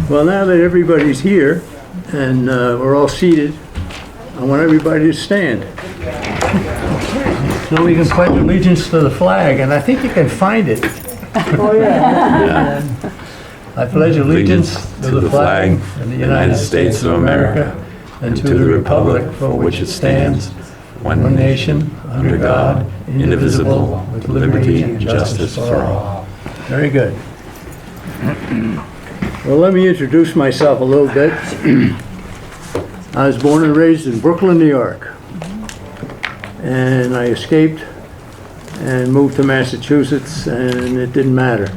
Well, now that everybody's here and we're all seated, I want everybody to stand. So we can pledge allegiance to the flag, and I think you can find it. Oh, yeah. I pledge allegiance to the flag of the United States of America and to the republic for which it stands, one nation, under God, indivisible, with liberty and justice for all. Very good. Well, let me introduce myself a little bit. I was born and raised in Brooklyn, New York. And I escaped and moved to Massachusetts, and it didn't matter.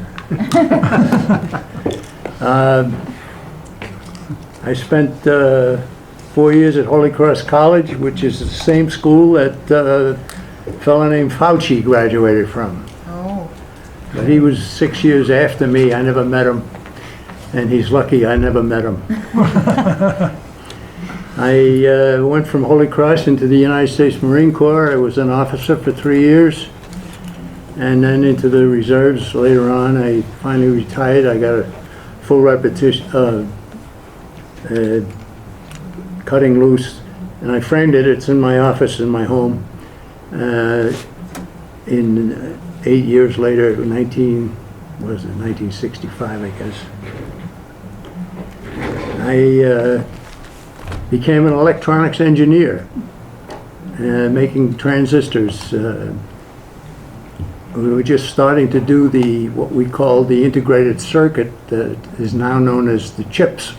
I spent 4 years at Holy Cross College, which is the same school that a fellow named Fauci graduated from. Oh. But he was 6 years after me. I never met him, and he's lucky I never met him. I went from Holy Cross into the United States Marine Corps. I was an officer for 3 years, and then into the reserves later on. I finally retired. I got a full repetition, cutting loose, and I framed it. It's in my office in my home. In 8 years later, 1965, I guess. I became an electronics engineer, making transistors. We were just starting to do what we call the integrated circuit that is now known as the chips,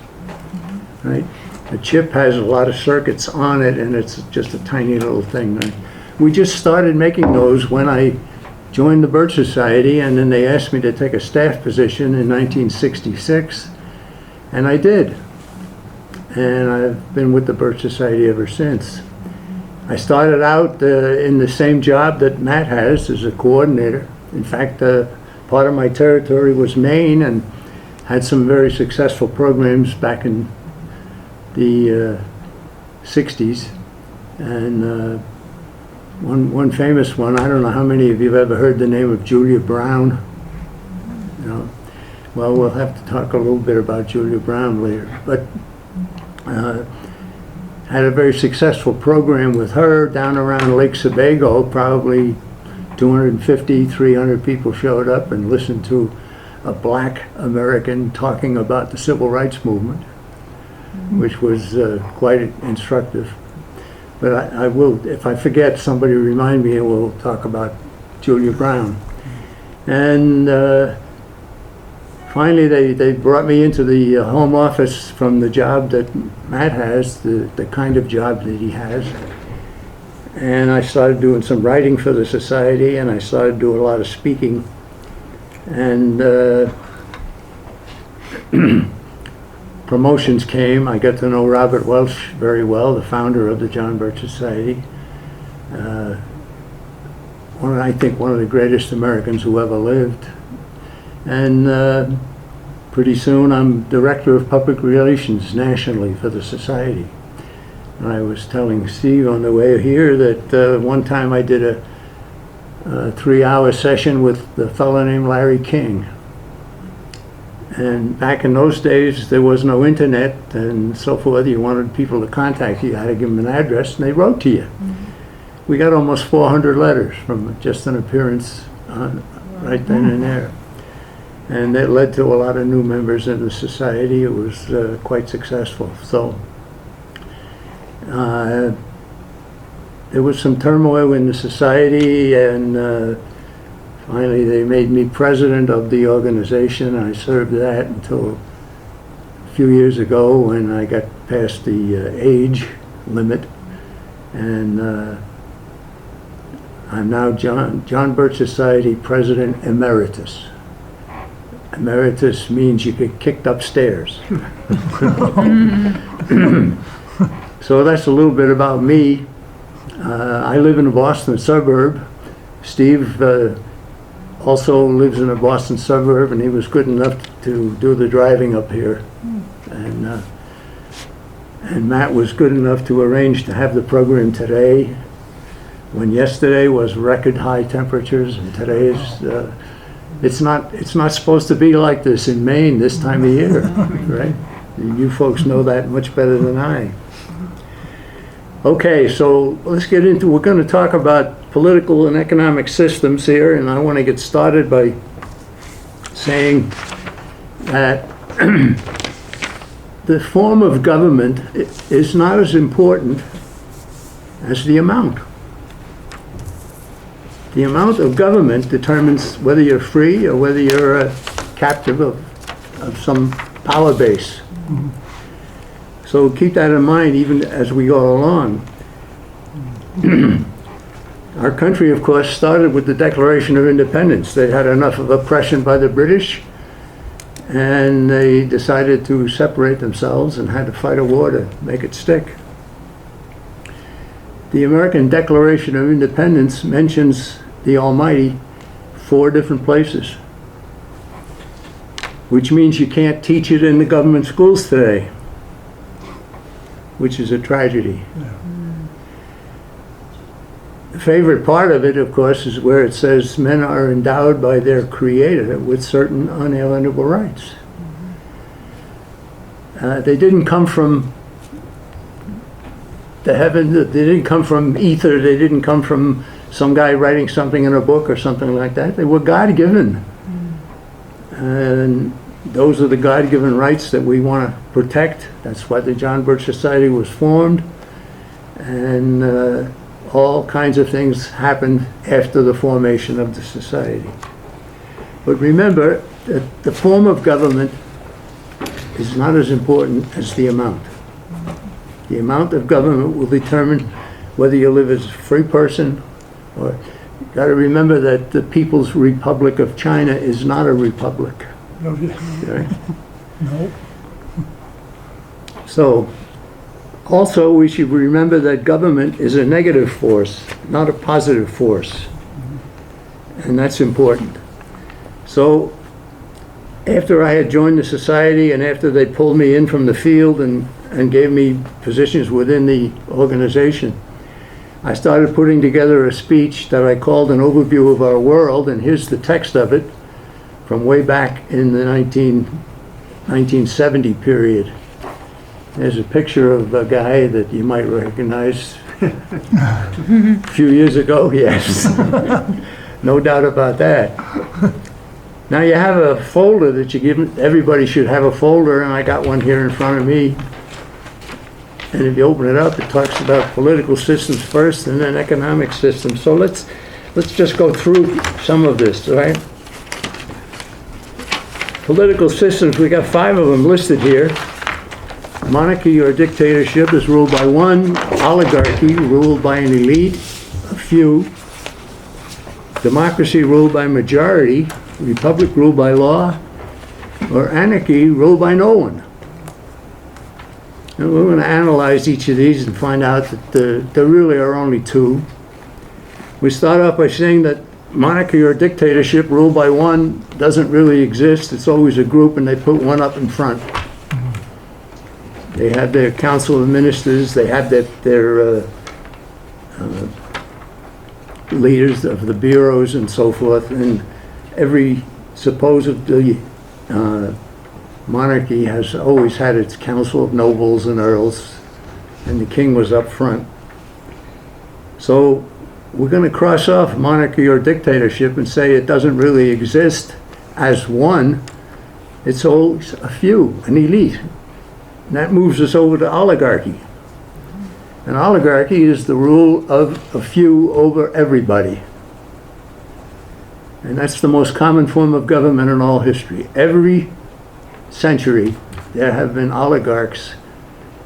right? The chip has a lot of circuits on it, and it's just a tiny little thing, right? We just started making those when I joined the Birch Society, and then they asked me to take a staff position in 1966, and I did. And I've been with the Birch Society ever since. I started out in the same job that Matt has as a coordinator. In fact, part of my territory was Maine, and had some very successful programs back in the 60s. And one famous one, I don't know how many of you have ever heard the name of Julia Brown. You know, well, we'll have to talk a little bit about Julia Brown later. But had a very successful program with her down around Lake Sebago. Probably 250, 300 people showed up and listened to a black American talking about the civil rights movement, which was quite instructive. But I will, if I forget, somebody remind me, and we'll talk about Julia Brown. And finally, they brought me into the home office from the job that Matt has, the kind of job that he has. And I started doing some writing for the society, and I started doing a lot of speaking. And promotions came. I got to know Robert Welch very well, the founder of the John Birch Society. I think one of the greatest Americans who ever lived. And pretty soon I'm Director of Public Relations nationally for the Society. And I was telling Steve on the way here that one time I did a 3-hour session with a fellow named Larry King. And back in those days, there was no internet and so forth. You wanted people to contact you, you had to give them an address, and they wrote to you. We got almost 400 letters from just an appearance right then and there. And that led to a lot of new members in the society. It was quite successful. So there was some turmoil in the society, and finally they made me president of the organization. I served that until a few years ago when I got past the age limit. And I'm now John Birch Society President Emeritus. Emeritus means you get kicked upstairs. So that's a little bit about me. I live in a Boston suburb. Steve also lives in a Boston suburb, and he was good enough to do the driving up here. And Matt was good enough to arrange to have the program today, when yesterday was record high temperatures, and today is It's not supposed to be like this in Maine this time of year, right? You folks know that much better than I. Okay, so let's get into, we're going to talk about political and economic systems here, and I want to get started by saying that the form of government is not as important as the amount. The amount of government determines whether you're free or whether you're a captive of some power base. So keep that in mind even as we go along. Our country, of course, started with the Declaration of Independence. They had enough of oppression by the British, and they decided to separate themselves and had to fight a war to make it stick. The American Declaration of Independence mentions the Almighty 4 different places, which means you can't teach it in the government schools today, which is a tragedy. The favorite part of it, of course, is where it says men are endowed by their Creator with certain unalienable rights. They didn't come from the heaven, they didn't come from ether, they didn't come from some guy writing something in a book or something like that. They were God-given. And those are the God-given rights that we want to protect. That's why the John Birch Society was formed. And all kinds of things happened after the formation of the society. But remember that the form of government is not as important as the amount. The amount of government will determine whether you live as a free person or you got to remember that the People's Republic of China is not a republic. Right? No. So, also we should remember that government is a negative force, not a positive force. And that's important. So, after I had joined the society and after they pulled me in from the field and gave me positions within the organization, I started putting together a speech that I called an overview of our world, and here's the text of it from way back in the 1970 period. There's a picture of a guy that you might recognize a few years ago, yes. No doubt about that. Now you have a folder that you give, everybody should have a folder, and I got one here in front of me. And if you open it up, it talks about political systems first and then economic systems. So let's just go through some of this, all right? Political systems, we got 5 of them listed here. Monarchy or dictatorship is ruled by one. Oligarchy, ruled by an elite, a few. Democracy, ruled by majority. Republic, ruled by law. Or anarchy, ruled by no one. And we're going to analyze each of these and find out that there really are only 2. We start off by saying that monarchy or dictatorship ruled by one doesn't really exist. It's always a group, and they put one up in front. They have their council of ministers, they have their leaders of the bureaus and so forth, and every supposedly monarchy has always had its council of nobles and earls, and the king was up front. So we're going to cross off monarchy or dictatorship and say it doesn't really exist as one. It's always a few, an elite. And that moves us over to oligarchy. An oligarchy is the rule of a few over everybody. And that's the most common form of government in all history. Every century, there have been oligarchs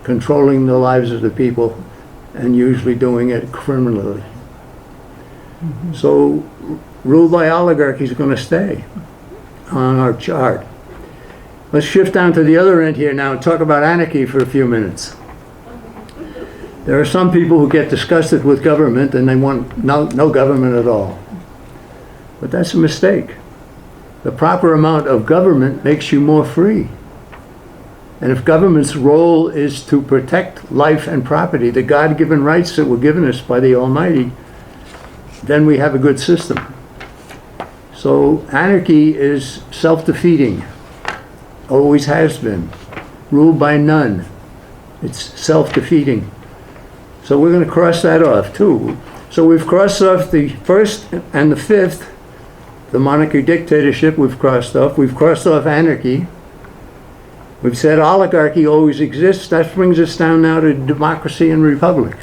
controlling the lives of the people and usually doing it criminally. So, rule by oligarchy is going to stay on our chart. Let's shift down to the other end here now and talk about anarchy for a few minutes. There are some people who get disgusted with government and they want no government at all. But that's a mistake. The proper amount of government makes you more free. And if government's role is to protect life and property, the God-given rights that were given us by the Almighty, then we have a good system. So anarchy is self-defeating, always has been, ruled by none. It's self-defeating. So we're going to cross that off too. So we've crossed off the first and the fifth, the monarchy dictatorship we've crossed off. We've crossed off anarchy. We've said oligarchy always exists. That brings us down now to democracy and republic.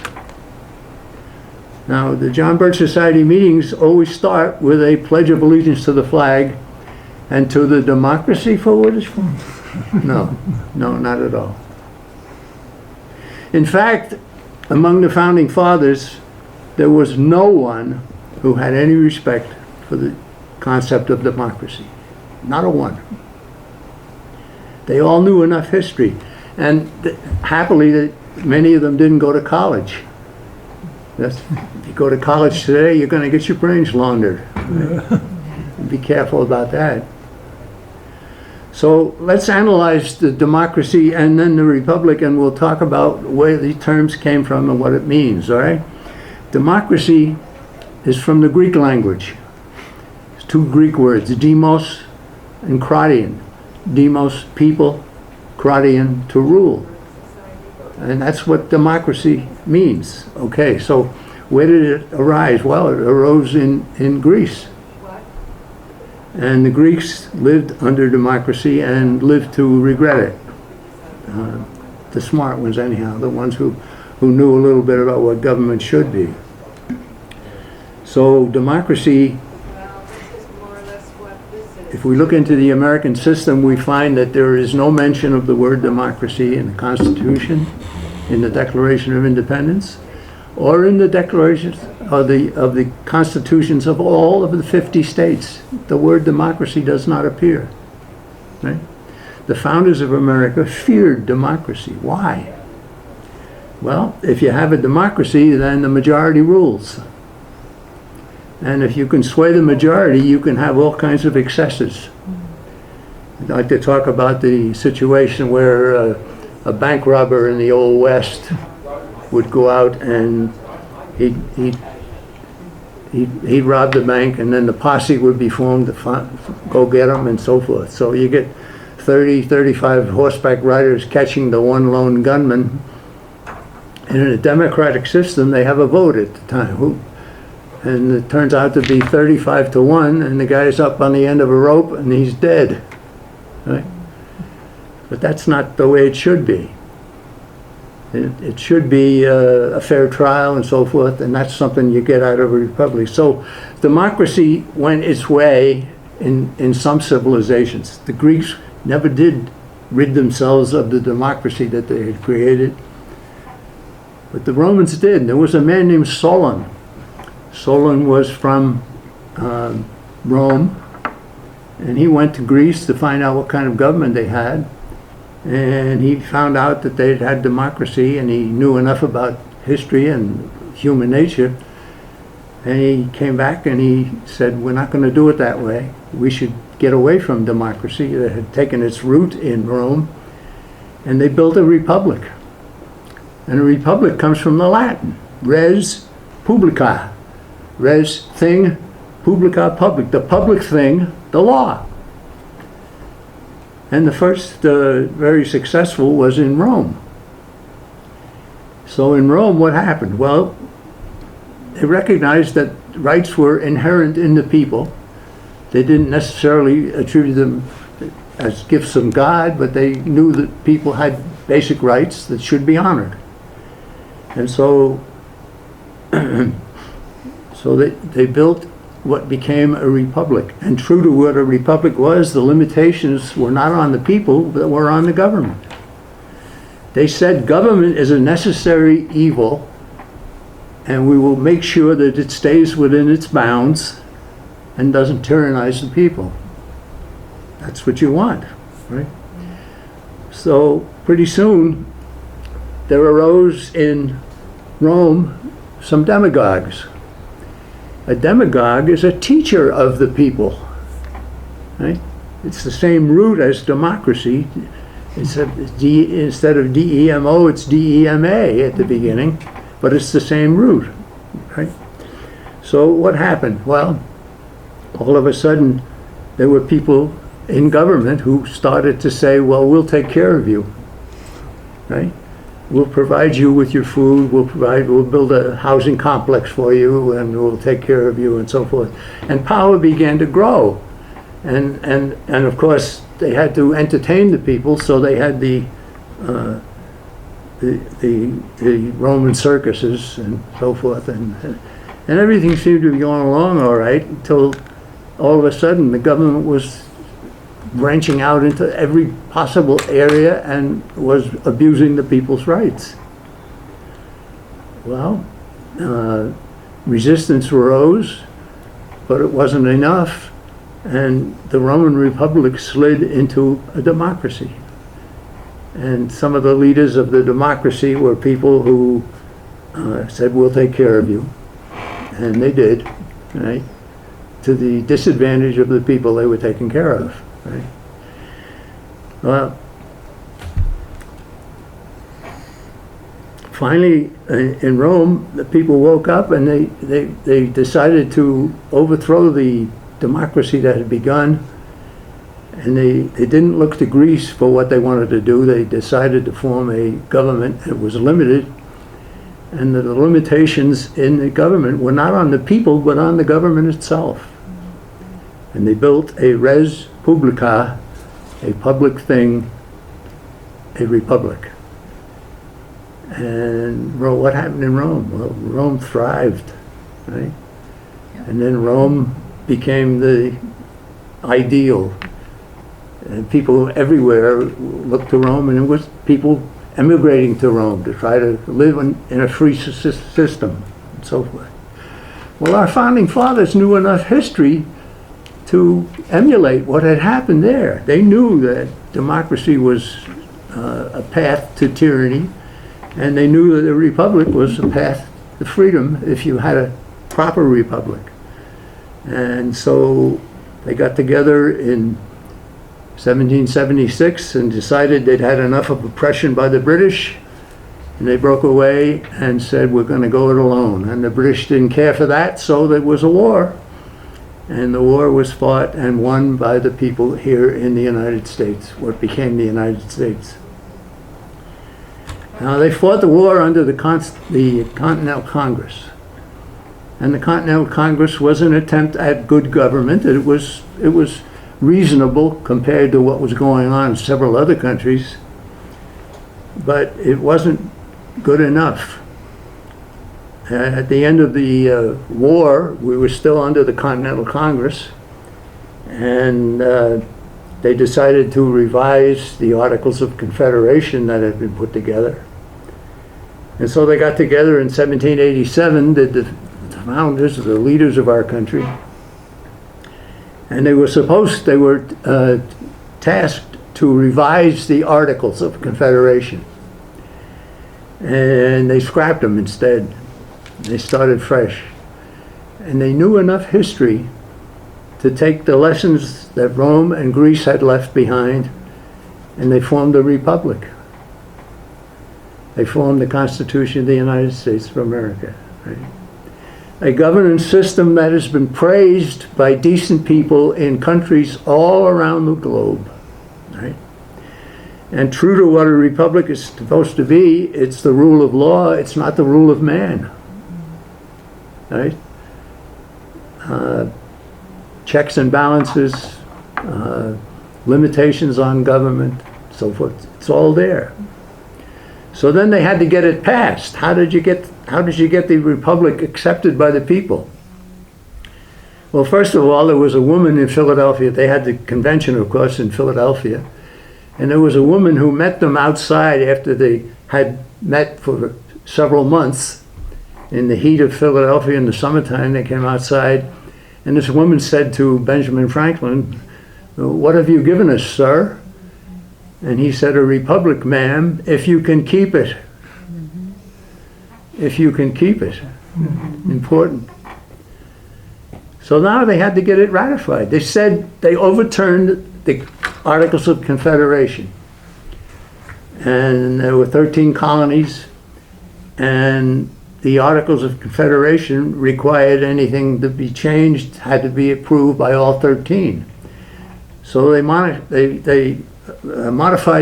Now, the John Birch Society meetings always start with a pledge of allegiance to the flag and to the democracy for what it's for. No, not at all. In fact, among the founding fathers, there was no one who had any respect for the concept of democracy. Not a one. They all knew enough history. And happily, many of them didn't go to college. If you go to college today, you're going to get your brains laundered. Right? Be careful about that. So let's analyze the democracy and then the republic, and we'll talk about where the terms came from and what it means, all right? Democracy is from the Greek language. It's two Greek words, demos and kratein. Demos, people, kratein, to rule. And that's what democracy means. Okay, so where did it arise? Well, it arose in Greece. And the Greeks lived under democracy and lived to regret it. The smart ones anyhow, the ones who knew a little bit about what government should be. So democracy, if we look into the American system, we find that there is no mention of the word democracy in the Constitution, in the Declaration of Independence, or in the declarations of the constitutions of all of the 50 states. The word democracy does not appear. Right? The founders of America feared democracy. Why? Well, if you have a democracy, then the majority rules. And if you can sway the majority, you can have all kinds of excesses. I'd like to talk about the situation where a bank robber in the Old West would go out and he'd rob the bank, and then the posse would be formed to go get him and so forth. So you get 30, 35 horseback riders catching the one lone gunman. And in a democratic system, they have a vote at the time. And it turns out to be 35-1, and the guy's up on the end of a rope and he's dead. Right? But that's not the way it should be. It should be a fair trial and so forth, and that's something you get out of a republic. So democracy went its way in some civilizations. The Greeks never did rid themselves of the democracy that they had created, but the Romans did. There was a man named Solon. Solon was from Rome, and he went to Greece to find out what kind of government they had. And he found out that they'd had democracy, and he knew enough about history and human nature. And he came back and he said, we're not going to do it that way. We should get away from democracy that had taken its root in Rome. And they built a republic. And a republic comes from the Latin, res publica. Res, thing, publica, public. The public thing, the law. And the first very successful was in Rome. So in Rome, what happened? Well, they recognized that rights were inherent in the people. They didn't necessarily attribute them as gifts from God, but they knew that people had basic rights that should be honored. And so, they built what became a republic. And true to what a republic was, the limitations were not on the people, but were on the government. They said government is a necessary evil, and we will make sure that it stays within its bounds and doesn't tyrannize the people. That's what you want, right? So pretty soon, there arose in Rome some demagogues. A demagogue is a teacher of the people, right? It's the same root as democracy. Instead of D-E-M-O, it's D-E-M-A at the beginning, but it's the same root, right? So what happened? Well, all of a sudden, there were people in government who started to say, well, we'll take care of you, right? We'll provide you with your food, we'll build a housing complex for you, and we'll take care of you, and so forth. And power began to grow. And of course, they had to entertain the people, so they had the Roman circuses and so forth, and everything seemed to be going along all right until all of a sudden the government was branching out into every possible area and was abusing the people's rights. Well, resistance arose, but it wasn't enough, and the Roman Republic slid into a democracy. And some of the leaders of the democracy were people who said, we'll take care of you. And they did, right? To the disadvantage of the people they were taking care of, right? Well, finally, in Rome, the people woke up and they decided to overthrow the democracy that had begun. And they didn't look to Greece for what they wanted to do. They decided to form a government that was limited. And the limitations in the government were not on the people, but on the government itself. And they built a res publica, a public thing, a republic. And what happened in Rome? Well, Rome thrived, right? And then Rome became the ideal. And people everywhere looked to Rome, and it was people emigrating to Rome to try to live in a free system and so forth. Well, our founding fathers knew enough history to emulate what had happened there. They knew that democracy was a path to tyranny, and they knew that a republic was a path to freedom if you had a proper republic. And so they got together in 1776 and decided they'd had enough of oppression by the British, and they broke away and said, we're going to go it alone. And the British didn't care for that, so there was a war. And the war was fought and won by the people here in the United States, what became the United States. Now, they fought the war under the Continental Congress. And the Continental Congress was an attempt at good government. It was reasonable compared to what was going on in several other countries, but it wasn't good enough. At the end of the war, we were still under the Continental Congress, and they decided to revise the Articles of Confederation that had been put together. And so they got together in 1787, the founders, the leaders of our country, and they were tasked to revise the Articles of Confederation. And they scrapped them instead. They started fresh. And they knew enough history to take the lessons that Rome and Greece had left behind, and they formed a republic. They formed the Constitution of the United States of America, right? A governance system that has been praised by decent people in countries all around the globe, right? And true to what a republic is supposed to be, it's the rule of law, it's not the rule of man, right? Checks and balances, limitations on government, so forth, it's all there. So then they had to get it passed. How did you get the republic accepted by the people? Well, first of all, there was a woman in Philadelphia. They had the convention, of course, in Philadelphia. And there was a woman who met them outside after they had met for several months. In the heat of Philadelphia in the summertime, they came outside. And this woman said to Benjamin Franklin, "What have you given us, sir?" And he said, "A republic, ma'am, if you can keep it." If you can keep it. Important. So now they had to get it ratified. They said they overturned the Articles of Confederation. And there were 13 colonies, and the Articles of Confederation required anything to be changed had to be approved by all 13. So they modified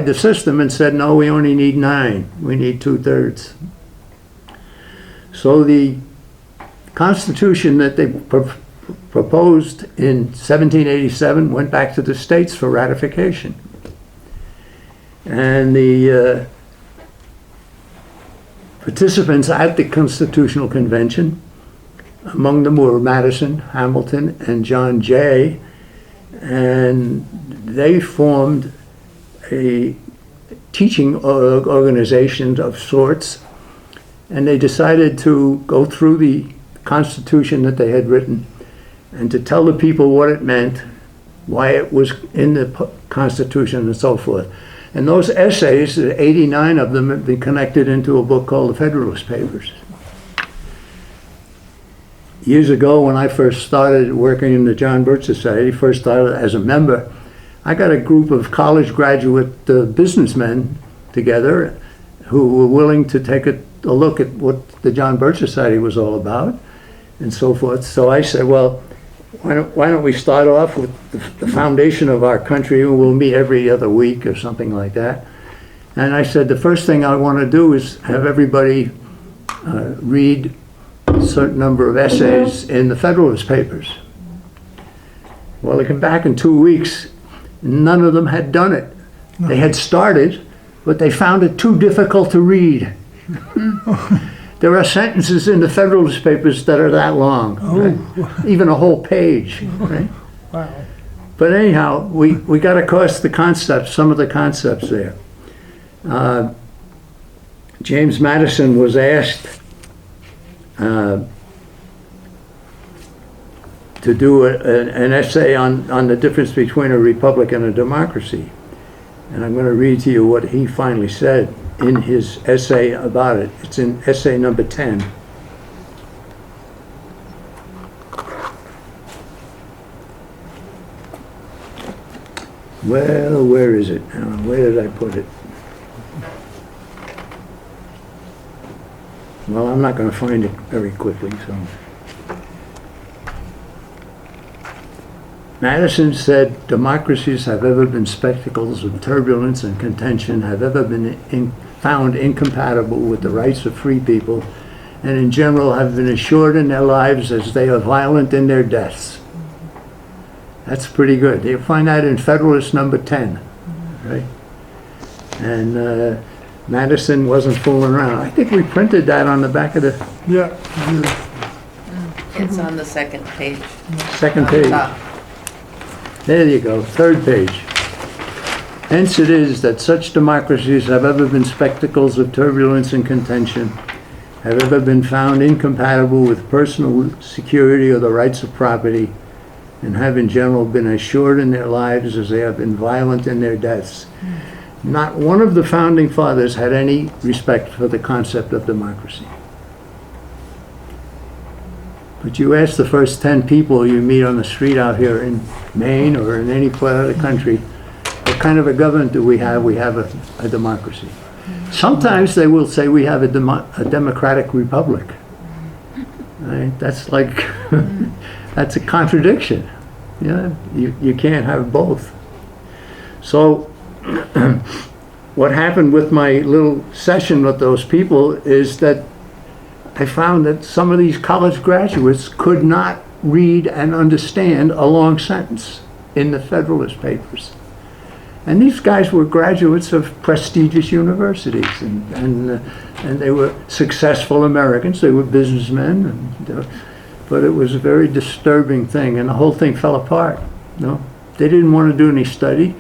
the system and said, no, we only need 9. We need 2/3. So the Constitution that they proposed in 1787 went back to the states for ratification. And the participants at the Constitutional Convention, among them were Madison, Hamilton, and John Jay, and they formed a teaching organization of sorts, and they decided to go through the Constitution that they had written and to tell the people what it meant, why it was in the Constitution, and so forth. And those essays, 89 of them, have been connected into a book called the Federalist Papers. Years ago, when I first started working in the John Birch Society, first started as a member, I got a group of college graduate businessmen together who were willing to take a look at what the John Birch Society was all about and so forth. So I said, well, why don't we start off with the foundation of our country, and we'll meet every other week or something like that. And I said, the first thing I want to do is have everybody read a certain number of essays in the Federalist Papers. Well, they came back in 2 weeks. None of them had done it. They had started, but they found it too difficult to read. There are sentences in the Federalist Papers that are that long, right? Even a whole page. Right? Wow. But anyhow, we got across the concepts, some of the concepts there. James Madison was asked to do an essay on the difference between a republic and a democracy. And I'm going to read to you what he finally said in his essay about it. It's in essay number 10. Well, where is it? Where did I put it? Well, I'm not going to find it very quickly, so. Madison said, democracies have ever been spectacles of turbulence and contention, have ever been found incompatible with the rights of free people, and in general have been assured in their lives as they are violent in their deaths. That's pretty good. You'll find that in Federalist number 10, right? And Madison wasn't fooling around. I think we printed that on the back of the Yeah. It's on the second page. second On page. top. There you go, third page. Hence it is that such democracies have ever been spectacles of turbulence and contention, have ever been found incompatible with personal security or the rights of property, and have in general been assured in their lives as they have been violent in their deaths. Not one of the founding fathers had any respect for the concept of democracy. But you ask the first 10 people you meet on the street out here in Maine or in any part of the country, what kind of a government do we have? We have a democracy. Sometimes they will say we have a democratic republic. Right? That's like, that's a contradiction. Yeah, you can't have both. So what happened with my little session with those people is that I found that some of these college graduates could not read and understand a long sentence in the Federalist Papers. And these guys were graduates of prestigious universities, and they were successful Americans. They were businessmen, but it was a very disturbing thing, and the whole thing fell apart. You know? They didn't want to do any study.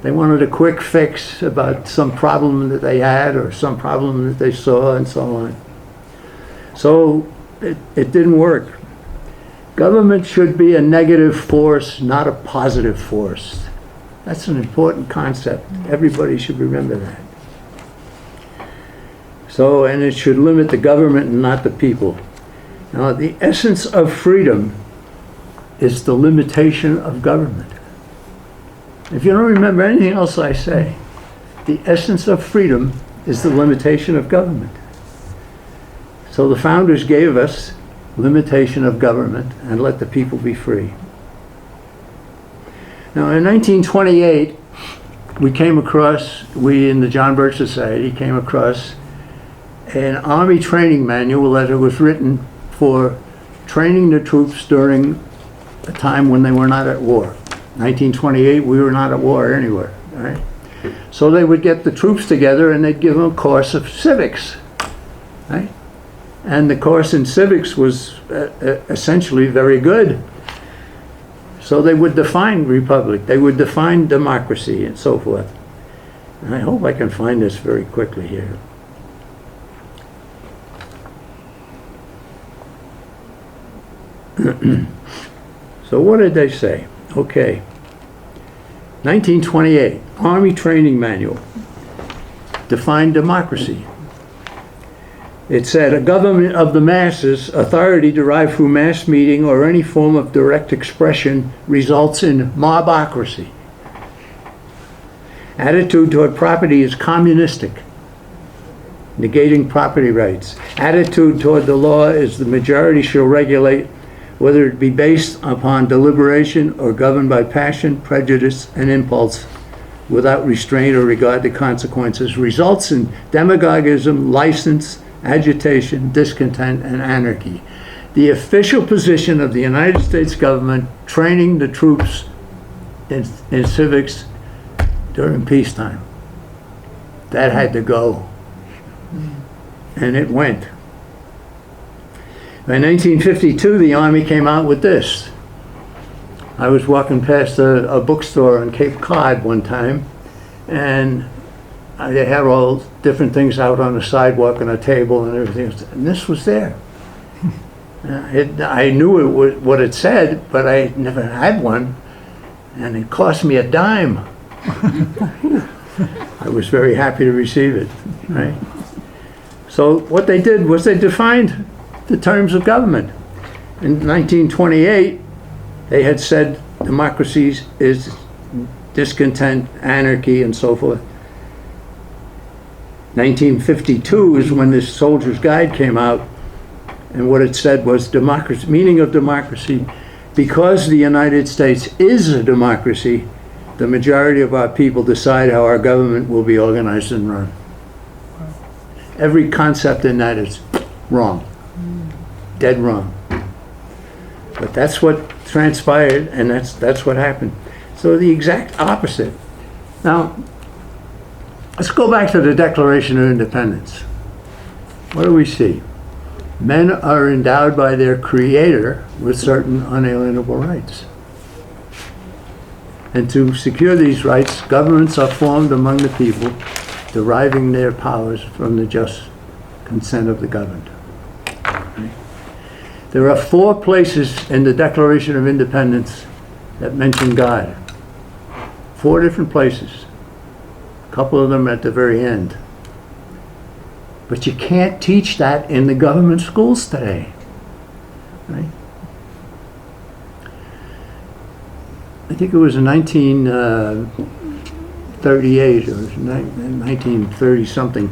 They wanted a quick fix about some problem that they had or some problem that they saw and so on. So it didn't work. Government should be a negative force, not a positive force. That's an important concept. Everybody should remember that. So, and it should limit the government and not the people. Now, the essence of freedom is the limitation of government. If you don't remember anything else I say, the essence of freedom is the limitation of government. So the founders gave us limitation of government and let the people be free. Now in 1928, we in the John Birch Society came across an Army training manual that was written for training the troops during a time when they were not at war. 1928, we were not at war anywhere, right? So they would get the troops together and they'd give them a course of civics, right? And the course in civics was essentially very good. So they would define republic, they would define democracy and so forth. And I hope I can find this very quickly here. So what did they say? Okay. 1928, Army Training Manual defined democracy. It said, a government of the masses, authority derived through mass meeting or any form of direct expression results in mobocracy. Attitude toward property is communistic, negating property rights. Attitude toward the law is the majority shall regulate, whether it be based upon deliberation or governed by passion, prejudice, and impulse, without restraint or regard to consequences, results in demagogism, license, agitation, discontent, and anarchy. The official position of the United States government training the troops in civics during peacetime. That had to go. And it went. By 1952, the Army came out with this. I was walking past a bookstore on Cape Cod one time, and they had all different things out on the sidewalk and a table and everything, and this was there. I knew what it said, but I never had one, and it cost me a dime. I was very happy to receive it, right? So what they did was they defined the terms of government. In 1928, they had said democracy is discontent, anarchy, and so forth. 1952 is when this Soldier's Guide came out, and what it said was democracy, meaning of democracy, because the United States is a democracy, the majority of our people decide how our government will be organized and run. Every concept in that is wrong. Dead wrong. But that's what transpired, and that's what happened. So the exact opposite. Now, let's go back to the Declaration of Independence. What do we see? Men are endowed by their Creator with certain unalienable rights. And to secure these rights, governments are formed among the people, deriving their powers from the just consent of the governed. Right? There are 4 places in the Declaration of Independence that mention God. 4 different places. A couple of them at the very end. But you can't teach that in the government schools today. Right? I think it was in 1938 or 1930 something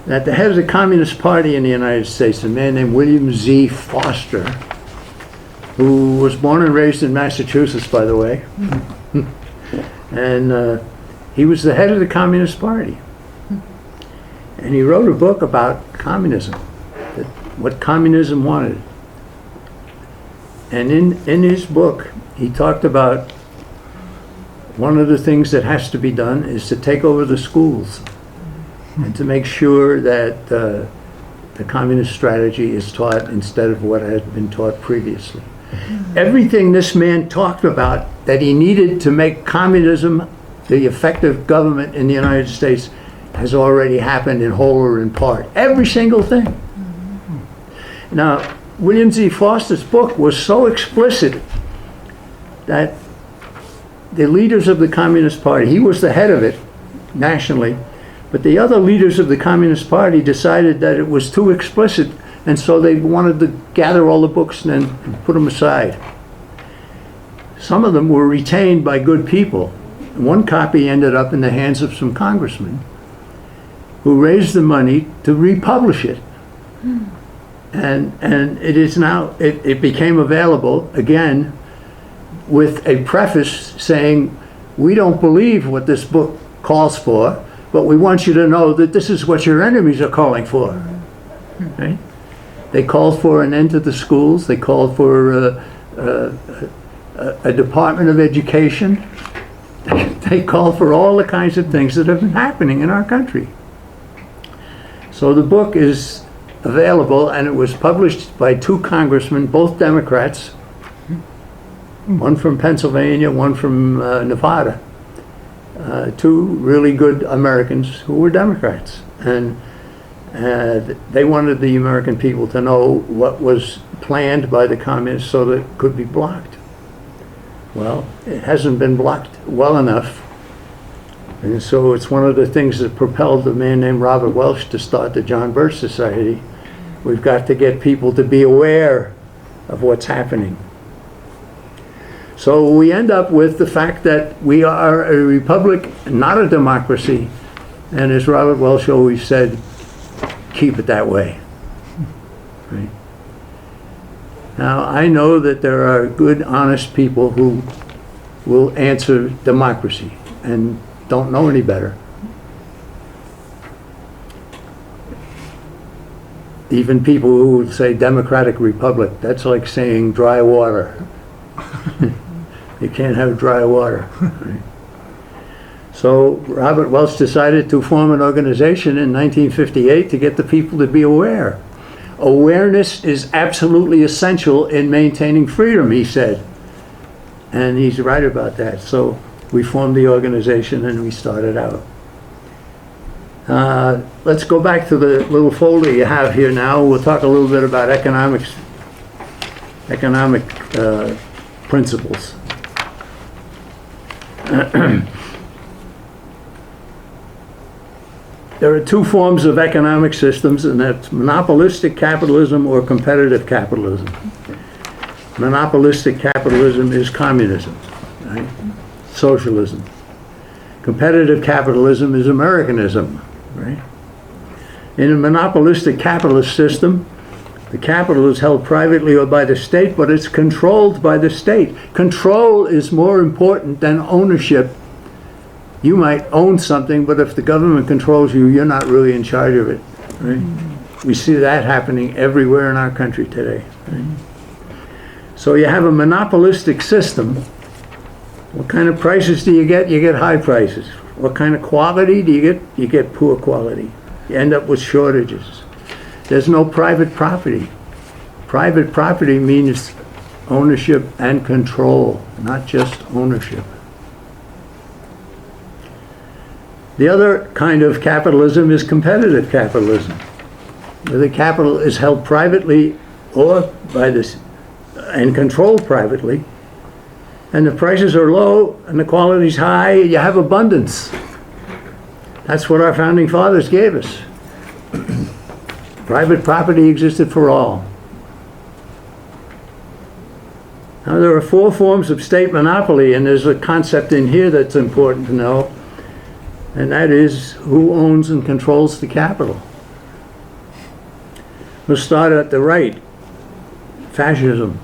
that the head of the Communist Party in the United States, a man named William Z. Foster, who was born and raised in Massachusetts, by the way, and he was the head of the Communist Party. And he wrote a book about communism, what communism wanted. And in his book, he talked about one of the things that has to be done is to take over the schools and to make sure that the communist strategy is taught instead of what had been taught previously. Everything this man talked about that he needed to make communism the effective government in the United States has already happened in whole or in part. Every single thing. Now, William Z. Foster's book was so explicit that the leaders of the Communist Party, he was the head of it nationally, but the other leaders of the Communist Party decided that it was too explicit, and so they wanted to gather all the books and then put them aside. Some of them were retained by good people. One copy ended up in the hands of some congressmen who raised the money to republish it. And it is now, it became available again with a preface saying, we don't believe what this book calls for, but we want you to know that this is what your enemies are calling for. Right? They called for an end to the schools. They called for a Department of Education. They called for all the kinds of things that have been happening in our country. So the book is available, and it was published by two congressmen, both Democrats, one from Pennsylvania, one from Nevada, two really good Americans who were Democrats. And they wanted the American people to know what was planned by the communists so that it could be blocked. Well, it hasn't been blocked well enough. And so it's one of the things that propelled a man named Robert Welch to start the John Birch Society. We've got to get people to be aware of what's happening. So we end up with the fact that we are a republic, not a democracy. And as Robert Welch always said, keep it that way. Right? Now, I know that there are good, honest people who will answer democracy and don't know any better. Even people who would say democratic republic, that's like saying dry water. You can't have dry water. Right? So Robert Welch decided to form an organization in 1958 to get the people to be aware. Awareness is absolutely essential in maintaining freedom, he said. And he's right about that. So we formed the organization and we started out. Let's go back to the little folder you have here now. We'll talk a little bit about economic principles. There are two forms of economic systems, and that's monopolistic capitalism or competitive capitalism. Monopolistic capitalism is communism, right? Socialism. Competitive capitalism is Americanism, right? In a monopolistic capitalist system, the capital is held privately or by the state, but it's controlled by the state. Control is more important than ownership. You might own something, but if the government controls you, you're not really in charge of it. Right? We see that happening everywhere in our country today. Right? So you have a monopolistic system. What kind of prices do you get? You get high prices. What kind of quality do you get? You get poor quality. You end up with shortages. There's no private property. Private property means ownership and control, not just ownership. The other kind of capitalism is competitive capitalism, where the capital is held privately or by this and controlled privately, and the prices are low and the quality's high. You have abundance. That's what our founding fathers gave us. Private property existed for all. Now there are four forms of state monopoly, and there's a concept in here that's important to know. And that is who owns and controls the capital. We'll start at the right. Fascism.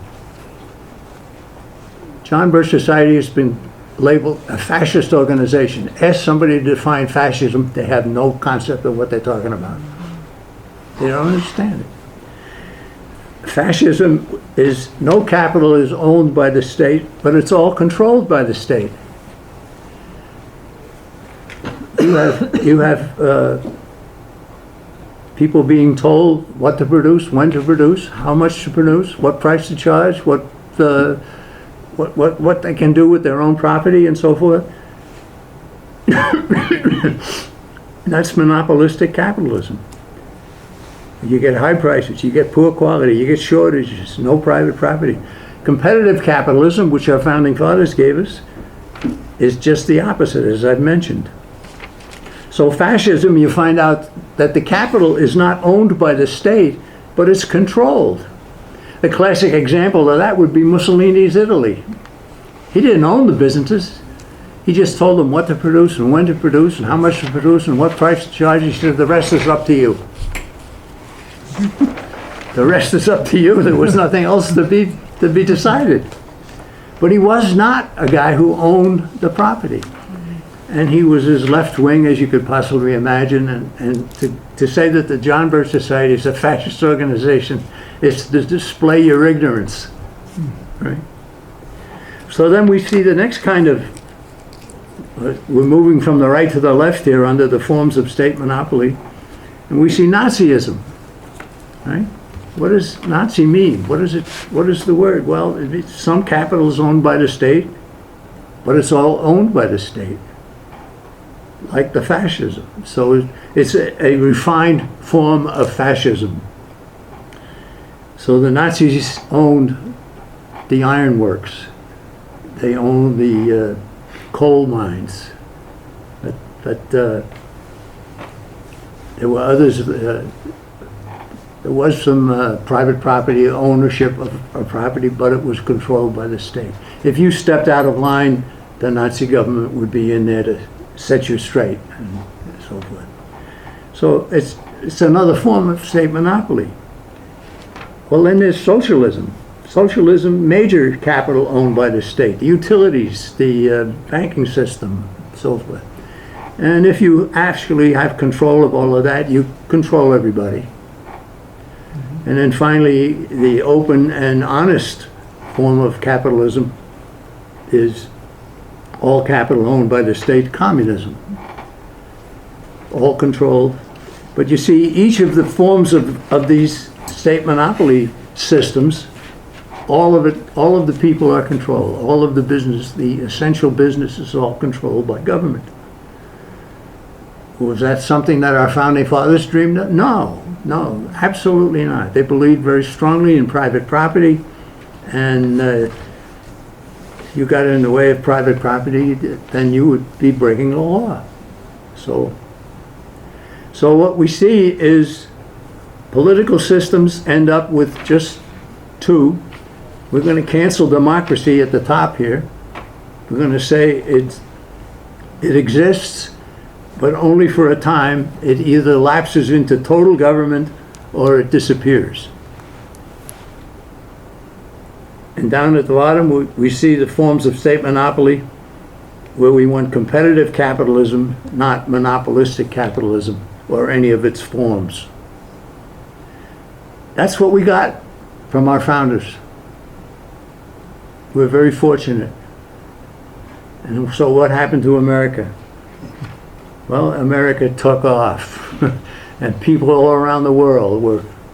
John Birch Society has been labeled a fascist organization. Ask somebody to define fascism, they have no concept of what they're talking about. They don't understand it. Fascism is no capital is owned by the state, but it's all controlled by the state. You have people being told what to produce, when to produce, how much to produce, what price to charge, what they can do with their own property, and so forth. That's monopolistic capitalism. You get high prices, you get poor quality, you get shortages, no private property. Competitive capitalism, which our founding fathers gave us, is just the opposite, as I've mentioned. So fascism, you find out that the capital is not owned by the state, but it's controlled. The classic example of that would be Mussolini's Italy. He didn't own the businesses. He just told them what to produce and when to produce and how much to produce and what price to charge. He said, the rest is up to you. The rest is up to you. There was nothing else to be decided. But he was not a guy who owned the property. And he was as left-wing as you could possibly imagine. And to say that the John Birch Society is a fascist organization is to display your ignorance, right? So then we see the next kind of, we're moving from the right to the left here under the forms of state monopoly, and we see Nazism, right? What does Nazi mean? What is it? What is the word? Well, some capital is owned by the state, but it's all owned by the state, like the fascism. So it's a refined form of fascism. So the Nazis owned the ironworks. They owned the coal mines. But there were others. There was some private property ownership of property, but it was controlled by the state. If you stepped out of line, the Nazi government would be in there to set you straight and so forth. So it's another form of state monopoly. Well, then there's socialism. Socialism, major capital owned by the state, the utilities, the banking system, so forth. And if you actually have control of all of that, you control everybody. And then finally, the open and honest form of capitalism is all capital owned by the state, communism. All controlled. But you see, each of the forms of these state monopoly systems, all of the people are controlled. All of the business, the essential business is all controlled by government. Was that something that our founding fathers dreamed of? No, absolutely not. They believed very strongly in private property, and if you got in the way of private property, then you would be breaking the law. So what we see is political systems end up with just two. We're going to cancel democracy at the top here. We're going to say it exists, but only for a time. It either lapses into total government or it disappears. And down at the bottom, we see the forms of state monopoly, where we want competitive capitalism, not monopolistic capitalism or any of its forms. That's what we got from our founders. We're very fortunate. And so what happened to America? Well, America took off. And people all around the world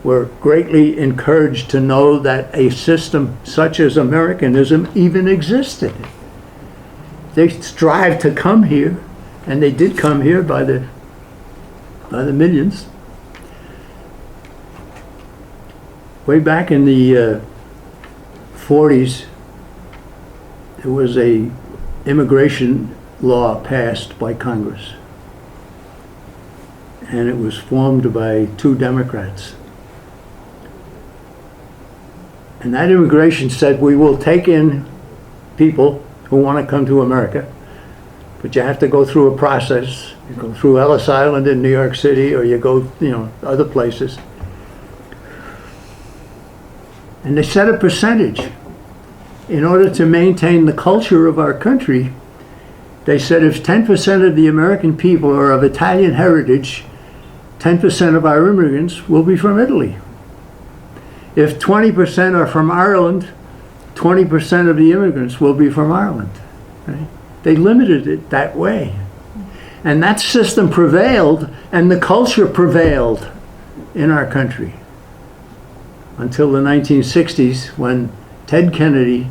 were greatly encouraged to know that a system such as Americanism even existed. They strived to come here, and they did come here by the millions. Way back in the 40s, there was a immigration law passed by Congress. And it was formed by 2 Democrats. And that immigration said, we will take in people who want to come to America, but you have to go through a process. You go through Ellis Island in New York City, or you go, other places. And they set a percentage. In order to maintain the culture of our country, they said if 10% of the American people are of Italian heritage, 10% of our immigrants will be from Italy. If 20% are from Ireland, 20% of the immigrants will be from Ireland. Right? They limited it that way. And that system prevailed, and the culture prevailed in our country until the 1960s, when Ted Kennedy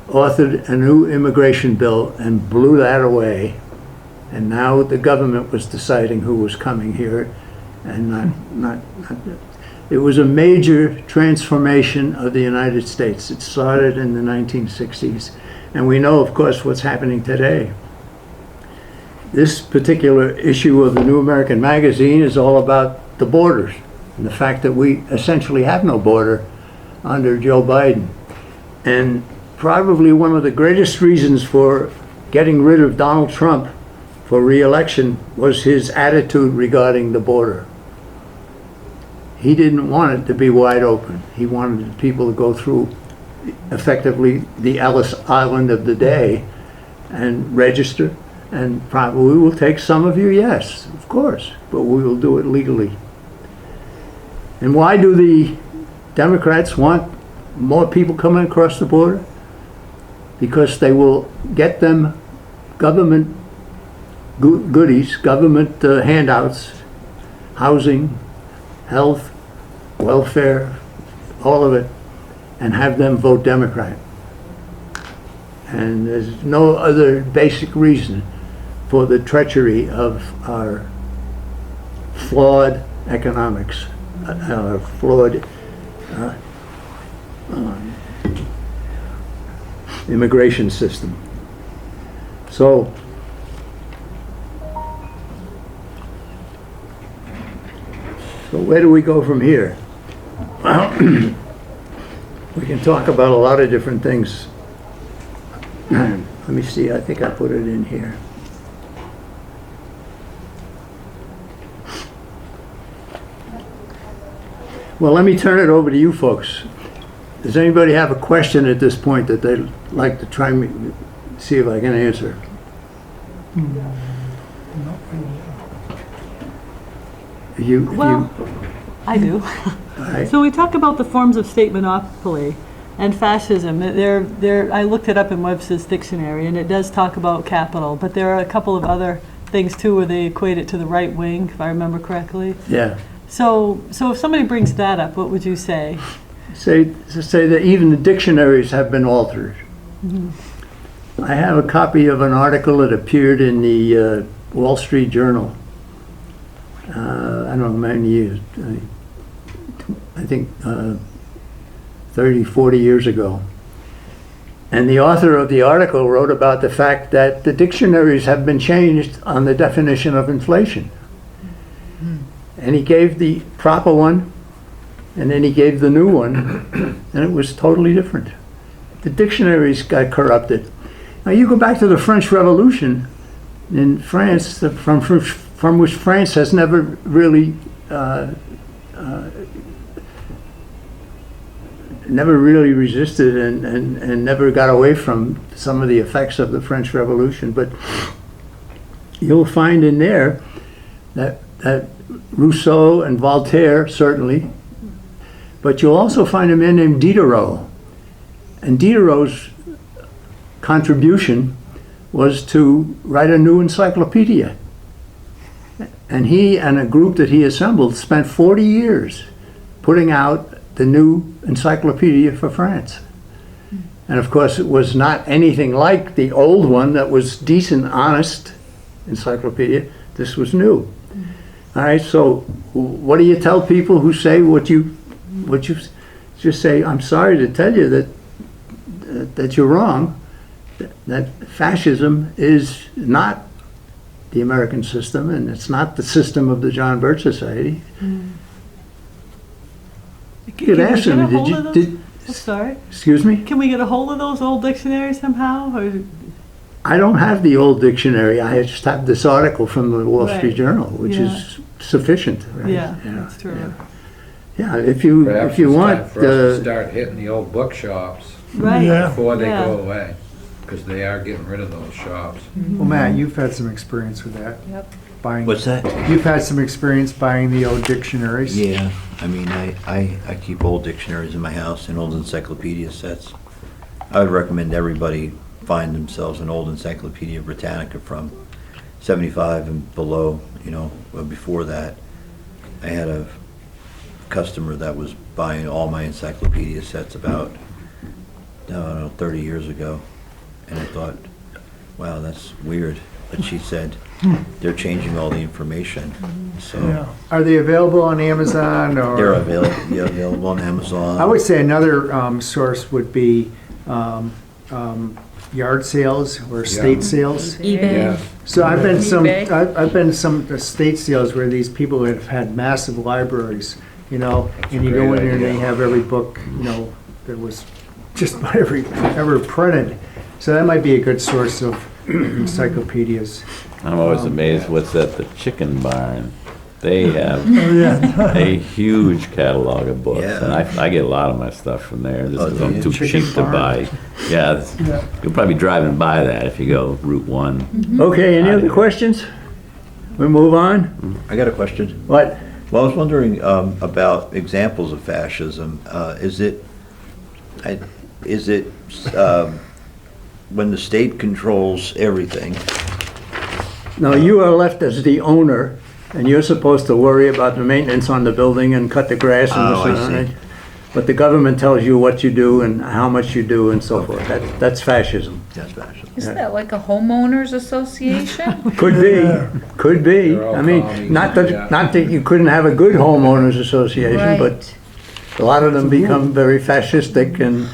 authored a new immigration bill and blew that away. And now the government was deciding who was coming here, and not. It was a major transformation of the United States. It started in the 1960s, and we know, of course, what's happening today. This particular issue of the New American Magazine is all about the borders and the fact that we essentially have no border under Joe Biden. And probably one of the greatest reasons for getting rid of Donald Trump for re-election was his attitude regarding the border. he didn't want it to be wide open. He wanted people to go through effectively the Ellis Island of the day and register, and probably we will take some of you, yes, of course, but we will do it legally. And why do the Democrats want more people coming across the border? Because they will get them government goodies, government handouts, housing, health, welfare, all of it, and have them vote Democrat. And there's no other basic reason for the treachery of our flawed economics, our flawed immigration system. So where do we go from here? Well, we can talk about a lot of different things. Let me see, I think I put it in here. Well, let me turn it over to you folks. Does anybody have a question at this point that they'd like to try me, see if I can answer? Well, I do. Right. So we talk about the forms of state monopoly and fascism. I looked it up in Webster's dictionary, and it does talk about capital, but there are a couple of other things too where they equate it to the right wing, if I remember correctly. Yeah. So if somebody brings that up, what would you say? Say that even the dictionaries have been altered. Mm-hmm. I have a copy of an article that appeared in the Wall Street Journal. I don't know how many years. I think 30, 40 years ago. And the author of the article wrote about the fact that the dictionaries have been changed on the definition of inflation. And he gave the proper one, and then he gave the new one, and it was totally different. The dictionaries got corrupted. Now you go back to the French Revolution in France, from which France has never really resisted and never got away from some of the effects of the French Revolution. But you'll find in there that Rousseau and Voltaire, certainly, but you'll also find a man named Diderot. And Diderot's contribution was to write a new encyclopedia. And he and a group that he assembled spent 40 years putting out the new encyclopedia for France. And of course, it was not anything like the old one that was decent, honest encyclopedia. This was new. All right, so what do you tell people who say what you just say, I'm sorry to tell you that you're wrong, that fascism is not the American system, and it's not the system of the John Birch Society. You could ask them, Sorry? Excuse me? Can we get a hold of those old dictionaries somehow? Or? I don't have the old dictionary. I just have this article from the Wall Street Journal, which is sufficient. Right? Yeah, that's true. Yeah, if you want... Perhaps it's time for us to start hitting the old bookshops Right. before they go away, because they are getting rid of those shops. Well, Matt, you've had some experience with that. Yep. Buying. What's that? You've had some experience buying the old dictionaries. Yeah, I mean, I keep old dictionaries in my house and old encyclopedia sets. I would recommend everybody find themselves an old Encyclopedia Britannica from 75 and below, you know. But before that, I had a customer that was buying all my encyclopedia sets about, I don't know, 30 years ago. And I thought, wow, that's weird. But she said, they're changing all the information, so. Are they available on Amazon or? They're available on Amazon. I would say another source would be yard sales or estate sales. eBay. So I've been eBay. I've been some estate sales where these people have had massive libraries, you know, and you go in there and they have every book, you know, that was just about ever printed. So that might be a good source of encyclopedias. I'm always amazed what's at the chicken barn. They have a huge catalog of books, Yeah. and I get a lot of my stuff from there. Just 'cause do I'm you? too Chicken cheap to farm. buy. Yeah, you'll probably be driving by that if you go Route 1. Okay, any other questions? We move on? I got a question. What? Well, I was wondering about examples of fascism. Is it when the state controls everything? No, you are left as the owner, and you're supposed to worry about the maintenance on the building and cut the grass and Oh, I this and see. that. But the government tells you what you do and how much you do and so forth. That's fascism. That's fascism. Isn't that like a homeowners association? Could be, could be. They're all I mean, commies, not yeah. that you couldn't have a good homeowners association, but Right. a lot of them become very fascistic and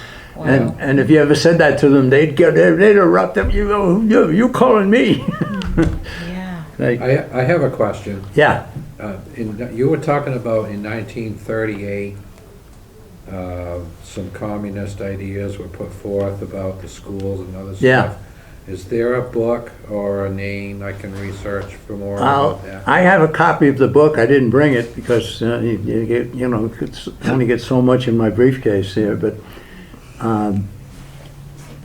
if you ever said that to them, they'd erupt them. You go, you calling me? Yeah. Like, I have a question. yeah. You were talking about in 1938, some communist ideas were put forth about the schools and other Yeah. stuff. Is there a book or a name I can research for more about that? I have a copy of the book. I didn't bring it because you could only get so much in my briefcase here. But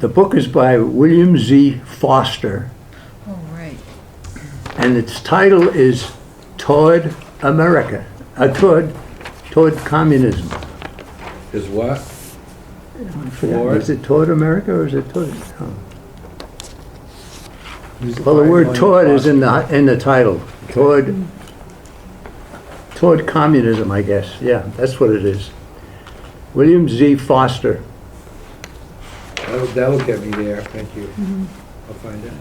the book is by William Z. Foster, Oh, right. and its title is "Toward America," toward communism. Is what? I forgot. Is it "Toward America" or is it "Toward"? Oh. Well, the word "toward" is in the title. Toward communism, I guess. Yeah, that's what it is. William Z. Foster. That'll get me there, thank you. I'll find it.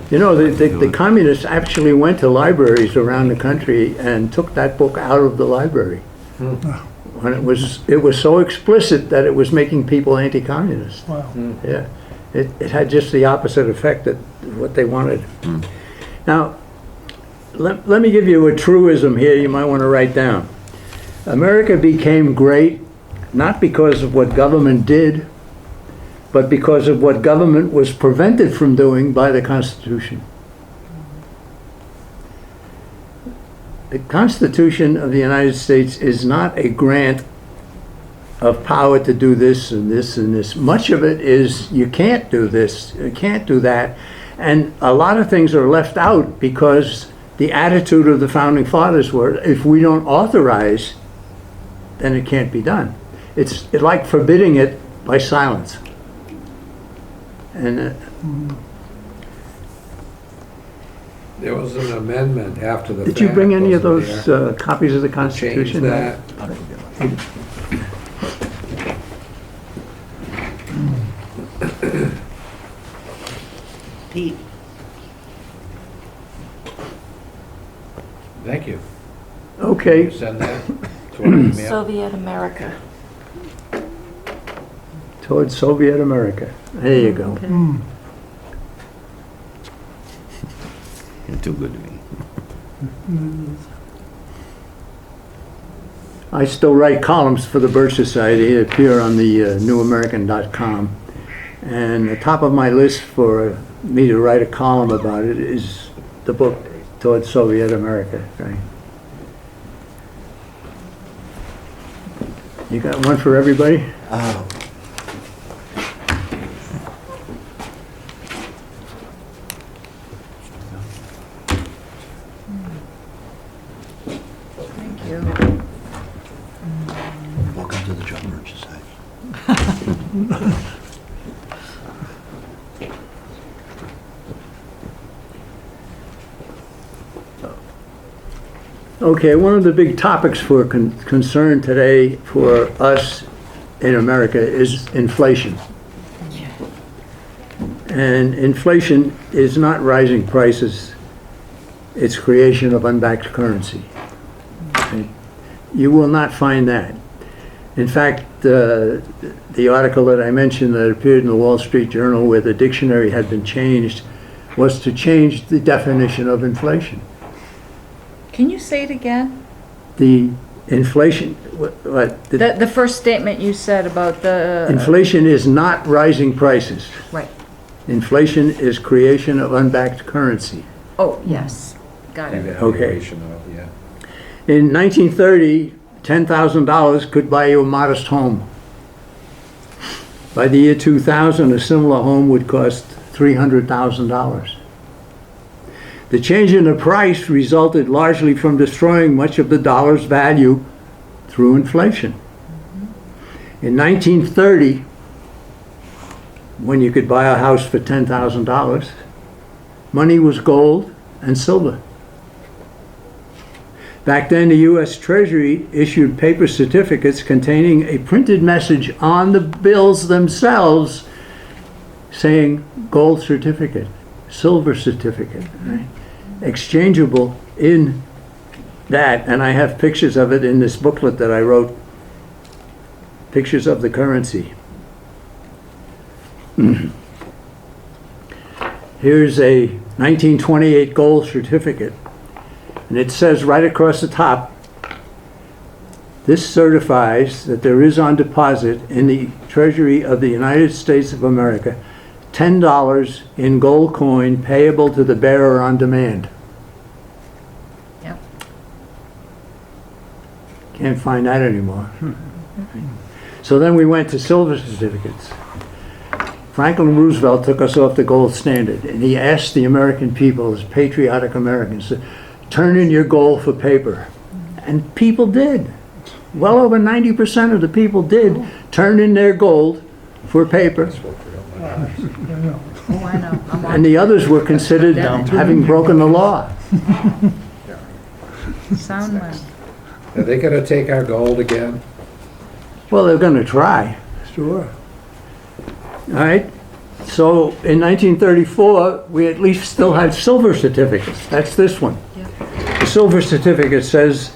You know, the communists actually went to libraries around the country and took that book out of the library. When it was so explicit that it was making people anti-communist. Wow. Yeah, it had just the opposite effect that what they wanted. Now, let me give you a truism here you might want to write down. America became great not because of what government did, but because of what government was prevented from doing by the Constitution. The Constitution of the United States is not a grant of power to do this and this and this. Much of it is you can't do this, you can't do that. And a lot of things are left out because the attitude of the founding fathers were, if we don't authorize, then it can't be done. It's like forbidding it by silence. And There was an amendment after the fact. did you bring any of wasn't those there? copies of the Change Constitution? that. Pete, Thank you. Okay, Send that to our email. Soviet America. Toward Soviet America. There you go. You're too good to me. I still write columns for the Birch Society. They appear on the newamerican.com. And the top of my list for me to write a column about it is the book Toward Soviet America. Right? You got one for everybody? Oh, Thank you. welcome to the John Birch Society. Okay, one of the big topics for concern today for us in America is inflation. And inflation is not rising prices, it's creation of unbacked currency. Okay? You will not find that. In fact, the article that I mentioned that appeared in the Wall Street Journal where the dictionary had been changed was to change the definition of inflation. Can you say it again? The inflation, The first statement you said about the. inflation is not rising prices. Right. Inflation is creation of unbacked currency. Oh, yes, got it. Evaluation of, yeah. In 1930, $10,000 could buy you a modest home. By the year 2000, a similar home would cost $300,000. The change in the price resulted largely from destroying much of the dollar's value through inflation. In 1930, when you could buy a house for $10,000, money was gold and silver. Back then, the U.S. Treasury issued paper certificates containing a printed message on the bills themselves saying gold certificate, silver certificate, right? Exchangeable in that, and I have pictures of it in this booklet that I wrote, pictures of the currency. Here's a 1928 gold certificate, and it says right across the top, this certifies that there is on deposit in the Treasury of the United States of America $10 in gold coin payable to the bearer on demand. Yep. Can't find that anymore. So then we went to silver certificates. Franklin Roosevelt took us off the gold standard, and he asked the American people, as patriotic Americans, to turn in your gold for paper. And people did. Well over 90% of the people did turn in their gold for paper. Oh, I know. I'm on. And the others were considered having broken the law. Sound money. Are they gonna take our gold again? Well, they're going to try. Sure. All right. So in 1934, we at least still had silver certificates. That's this one. Yep. The silver certificate says,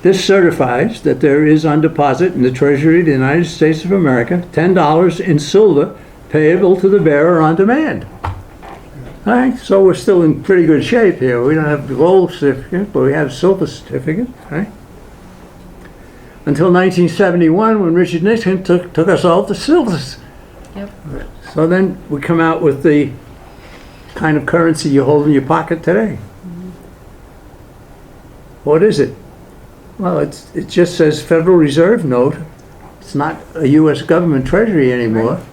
this certifies that there is on deposit in the Treasury of the United States of America $10 in silver payable to the bearer on demand. All right, so we're still in pretty good shape here. We don't have the gold certificate, but we have silver certificate, right? Until 1971, when Richard Nixon took us all to silvers. Yep. So then we come out with the kind of currency you hold in your pocket today. What is it? Well, it just says Federal Reserve note. It's not a U.S. government treasury anymore. Right.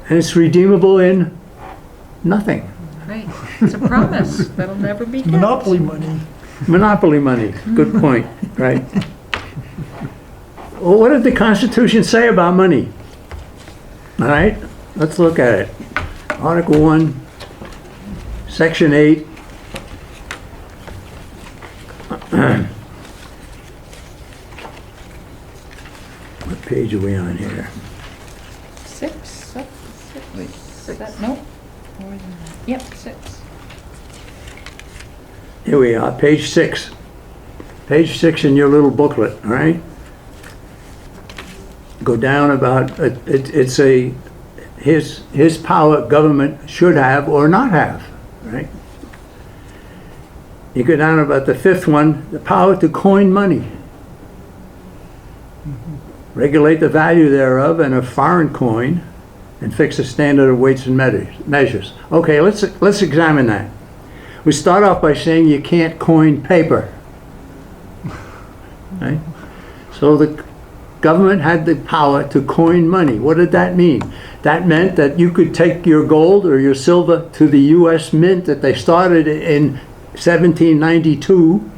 And it's redeemable in nothing. Right. It's a promise that'll never be kept. Monopoly money. Monopoly money. Good point, right? Well, what did the Constitution say about money? All right, let's look at it. Article 1, Section 8. What page are we on here? 6. Wait, 6. Nope. More than that. Yep, 6. Here we are, page 6. Page 6 in your little booklet, all right? Go down about, it's a, his power government should have or not have, right? You go down about the 5th one, the power to coin money. Regulate the value thereof and a foreign coin and fix a standard of weights and measures. Okay, let's examine that. We start off by saying you can't coin paper. Right? So the government had the power to coin money. What did that mean? That meant that you could take your gold or your silver to the U.S. Mint that they started in 1792,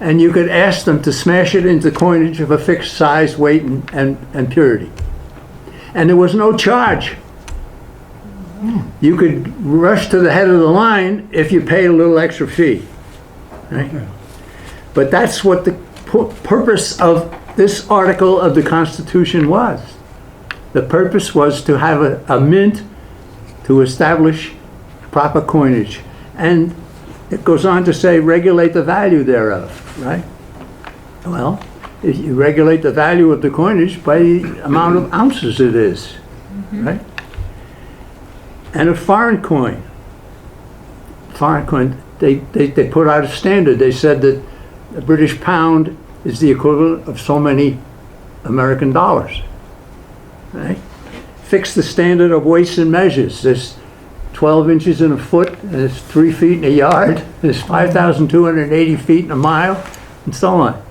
and you could ask them to smash it into coinage of a fixed size, weight, and purity. And there was no charge. You could rush to the head of the line if you paid a little extra fee. Right? But that's what the purpose of this article of the Constitution was. The purpose was to have a mint to establish proper coinage. And it goes on to say, regulate the value thereof, right? Well, if you regulate the value of the coinage by the amount of ounces it is, right? And a foreign coin. They put out a standard. They said that a British pound is the equivalent of so many American dollars, right? fix the standard of weights and measures. There's 12 inches in a foot, there's 3 feet in a yard, there's 5,280 feet in a mile, and so on.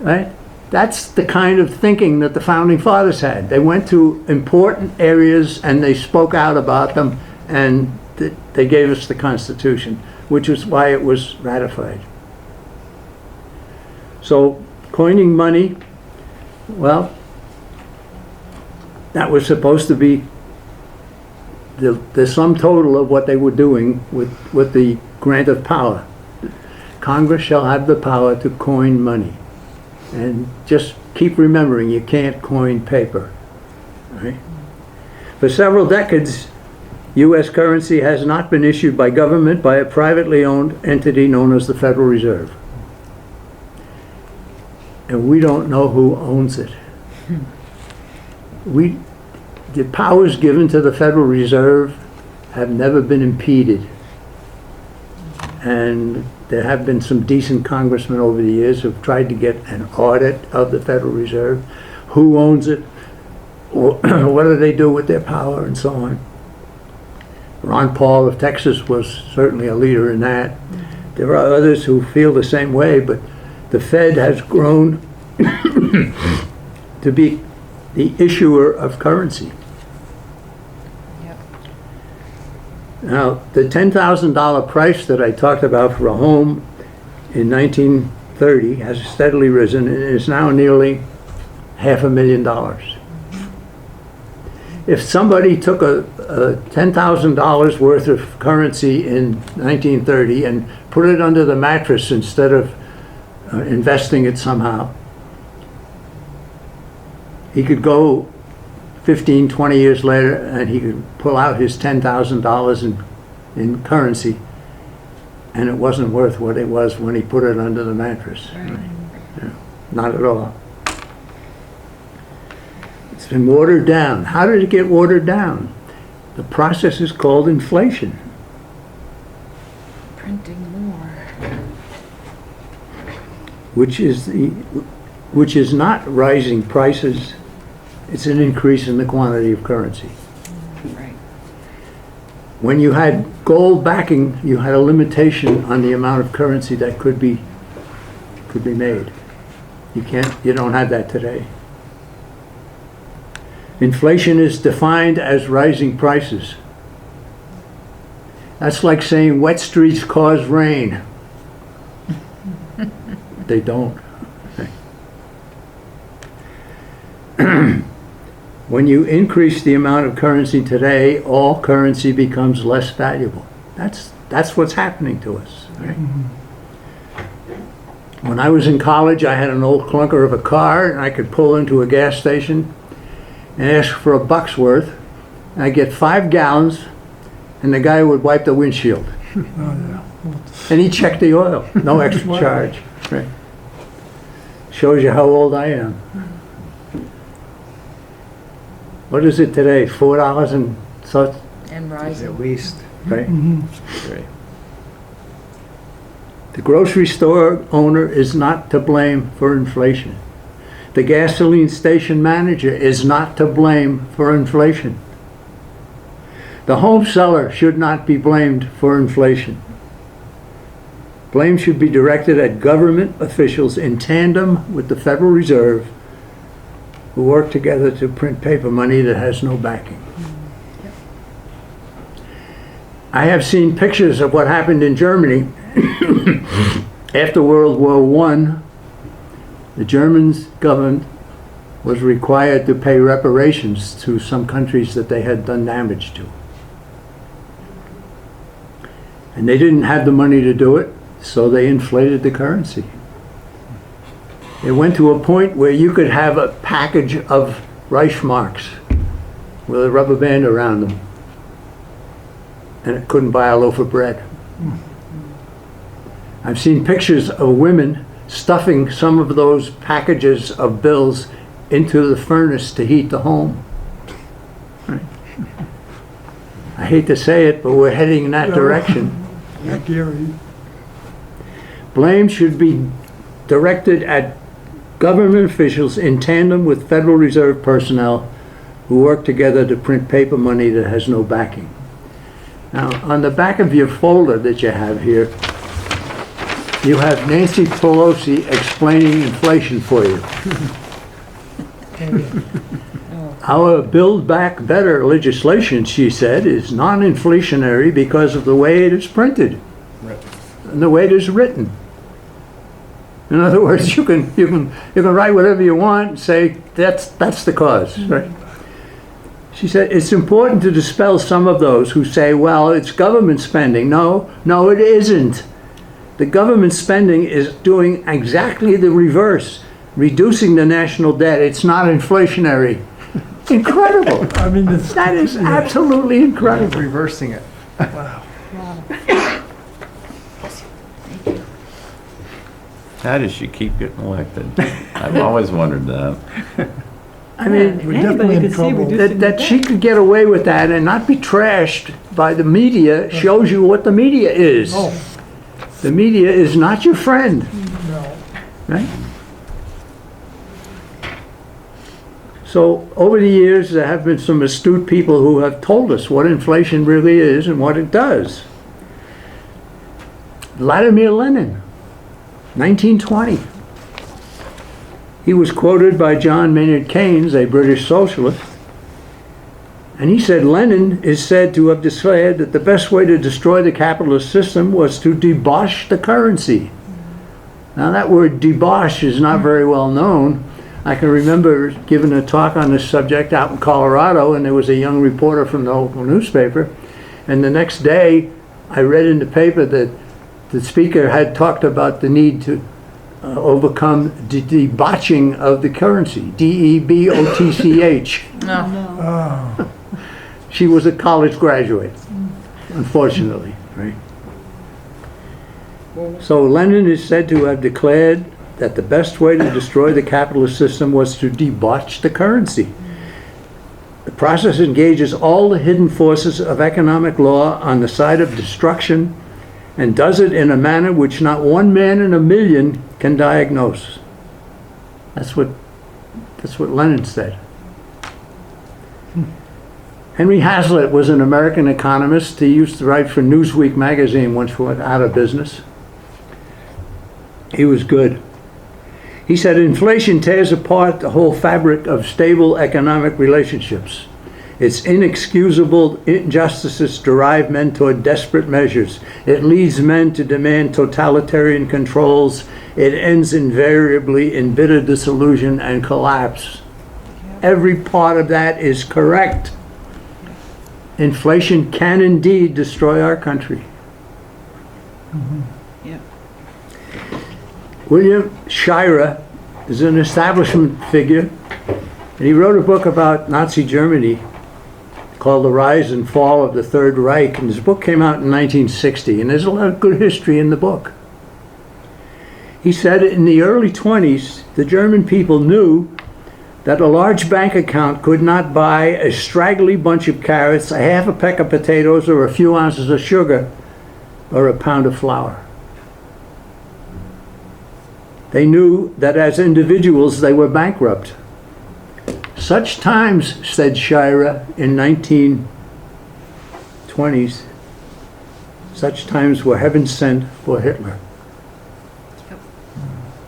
Right? That's the kind of thinking that the Founding Fathers had. They went to important areas and they spoke out about them, and they gave us the Constitution, which is why it was ratified. So, coining money, well, that was supposed to be the sum total of what they were doing with the grant of power. Congress shall have the power to coin money. And just keep remembering, you can't coin paper. Right? For several decades, U.S. currency has not been issued by government, by a privately owned entity known as the Federal Reserve. And we don't know who owns it. The powers given to the Federal Reserve have never been impeded. And there have been some decent congressmen over the years who've tried to get an audit of the Federal Reserve. Who owns it? What do they do with their power, and so on. Ron Paul of Texas was certainly a leader in that. There are others who feel the same way, but the Fed has grown to be the issuer of currency. Yep. Now, the $10,000 price that I talked about for a home in 1930 has steadily risen and is now nearly $500,000. If somebody took a $10,000 worth of currency in 1930 and put it under the mattress instead of investing it somehow, he could go 15, 20 years later and he could pull out his $10,000 in currency, and it wasn't worth what it was when he put it under the mattress. Right. Yeah, not at all. It's been watered down. How did it get watered down? The process is called inflation. Printing more. Which is not rising prices, it's an increase in the quantity of currency. Right. When you had gold backing, you had a limitation on the amount of currency that could be made. You don't have that today. Inflation is defined as rising prices. That's like saying wet streets cause rain. They don't. When you increase the amount of currency today, all currency becomes less valuable. That's what's happening to us. Right? When I was in college, I had an old clunker of a car, and I could pull into a gas station and ask for a buck's worth, and I'd get 5 gallons, and the guy would wipe the windshield. And he checked the oil, no extra charge. Right? Shows you how old I am. What is it today? $4 and such? And rising. At least. Right? Right. The grocery store owner is not to blame for inflation. The gasoline station manager is not to blame for inflation. The home seller should not be blamed for inflation. Blame should be directed at government officials in tandem with the Federal Reserve, who work together to print paper money that has no backing. I have seen pictures of what happened in Germany after World War I. The German government was required to pay reparations to some countries that they had done damage to. And they didn't have the money to do it, so they inflated the currency. It went to a point where you could have a package of Reichsmarks with a rubber band around them, and it couldn't buy a loaf of bread. I've seen pictures of women stuffing some of those packages of bills into the furnace to heat the home. Right. I hate to say it, but we're heading in that direction. Blame should be directed at government officials in tandem with Federal Reserve personnel who work together to print paper money that has no backing. Now, on the back of your folder that you have here, you have Nancy Pelosi explaining inflation for you. Our Build Back Better legislation, she said, is non-inflationary because of the way it is printed and the way it is written. In other words, you can write whatever you want and say that's the cause, right? She said it's important to dispel some of those who say, well, it's government spending. No, it isn't. The government spending is doing exactly the reverse, reducing the national debt. It's not inflationary. Incredible. I mean, That is absolutely incredible. reversing it. How does she keep getting elected? I've always wondered that. I mean, Anybody could see reducing that the she debt. could get away with that and not be trashed by the media shows you what the media is. The media is not your friend. Right? So over the years, there have been some astute people who have told us what inflation really is and what it does. Vladimir Lenin, 1920. He was quoted by John Maynard Keynes, a British socialist, and he said Lenin is said to have declared that the best way to destroy the capitalist system was to debauch the currency. Now that word debauch is not very well known. I can remember giving a talk on this subject out in Colorado, and there was a young reporter from the local newspaper, and the next day I read in the paper that the speaker had talked about the need to overcome the debauching of the currency, D-E-B-O-T-C-H. No. She was a college graduate, unfortunately, right? So Lenin is said to have declared that the best way to destroy the capitalist system was to debauch the currency. The process engages all the hidden forces of economic law on the side of destruction and does it in a manner which not one man in a million can diagnose. That's what Lenin said. Henry Hazlitt was an American economist. He used to write for Newsweek magazine once he went out of business. He was good. He said, inflation tears apart the whole fabric of stable economic relationships. Its inexcusable injustices drive men toward desperate measures. It leads men to demand totalitarian controls. It ends invariably in bitter disillusion and collapse. Every part of that is correct. Inflation can indeed destroy our country. Yep. William Shirer is an establishment figure, and he wrote a book about Nazi Germany called The Rise and Fall of the Third Reich, and his book came out in 1960, and there's a lot of good history in the book. He said in the early 20s, the German people knew that a large bank account could not buy a straggly bunch of carrots, a half a peck of potatoes, or a few ounces of sugar, or a pound of flour. They knew that as individuals they were bankrupt. Such times, said Shirer in 1920s, such times were heaven sent for Hitler.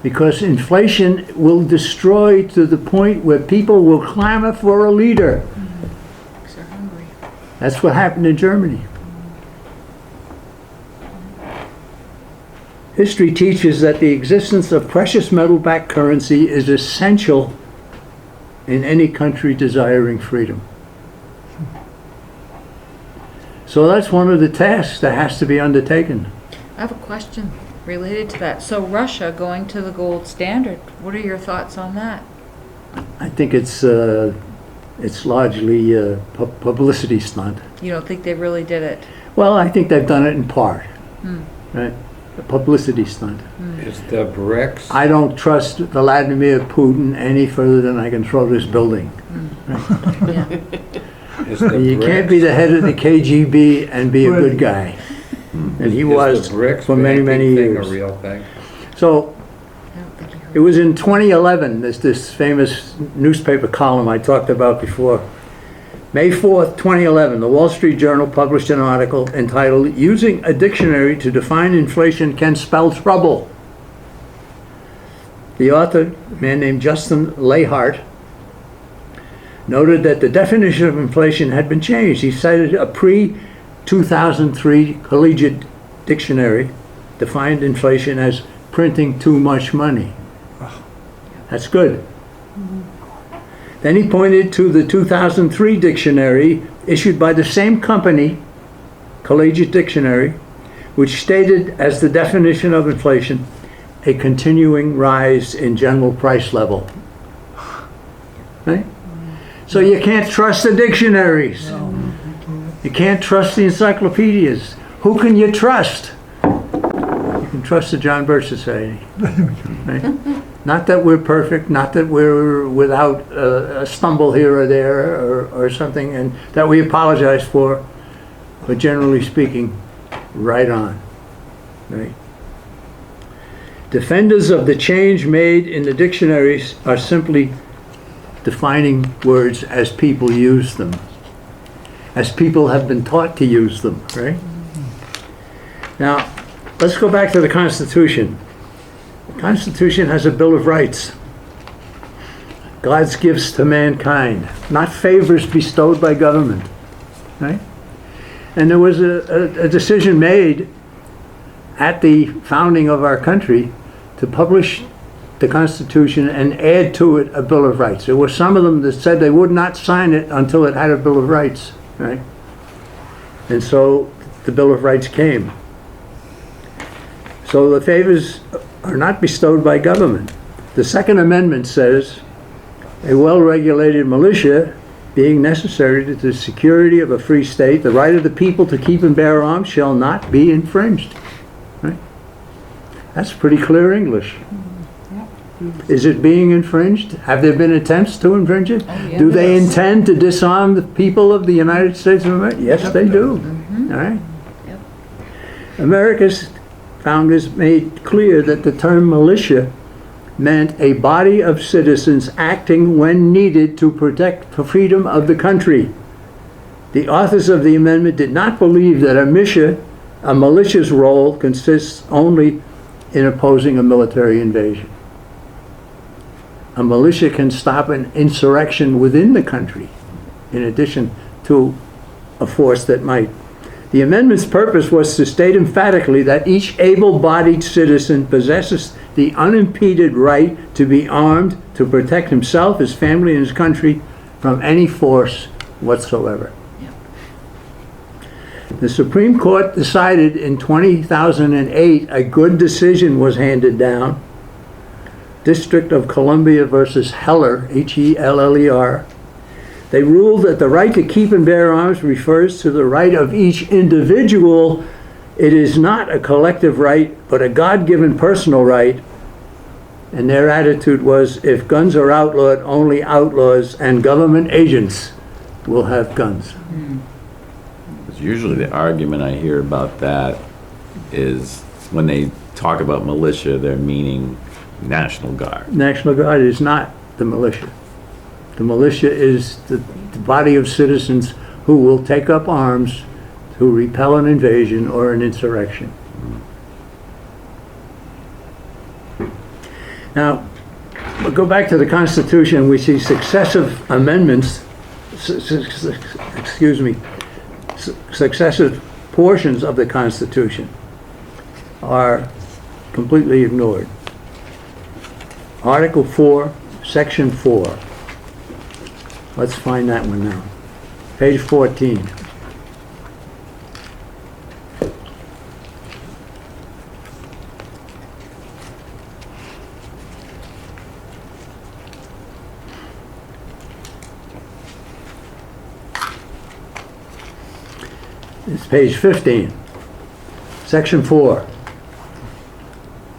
Because inflation will destroy to the point where people will clamor for a leader. Because they're hungry. That's what happened in Germany. History teaches that the existence of precious metal-backed currency is essential in any country desiring freedom. So that's one of the tasks that has to be undertaken. I have a question related to that. So Russia going to the gold standard, what are your thoughts on that? I think it's largely a publicity stunt. You don't think they really did it? Well, I think they've done it in part, right? A publicity stunt. Is the BRICS, I don't trust Vladimir Putin any further than I can throw this building. Yeah. is the You can't be BRICS, the head of the KGB and be a good guy. And he is was the BRICS for many, many banking thing years. a real thing? So I don't think it was in 2011, this famous newspaper column I talked about before, May 4th, 2011, the Wall Street Journal published an article entitled, "Using a Dictionary to Define Inflation Can Spell Trouble." The author, a man named Justin Lahart, noted that the definition of inflation had been changed. He cited a pre-2003 collegiate dictionary defined inflation as printing too much money. That's good. Then he pointed to the 2003 dictionary issued by the same company, Collegiate Dictionary, which stated as the definition of inflation, a continuing rise in general price level. Right? So you can't trust the dictionaries. You can't trust the encyclopedias. Who can you trust? You can trust the John Birch Society. Right? Not that we're perfect, not that we're without a stumble here or there or something, and that we apologize for, but generally speaking, right on. Right? Defenders of the change made in the dictionaries are simply defining words as people use them, as people have been taught to use them, right? Now, let's go back to the Constitution. The Constitution has a Bill of Rights. God's gifts to mankind, not favors bestowed by government, right? And there was a decision made at the founding of our country to publish the Constitution and add to it a Bill of Rights. There were some of them that said they would not sign it until it had a Bill of Rights, right? And so the Bill of Rights came. So the favors are not bestowed by government. The Second Amendment says, a well-regulated militia being necessary to the security of a free state, the right of the people to keep and bear arms shall not be infringed. Right? That's pretty clear English. Is it being infringed? Have there been attempts to infringe it? Do they intend to disarm the people of the United States of America? Yes, they do. All right? America's founders made clear that the term militia meant a body of citizens acting when needed to protect the freedom of the country. The authors of the amendment did not believe that a militia's role consists only in opposing a military invasion. A militia can stop an insurrection within the country, in addition to a force that might. The amendment's purpose was to state emphatically that each able-bodied citizen possesses the unimpeded right to be armed to protect himself, his family, and his country from any force whatsoever. The Supreme Court decided in 2008 a good decision was handed down. District of Columbia versus Heller, H-E-L-L-E-R. They ruled that the right to keep and bear arms refers to the right of each individual. It is not a collective right, but a God-given personal right. And their attitude was, if guns are outlawed, only outlaws and government agents will have guns. Usually the argument I hear about that is when they talk about militia, they're meaning National Guard. National Guard is not the militia. The militia is the body of citizens who will take up arms to repel an invasion or an insurrection. Now, we'll go back to the Constitution. We see successive amendments, successive portions of the Constitution are completely ignored. Article 4, Section 4. Let's find that one now. Page 14. It's page 15. Section 4.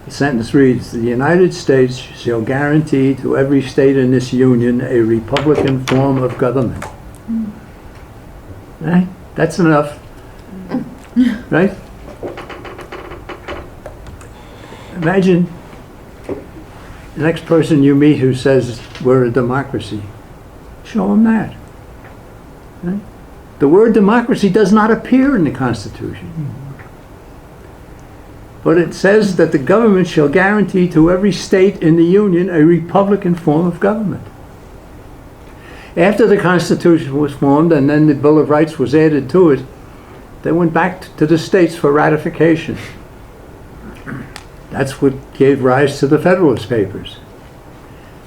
The sentence reads, the United States shall guarantee to every state in this union a republican form of government. Right? That's enough. Right? Imagine the next person you meet who says we're a democracy. Show them that. Right? The word democracy does not appear in the Constitution. But it says that the government shall guarantee to every state in the Union a republican form of government. After the Constitution was formed and then the Bill of Rights was added to it, they went back to the states for ratification. That's what gave rise to the Federalist Papers.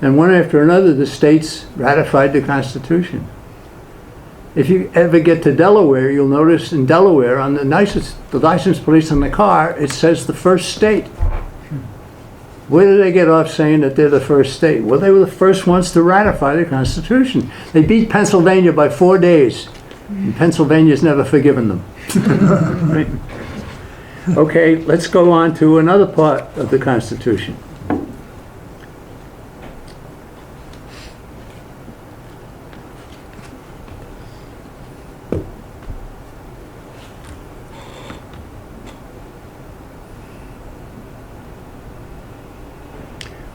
And one after another, the states ratified the Constitution. If you ever get to Delaware, you'll notice in Delaware, on the license plate on the car, it says the first state. Where did they get off saying that they're the first state? Well, they were the first ones to ratify the Constitution. They beat Pennsylvania by 4 days, and Pennsylvania's never forgiven them. Right? Okay, let's go on to another part of the Constitution.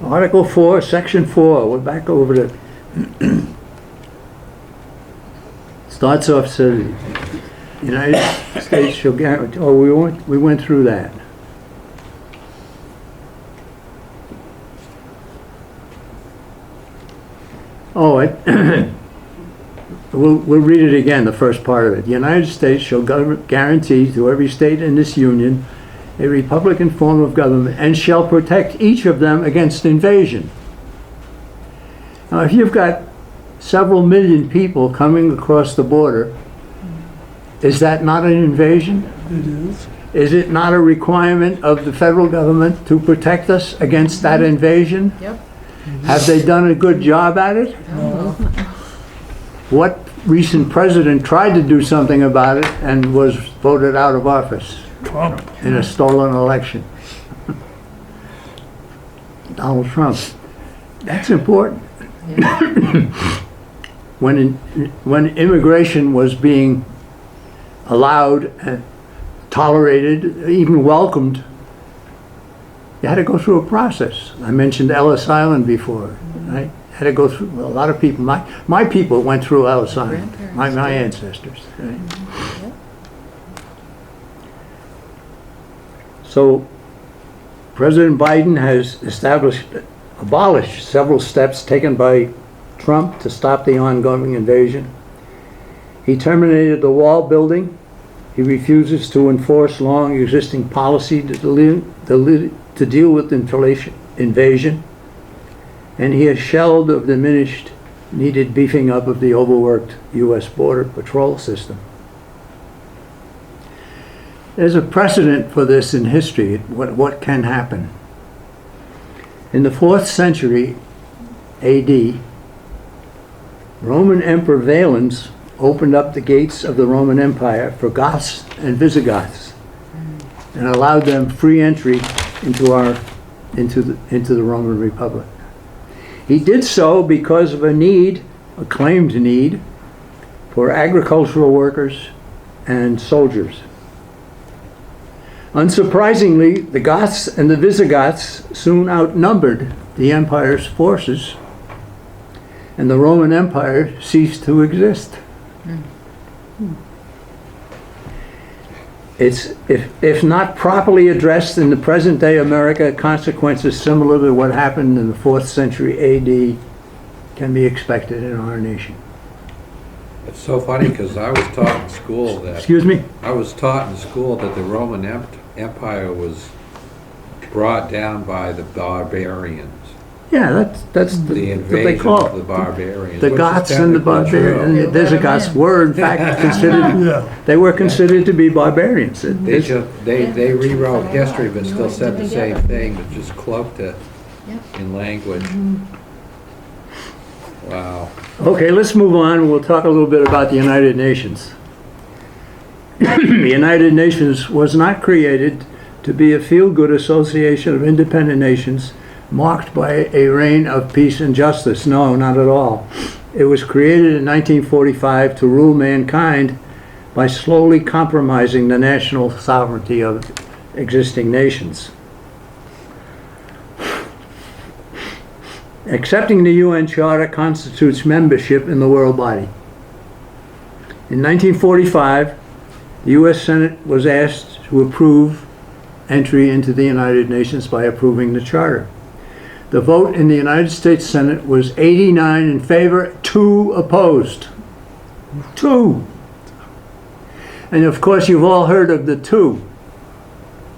Article 4, Section 4, we're back over to, starts off, so the United States shall guarantee, oh, we went through that. Oh, we'll read it again, the first part of it. The United States shall guarantee to every state in this union a republican form of government, and shall protect each of them against invasion. Now, if you've got several million people coming across the border, is that not an invasion? It is. Is it not a requirement of the federal government to protect us against that invasion? Yep. Have they done a good job at it? No. What recent president tried to do something about it and was voted out of office? Trump. In a stolen election. Donald Trump. That's important. When immigration was being allowed and tolerated, even welcomed, you had to go through a process. I mentioned Ellis Island before, right? Had to go through, a lot of people, my people went through Ellis Island, my ancestors, right? So President Biden has abolished several steps taken by Trump to stop the ongoing invasion. He terminated the wall building. He refuses to enforce long existing policy to deal with invasion. And he has shelved or diminished needed beefing up of the overworked U.S. Border Patrol system. There's a precedent for this in history, what can happen. In the 4th century AD, Roman Emperor Valens opened up the gates of the Roman Empire for Goths and Visigoths and allowed them free entry into the Roman Republic. He did so because of a claimed need, for agricultural workers and soldiers. Unsurprisingly, the Goths and the Visigoths soon outnumbered the empire's forces, and the Roman Empire ceased to exist. It's, if not properly addressed in the present-day America, consequences similar to what happened in the 4th century AD can be expected in our nation. It's so funny because I was taught in school that... Excuse me? I was taught in school that the Roman Empire was brought down by the barbarians. Yeah, that's The what they invasion call of the it. barbarians. The which is Goths and the technically true. barbarians, and the Visigoths were in fact considered, Yeah. they were considered to be barbarians. They rewrote history but still said the same thing, but just cloaked it in language. Wow. Okay, let's move on. We'll talk a little bit about the United Nations. The United Nations was not created to be a feel-good association of independent nations marked by a reign of peace and justice. No, not at all. It was created in 1945 to rule mankind by slowly compromising the national sovereignty of existing nations. Accepting the UN Charter constitutes membership in the world body. In 1945, the U.S. Senate was asked to approve entry into the United Nations by approving the charter. The vote in the United States Senate was 89 in favor, 2 opposed. 2. And of course, you've all heard of the 2.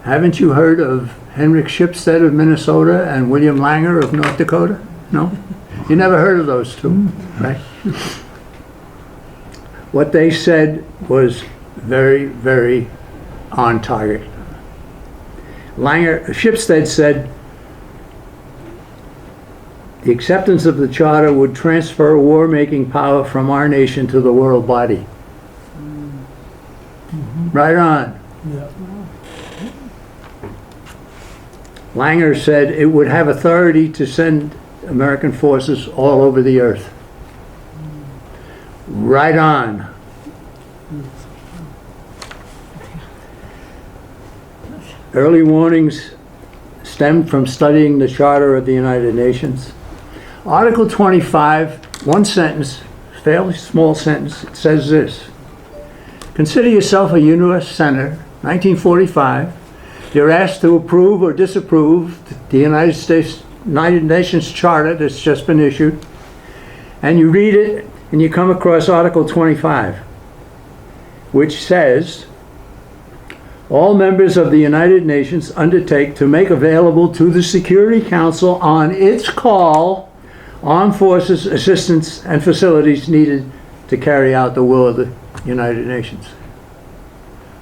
Haven't you heard of Henrik Shipstead of Minnesota and William Langer of North Dakota? No? You never heard of those 2, right? What they said was very, very on target. Shipstead said, the acceptance of the charter would transfer war-making power from our nation to the world body. Right on. Langer said it would have authority to send American forces all over the earth. Right on. Early warnings stemmed from studying the Charter of the United Nations. Article 25, one sentence, fairly small sentence, it says this: consider yourself a U.S. Senator, 1945. You're asked to approve or disapprove the United Nations Charter that's just been issued, and you read it and you come across Article 25, which says, all members of the United Nations undertake to make available to the Security Council on its call armed forces, assistance, and facilities needed to carry out the will of the United Nations.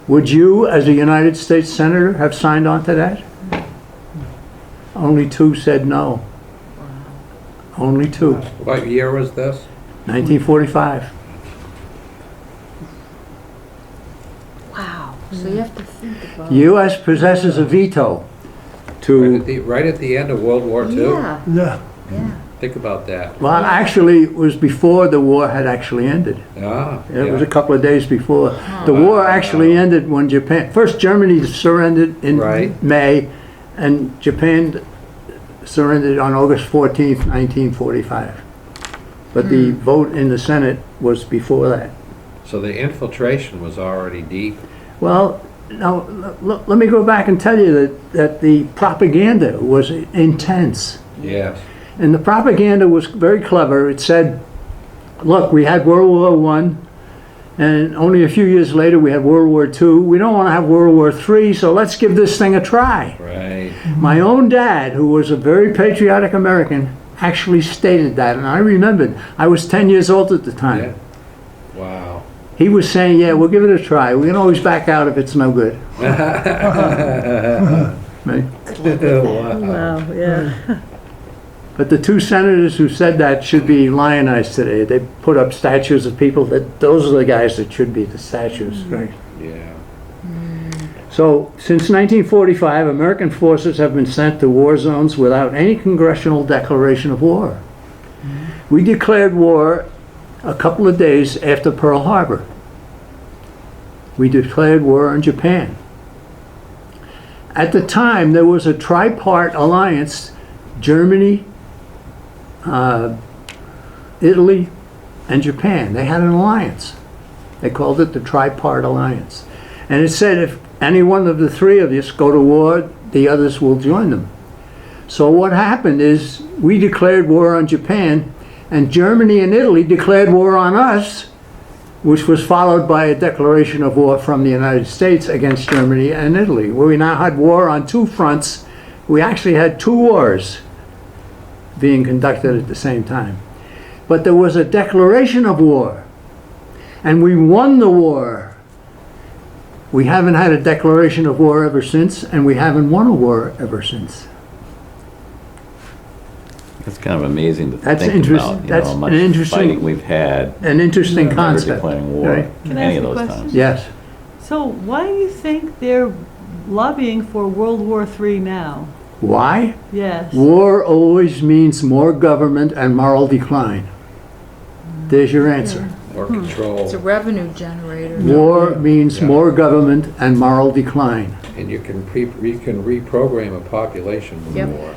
Would you, as a United States Senator, have signed on to that? Only 2 said no. Only 2. What year was this? 1945. Wow. So you have to think about. U.S. possesses a veto to... Right at the end of World War II? Yeah, Yeah. yeah. Think about that. Well, actually, it was before the war had actually ended. Ah, It was a yeah. couple of days before. The war actually ended when Japan... First, Germany surrendered in Right. May, and Japan surrendered on August 14th, 1945. But the vote in the Senate was before that. So the infiltration was already deep. Well, now, let me go back and tell you that the propaganda was intense. Yes. And the propaganda was very clever. It said, look, we had World War I, and only a few years later we had World War II. We don't want to have World War III, so let's give this thing a try. Right. My own dad, who was a very patriotic American, actually stated that, and I remembered. I was 10 years old at the time. Yeah. Wow. He was saying, yeah, we'll give it a try. We can always back out if it's no good. Right? Wow. Wow, yeah. But the 2 senators who said that should be lionized today. They put up statues of people that, those are the guys that should be the statues, right? Yeah. So, since 1945, American forces have been sent to war zones without any congressional declaration of war. We declared war a couple of days after Pearl Harbor. We declared war on Japan. At the time, there was a tripart alliance: Germany, Italy, and Japan. They had an alliance. They called it the Tripart Alliance. And it said if any one of the 3 of us go to war, the others will join them. So what happened is we declared war on Japan, and Germany and Italy declared war on us, which was followed by a declaration of war from the United States against Germany and Italy, where we now had war on 2 fronts. We actually had 2 wars being conducted at the same time. But there was a declaration of war, and we won the war. We haven't had a declaration of war ever since, and we haven't won a war ever since. It's kind of amazing to That's think interest- about, that's how an much interesting- fighting we've had, An interesting never concept. declaring war, right? Can I any ask of a those question? times. Yes. So why do you think they're lobbying for World War III now? Why? Yes. War always means more government and moral decline. There's your answer. More control. It's a revenue generator. War means Yeah. more government and moral decline. And you can reprogram a population with Yep. war.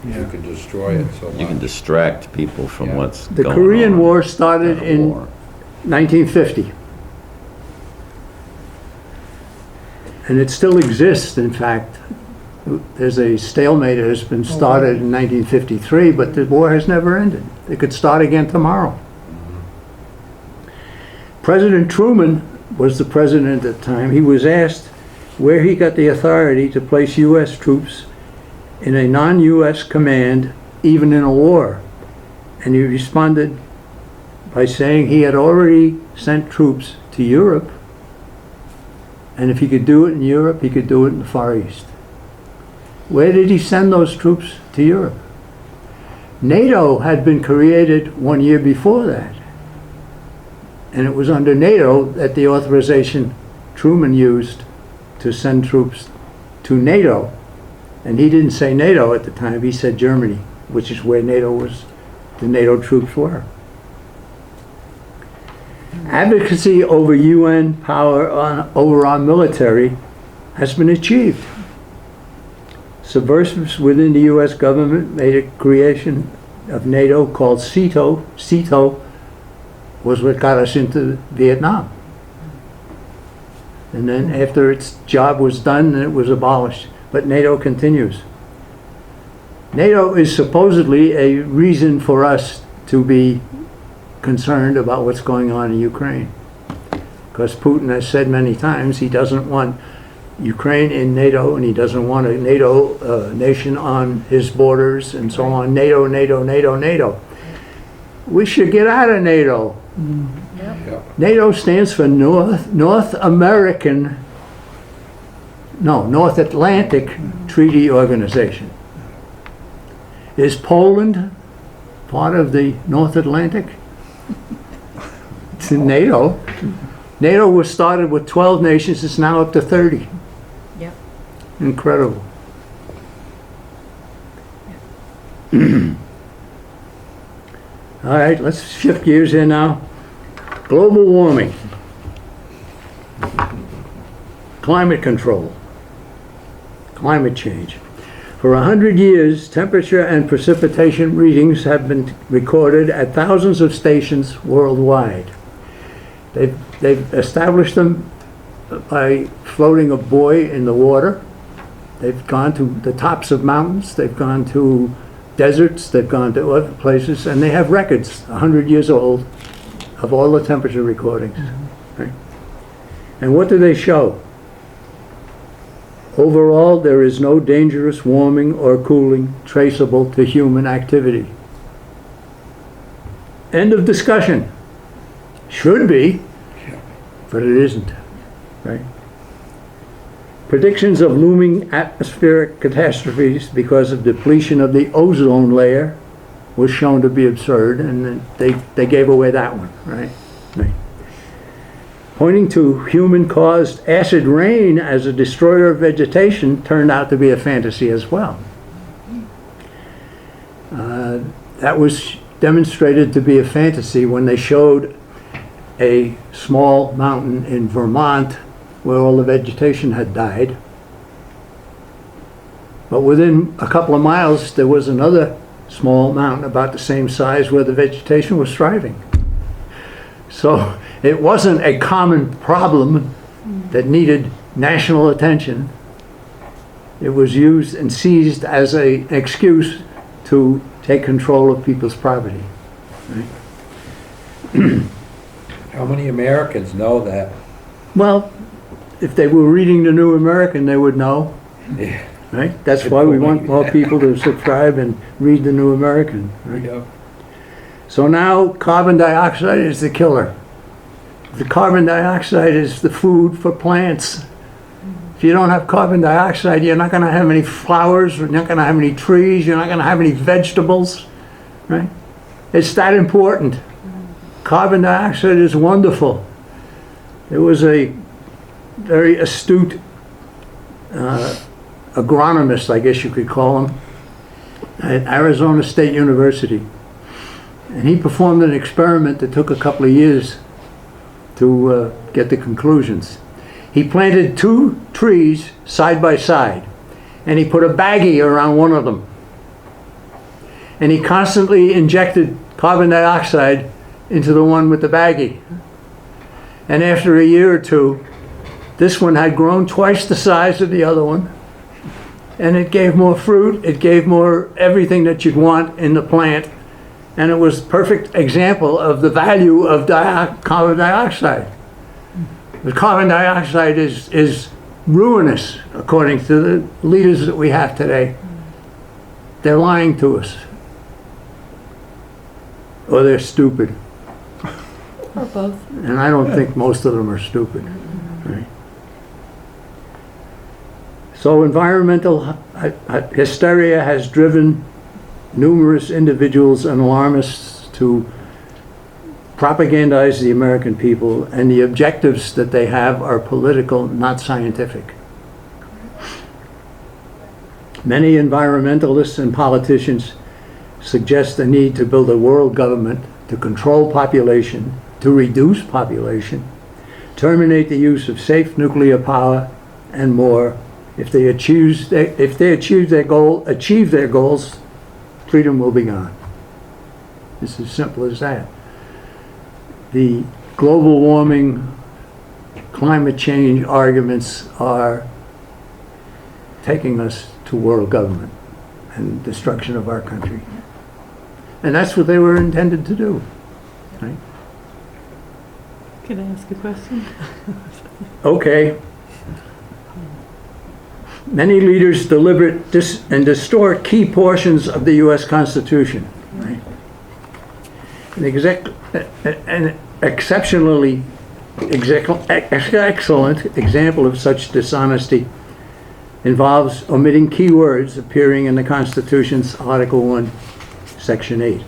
You can destroy it so much. You can distract people from Yeah. what's The going Korean on War started in a in war. 1950. and it still exists, in fact. There's a stalemate that has been started in 1953, but the war has never ended. It could start again tomorrow. President Truman was the president at the time. He was asked where he got the authority to place U.S. troops in a non-U.S. command, even in a war. And he responded by saying he had already sent troops to Europe, and if he could do it in Europe, he could do it in the Far East. Where did he send those troops to Europe? NATO had been created 1 year before that. And it was under NATO that the authorization Truman used to send troops to NATO. And he didn't say NATO at the time, he said Germany, which is where the NATO troops were. Advocacy over UN power over our military has been achieved. Subversives within the U.S. government made a creation of NATO called CETO. CETO was what got us into Vietnam. And then after its job was done, it was abolished. But NATO continues. NATO is supposedly a reason for us to be concerned about what's going on in Ukraine. Because Putin has said many times he doesn't want Ukraine in NATO, and he doesn't want a NATO nation on his borders and so on. NATO, NATO, NATO, NATO. We should get out of NATO. Yep. NATO stands for North Atlantic Treaty Organization. Is Poland part of the North Atlantic? It's in NATO. NATO was started with 12 nations, it's now up to 30. Yep. Incredible. All right, let's shift gears here now. Global warming. Climate control. Climate change. For 100 years, temperature and precipitation readings have been recorded at thousands of stations worldwide. They've established them by floating a buoy in the water. They've gone to the tops of mountains. They've gone to deserts. They've gone to other places. And they have records, 100 years old, of all the temperature recordings. Right? And what do they show? Overall, there is no dangerous warming or cooling traceable to human activity. End of discussion. Should be, but it isn't. Right? Predictions of looming atmospheric catastrophes because of depletion of the ozone layer was shown to be absurd, and they gave away that one, right? Right. Pointing to human-caused acid rain as a destroyer of vegetation turned out to be a fantasy as well. That was demonstrated to be a fantasy when they showed a small mountain in Vermont where all the vegetation had died. But within a couple of miles, there was another small mountain about the same size where the vegetation was thriving. So it wasn't a common problem that needed national attention. It was used and seized as an excuse to take control of people's property. Right? How many Americans know that? Well, if they were reading the New American, they would know. Yeah. Right? That's why we want more people to subscribe and read the New American. Right? Yep. So now carbon dioxide is the killer. The carbon dioxide is the food for plants. If you don't have carbon dioxide, you're not going to have any flowers, you're not going to have any trees, you're not going to have any vegetables. Right? It's that important. Carbon dioxide is wonderful. There was a very astute agronomist, I guess you could call him, at Arizona State University. And he performed an experiment that took a couple of years to get the conclusions. He planted 2 trees side by side, and he put a baggie around one of them. And he constantly injected carbon dioxide into the one with the baggie. And after a year or two, This one had grown twice the size of the other one, and it gave more fruit, it gave more everything that you'd want in the plant, and it was a perfect example of the value of carbon dioxide. The carbon dioxide is ruinous, according to the leaders that we have today. They're lying to us. Or they're stupid. Or both. And I don't think most of them are stupid. Right? So environmental hysteria has driven numerous individuals and alarmists to propagandize the American people, and the objectives that they have are political, not scientific. Many environmentalists and politicians suggest the need to build a world government to control population, to reduce population, terminate the use of safe nuclear power, and more. If they achieve their goals, freedom will be gone. It's as simple as that. The global warming, climate change arguments are taking us to world government and destruction of our country. And that's what they were intended to do. Right? Can I ask a question? Okay. Many leaders deliberate and distort key portions of the U.S. Constitution. Right? An exceptionally excellent example of such dishonesty involves omitting key words appearing in the Constitution's Article 1, Section 8.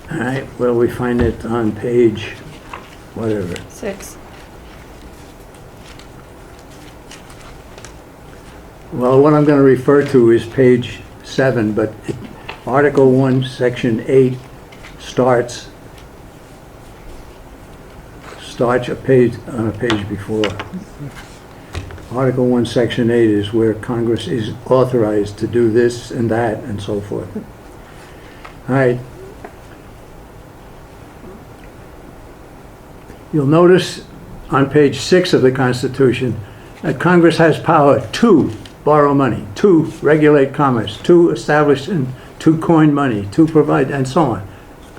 All right, well, we find it on page whatever. 6. Well, what I'm going to refer to is page 7, but Article 1, Section 8 starts a page on a page before. Article 1, Section 8 is where Congress is authorized to do this and that and so forth. All right. You'll notice on page 6 of the Constitution that Congress has power to borrow money, to regulate commerce, to establish and to coin money, to provide, and so on.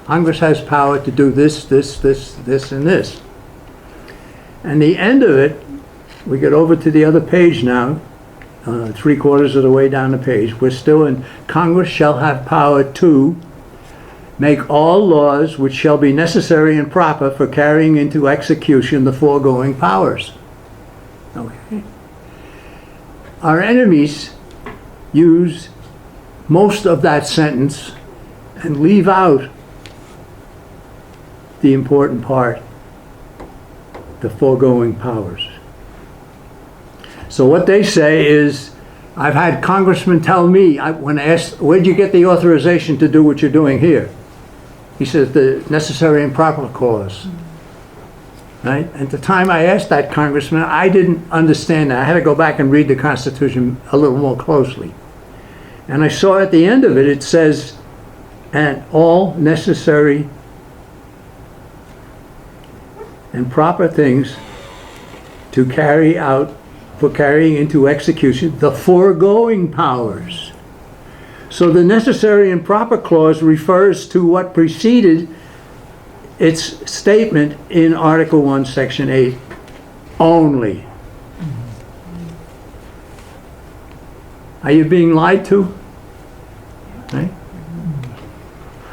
Congress has power to do this, this, and this. And the end of it, we get over to the other page now, 3/4 of the way down the page. We're still in, Congress shall have power to make all laws which shall be necessary and proper for carrying into execution the foregoing powers. Okay. Our enemies use most of that sentence and leave out the important part, the foregoing powers. So what they say is, I've had congressmen tell me, when asked, where'd you get the authorization to do what you're doing here? He says, the necessary and proper clause. Right? At the time I asked that congressman, I didn't understand that. I had to go back and read the Constitution a little more closely. And I saw at the end of it, it says, and all necessary and proper things to carry out, for carrying into execution the foregoing powers. So the necessary and proper clause refers to what preceded its statement in Article 1, Section 8 only. Are you being lied to? Right?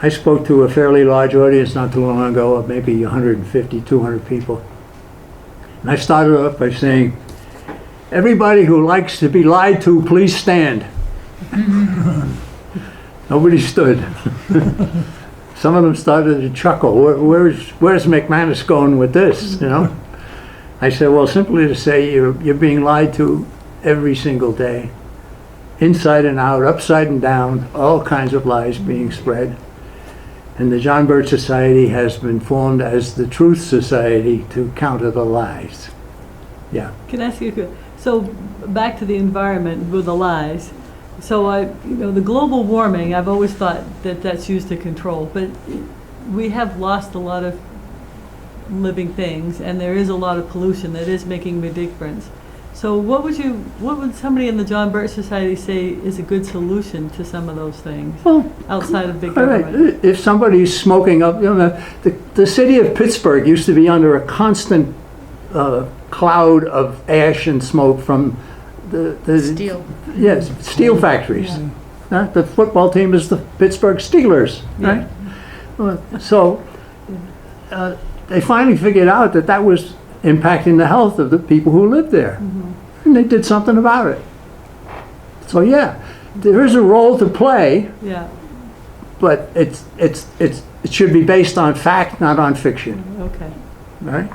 I spoke to a fairly large audience not too long ago, of maybe 150, 200 people. And I started off by saying, everybody who likes to be lied to, please stand. Nobody stood. Some of them started to chuckle. Where's McManus going with this, you know? I said, well, simply to say you're being lied to every single day. Inside and out, upside and down, all kinds of lies being spread. And the John Birch Society has been formed as the Truth Society to counter the lies. Yeah. Can I ask you a question? So back to the environment with the lies. So the global warming, I've always thought that that's used to control, but we have lost a lot of living things, and there is a lot of pollution that is making a difference. So what would somebody in the John Birch Society say is a good solution to some of those things Well, outside of big all right, government? if somebody's smoking up, the city of Pittsburgh used to be under a constant cloud of ash and smoke from the Steel. Yes, steel factories. The football team is the Pittsburgh Steelers, right? So they finally figured out that that was impacting the health of the people who lived there. And they did something about it. So yeah, there is a role to play, Yeah, but it should be based on fact, not on fiction, okay. right?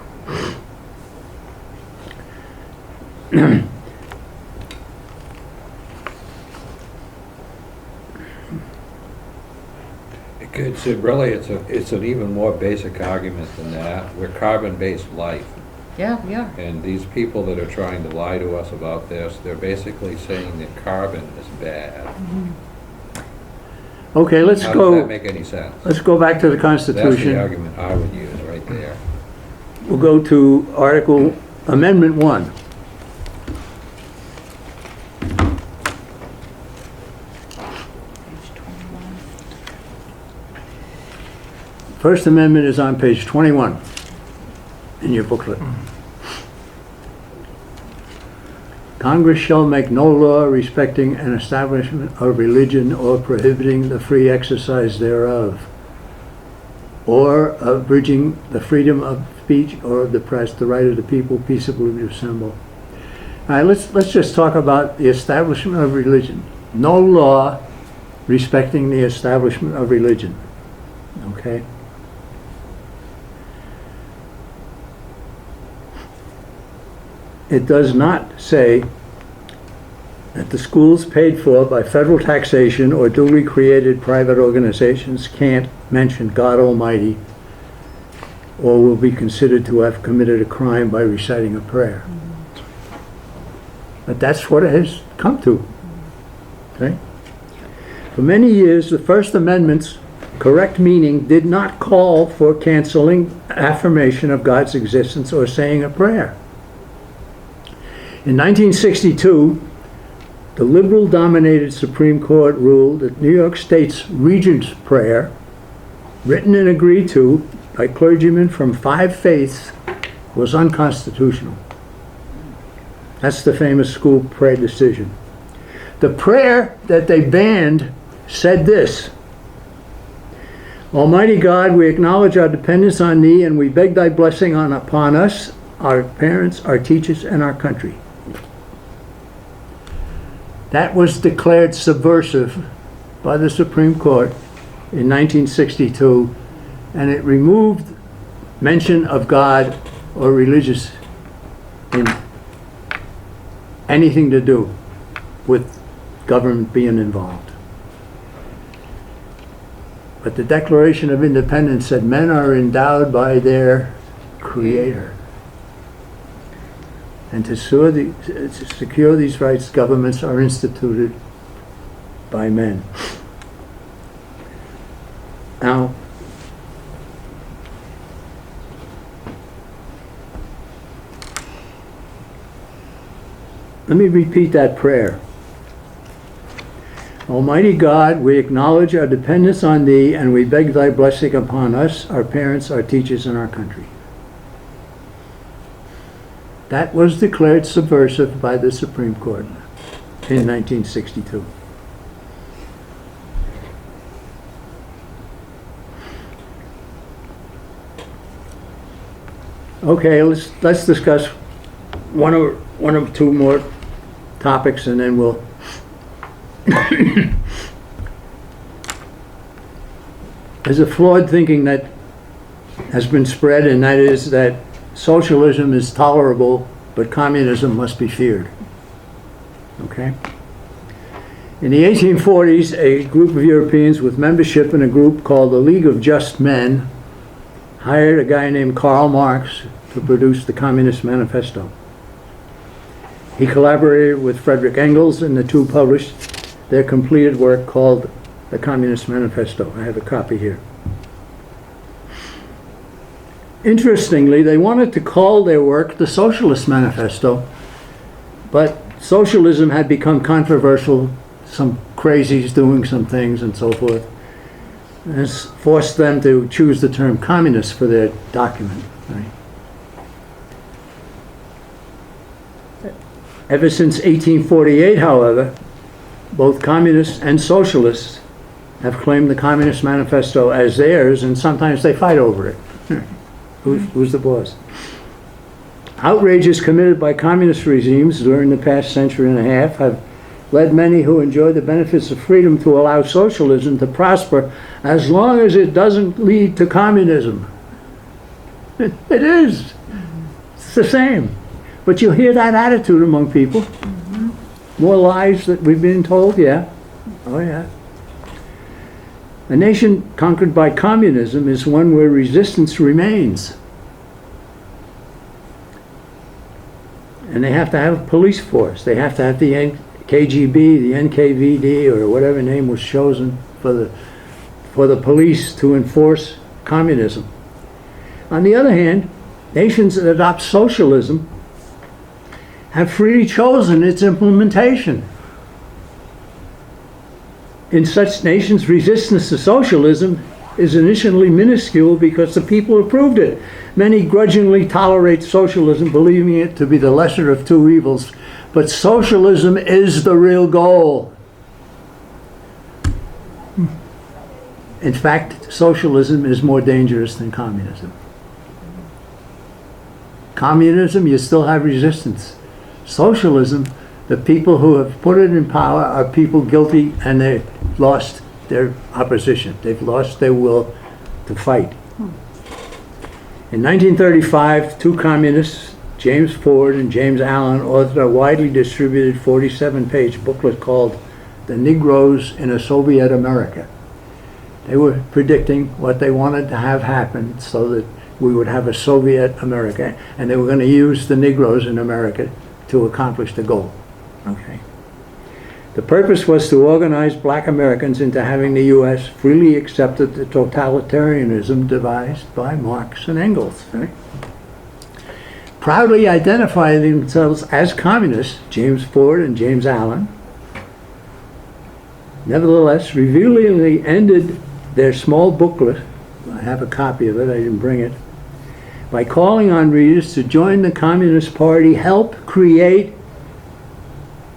It's an even more basic argument than that. We're carbon-based life. Yeah, we are. And these people that are trying to lie to us about this, they're basically saying that carbon is bad. Okay, let's How does that go, make any sense? let's go back to the That's the Constitution. argument I would use right there. We'll go to Article Amendment 1. Page 21. First Amendment is on page 21 in your booklet. Congress shall make no law respecting an establishment of religion or prohibiting the free exercise thereof, or abridging the freedom of speech or of the press, the right of the people peaceably to assemble. All right, let's just talk about the establishment of religion. No law respecting the establishment of religion. Okay? It does not say that the schools paid for by federal taxation or duly created private organizations can't mention God Almighty or will be considered to have committed a crime by reciting a prayer. But that's what it has come to. Okay? For many years, the First Amendment's correct meaning did not call for canceling affirmation of God's existence or saying a prayer. In 1962, the liberal-dominated Supreme Court ruled that New York State's Regent's Prayer, written and agreed to by clergymen from 5 faiths, was unconstitutional. That's the famous school prayer decision. The prayer that they banned said this: Almighty God, we acknowledge our dependence on Thee, and we beg Thy blessing upon us, our parents, our teachers, and our country. That was declared subversive by the Supreme Court in 1962, and it removed mention of God or religious in anything to do with government being involved. But the Declaration of Independence said men are endowed by their Creator. And to secure these rights, governments are instituted by men. Now, let me repeat that prayer. Almighty God, we acknowledge our dependence on Thee, and we beg Thy blessing upon us, our parents, our teachers, and our country. That was declared subversive by the Supreme Court in 1962. Okay, let's discuss one or two more topics, and then we'll there's a flawed thinking that has been spread, and that is that socialism is tolerable, but communism must be feared. Okay? In the 1840s, a group of Europeans with membership in a group called the League of Just Men hired a guy named Karl Marx to produce the Communist Manifesto. He collaborated with Frederick Engels, and the two published their completed work called the Communist Manifesto. I have a copy here. Interestingly, they wanted to call their work the Socialist Manifesto, but socialism had become controversial, some crazies doing some things and so forth. And it's forced them to choose the term communist for their document. Right? Ever since 1848, however, both communists and socialists have claimed the Communist Manifesto as theirs, and sometimes they fight over it. Who's the boss? Outrages committed by communist regimes during the past century and a half have led many who enjoy the benefits of freedom to allow socialism to prosper as long as it doesn't lead to communism. It is. It's the same. But you hear that attitude among people. More lies that we've been told, yeah. Oh, yeah. A nation conquered by communism is one where resistance remains. And they have to have a police force. They have to have the KGB, the NKVD, or whatever name was chosen for the police to enforce communism. On the other hand, nations that adopt socialism have freely chosen its implementation. In such nations, resistance to socialism is initially minuscule because the people approved it. Many grudgingly tolerate socialism, believing it to be the lesser of two evils, but socialism is the real goal. In fact, socialism is more dangerous than communism. Communism, you still have resistance. Socialism, the people who have put it in power are people guilty, and they've lost their opposition. They've lost their will to fight. In 1935, two communists, James Ford and James Allen, authored a widely distributed 47-page booklet called The Negroes in a Soviet America. They were predicting what they wanted to have happen so that we would have a Soviet America, and they were going to use the Negroes in America to accomplish the goal. Okay. The purpose was to organize black Americans into having the U.S. freely accepted the totalitarianism devised by Marx and Engels. Right? Proudly identifying themselves as communists, James Ford and James Allen, nevertheless, revealingly ended their small booklet, I have a copy of it, I didn't bring it, by calling on readers to join the Communist Party, help create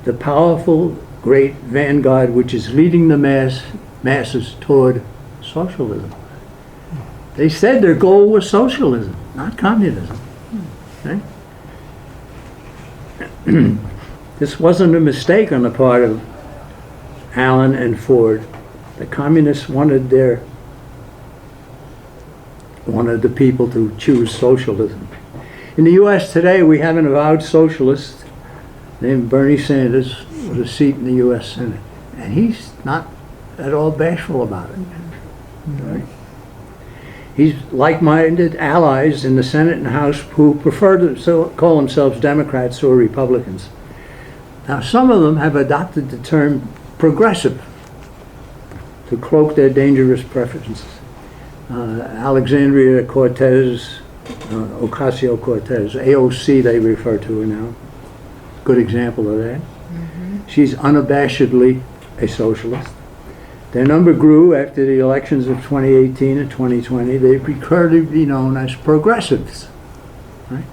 the powerful, great vanguard which is leading the masses toward socialism. They said their goal was socialism, not communism. Okay? This wasn't a mistake on the part of Allen and Ford. The communists wanted the people to choose socialism. In the U.S. today, we have an avowed socialist named Bernie Sanders with a seat in the U.S. Senate, and he's not at all bashful about it. Right? He's like-minded allies in the Senate and House who prefer to call themselves Democrats or Republicans. Now, some of them have adopted the term progressive to cloak their dangerous preferences. Alexandria Cortez, Ocasio-Cortez, AOC they refer to her now. Good example of that. She's unabashedly a socialist. Their number grew after the elections of 2018 and 2020. They prefer to be known as progressives. Right?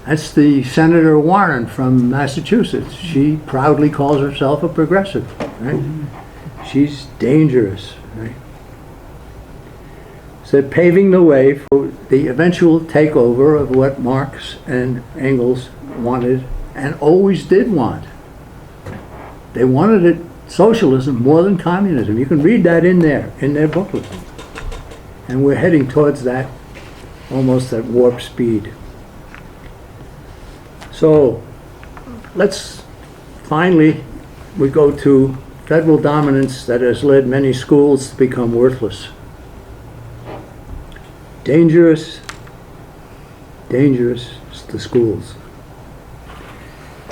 That's the Senator Warren from Massachusetts. She proudly calls herself a progressive. Right? She's dangerous. Right? So paving the way for the eventual takeover of what Marx and Engels wanted and always did want. They wanted it, socialism, more than communism. You can read that in their booklet. And we're heading towards that almost at warp speed. So let's finally, we go to federal dominance that has led many schools to become worthless. Dangerous to schools.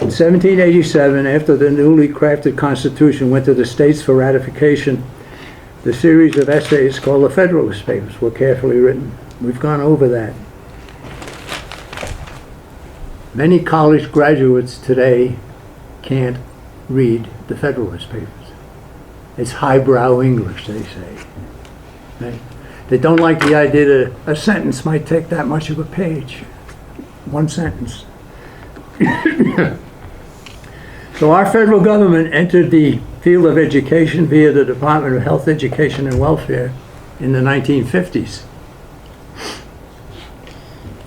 In 1787, after the newly crafted Constitution went to the states for ratification, the series of essays called the Federalist Papers were carefully written. We've gone over that. Many college graduates today can't read the Federalist Papers. It's highbrow English, they say. Right? They don't like the idea that a sentence might take that much of a page. One sentence. So our federal government entered the field of education via the Department of Health, Education, and Welfare in the 1950s.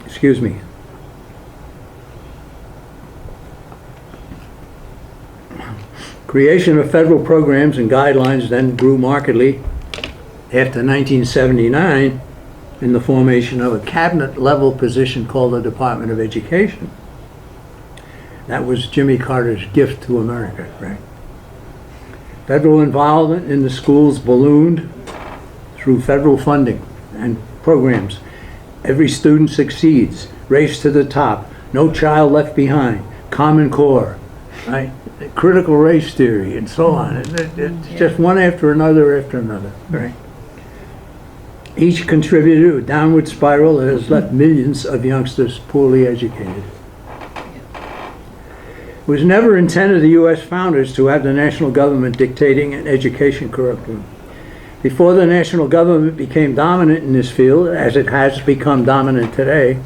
Excuse me. Creation of federal programs and guidelines then grew markedly after 1979 in the formation of a cabinet-level position called the Department of Education. That was Jimmy Carter's gift to America, right? Federal involvement in the schools ballooned through federal funding and programs. Every student succeeds, race to the top, no child left behind, Common Core, right? Critical race theory, and so on. It's just one after another, right? Each contributed to a downward spiral that has left millions of youngsters poorly educated. It was never intended of the U.S. founders to have the national government dictating an education curriculum. Before the national government became dominant in this field, as it has become dominant today,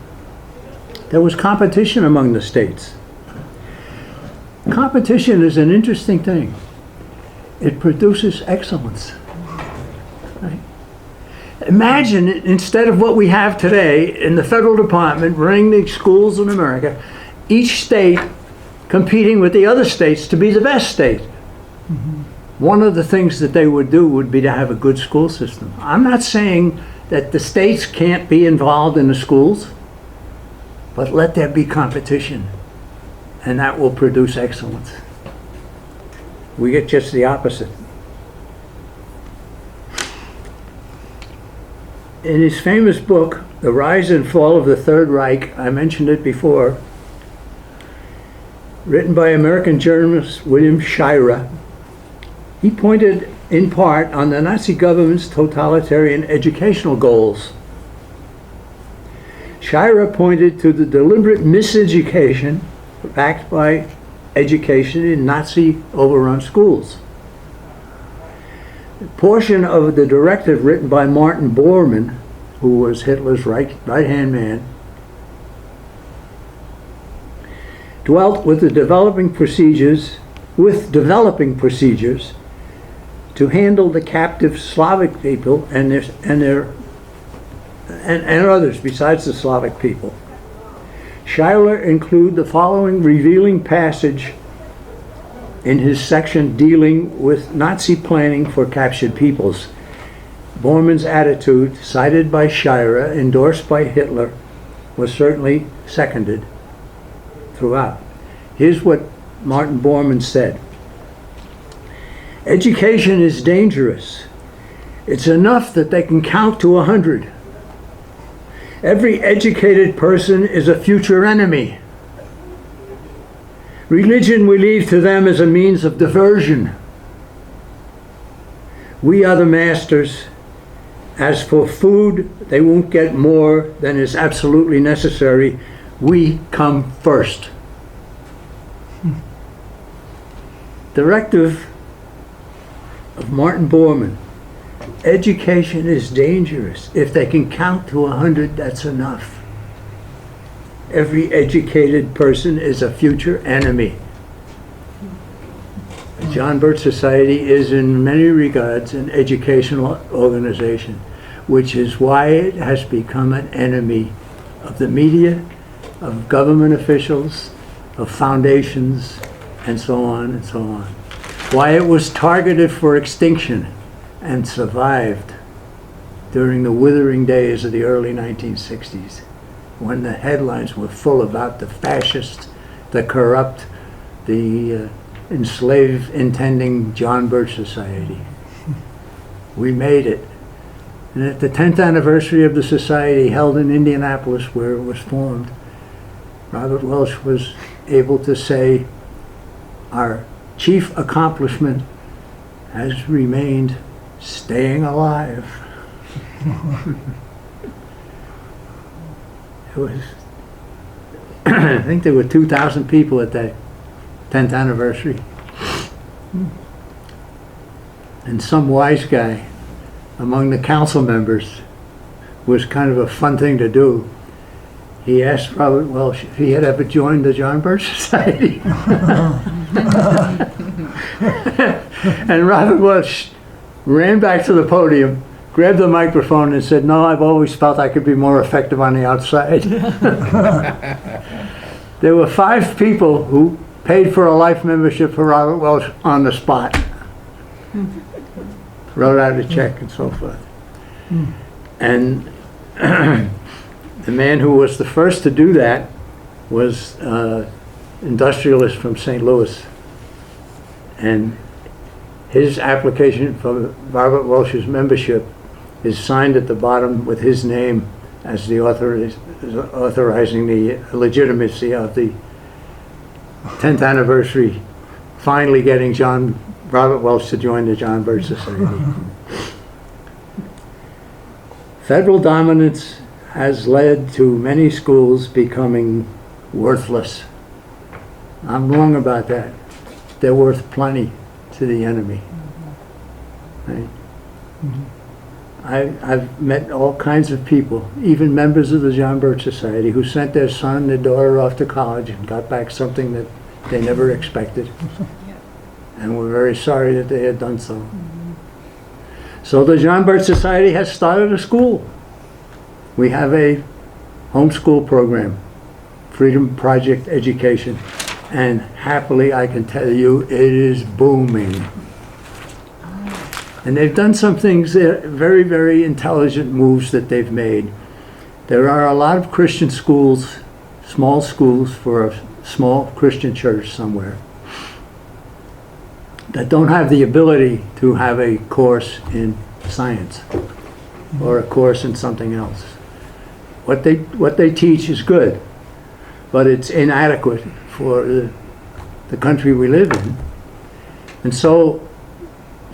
there was competition among the states. Competition is an interesting thing. It produces excellence. Right? Imagine, instead of what we have today in the federal department running the schools in America, each state competing with the other states to be the best state. Mm-hmm. One of the things that they would do would be to have a good school system. I'm not saying that the states can't be involved in the schools, but let there be competition, and that will produce excellence. We get just the opposite. In his famous book, The Rise and Fall of the Third Reich, I mentioned it before, written by American journalist William Shirer, he pointed in part on the Nazi government's totalitarian educational goals. Shirer pointed to the deliberate miseducation backed by education in Nazi overrun schools. A portion of the directive written by Martin Bormann, who was Hitler's right-hand man, dwelt with developing procedures to handle the captive Slavic people and others besides the Slavic people. Schuyler included the following revealing passage in his section dealing with Nazi planning for captured peoples. Bormann's attitude, cited by Shirer, endorsed by Hitler, was certainly seconded throughout. Here's what Martin Bormann said. Education is dangerous. It's enough that they can count to 100. Every educated person is a future enemy. Religion we leave to them as a means of diversion. We are the masters. As for food, they won't get more than is absolutely necessary. We come first. Directive of Martin Bormann. Education is dangerous. If they can count to 100, that's enough. Every educated person is a future enemy. The John Birch Society is in many regards an educational organization, which is why it has become an enemy of the media, of government officials, of foundations, and so on and so on. Why it was targeted for extinction and survived during the withering days of the early 1960s, when the headlines were full about the fascists, the corrupt, the enslave-intending John Birch Society. We made it. And at the 10th anniversary of the society held in Indianapolis, where it was formed, Robert Welch was able to say, our chief accomplishment has remained staying alive. it was, I think there were 2,000 people at that 10th anniversary. And some wise guy among the council members, was kind of a fun thing to do. He asked Robert Welsh if he had ever joined the John Birch Society. And Robert Welsh ran back to the podium, grabbed the microphone and said, "No, I've always felt I could be more effective on the outside." There were 5 people who paid for a life membership for Robert Welsh on the spot. Wrote out a check and so forth. And the man who was the first to do that was industrialist from St. Louis. And his application for Robert Welsh's membership is signed at the bottom with his name as the authorizing the legitimacy of the 10th anniversary, finally getting Robert Welsh to join the John Birch Society. Federal dominance has led to many schools becoming worthless. I'm wrong about that. They're worth plenty to the enemy. Right? I've met all kinds of people, even members of the John Birch Society, who sent their son, their daughter off to college and got back something that they never expected. And were very sorry that they had done so. So the John Birch Society has started a school. We have a homeschool program, Freedom Project Education, and happily I can tell you it is booming. And they've done some things, very, very intelligent moves that they've made. There are a lot of Christian schools, small schools for a small Christian church somewhere, that don't have the ability to have a course in science or a course in something else. What they teach is good, but it's inadequate for the country we live in. And so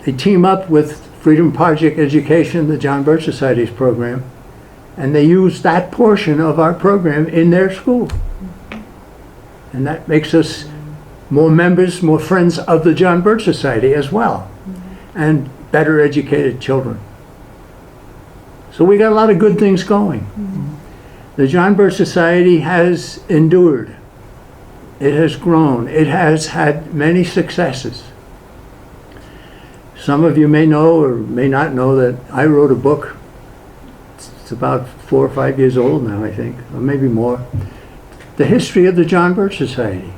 they team up with Freedom Project Education, the John Birch Society's program, and they use that portion of our program in their school. And that makes us more members, more friends of the John Birch Society as well, and better educated children. So we got a lot of good things going. The John Birch Society has endured. It has grown. It has had many successes. Some of you may know or may not know that I wrote a book. It's about 4 or 5 years old now, I think, or maybe more. The history of the John Birch Society.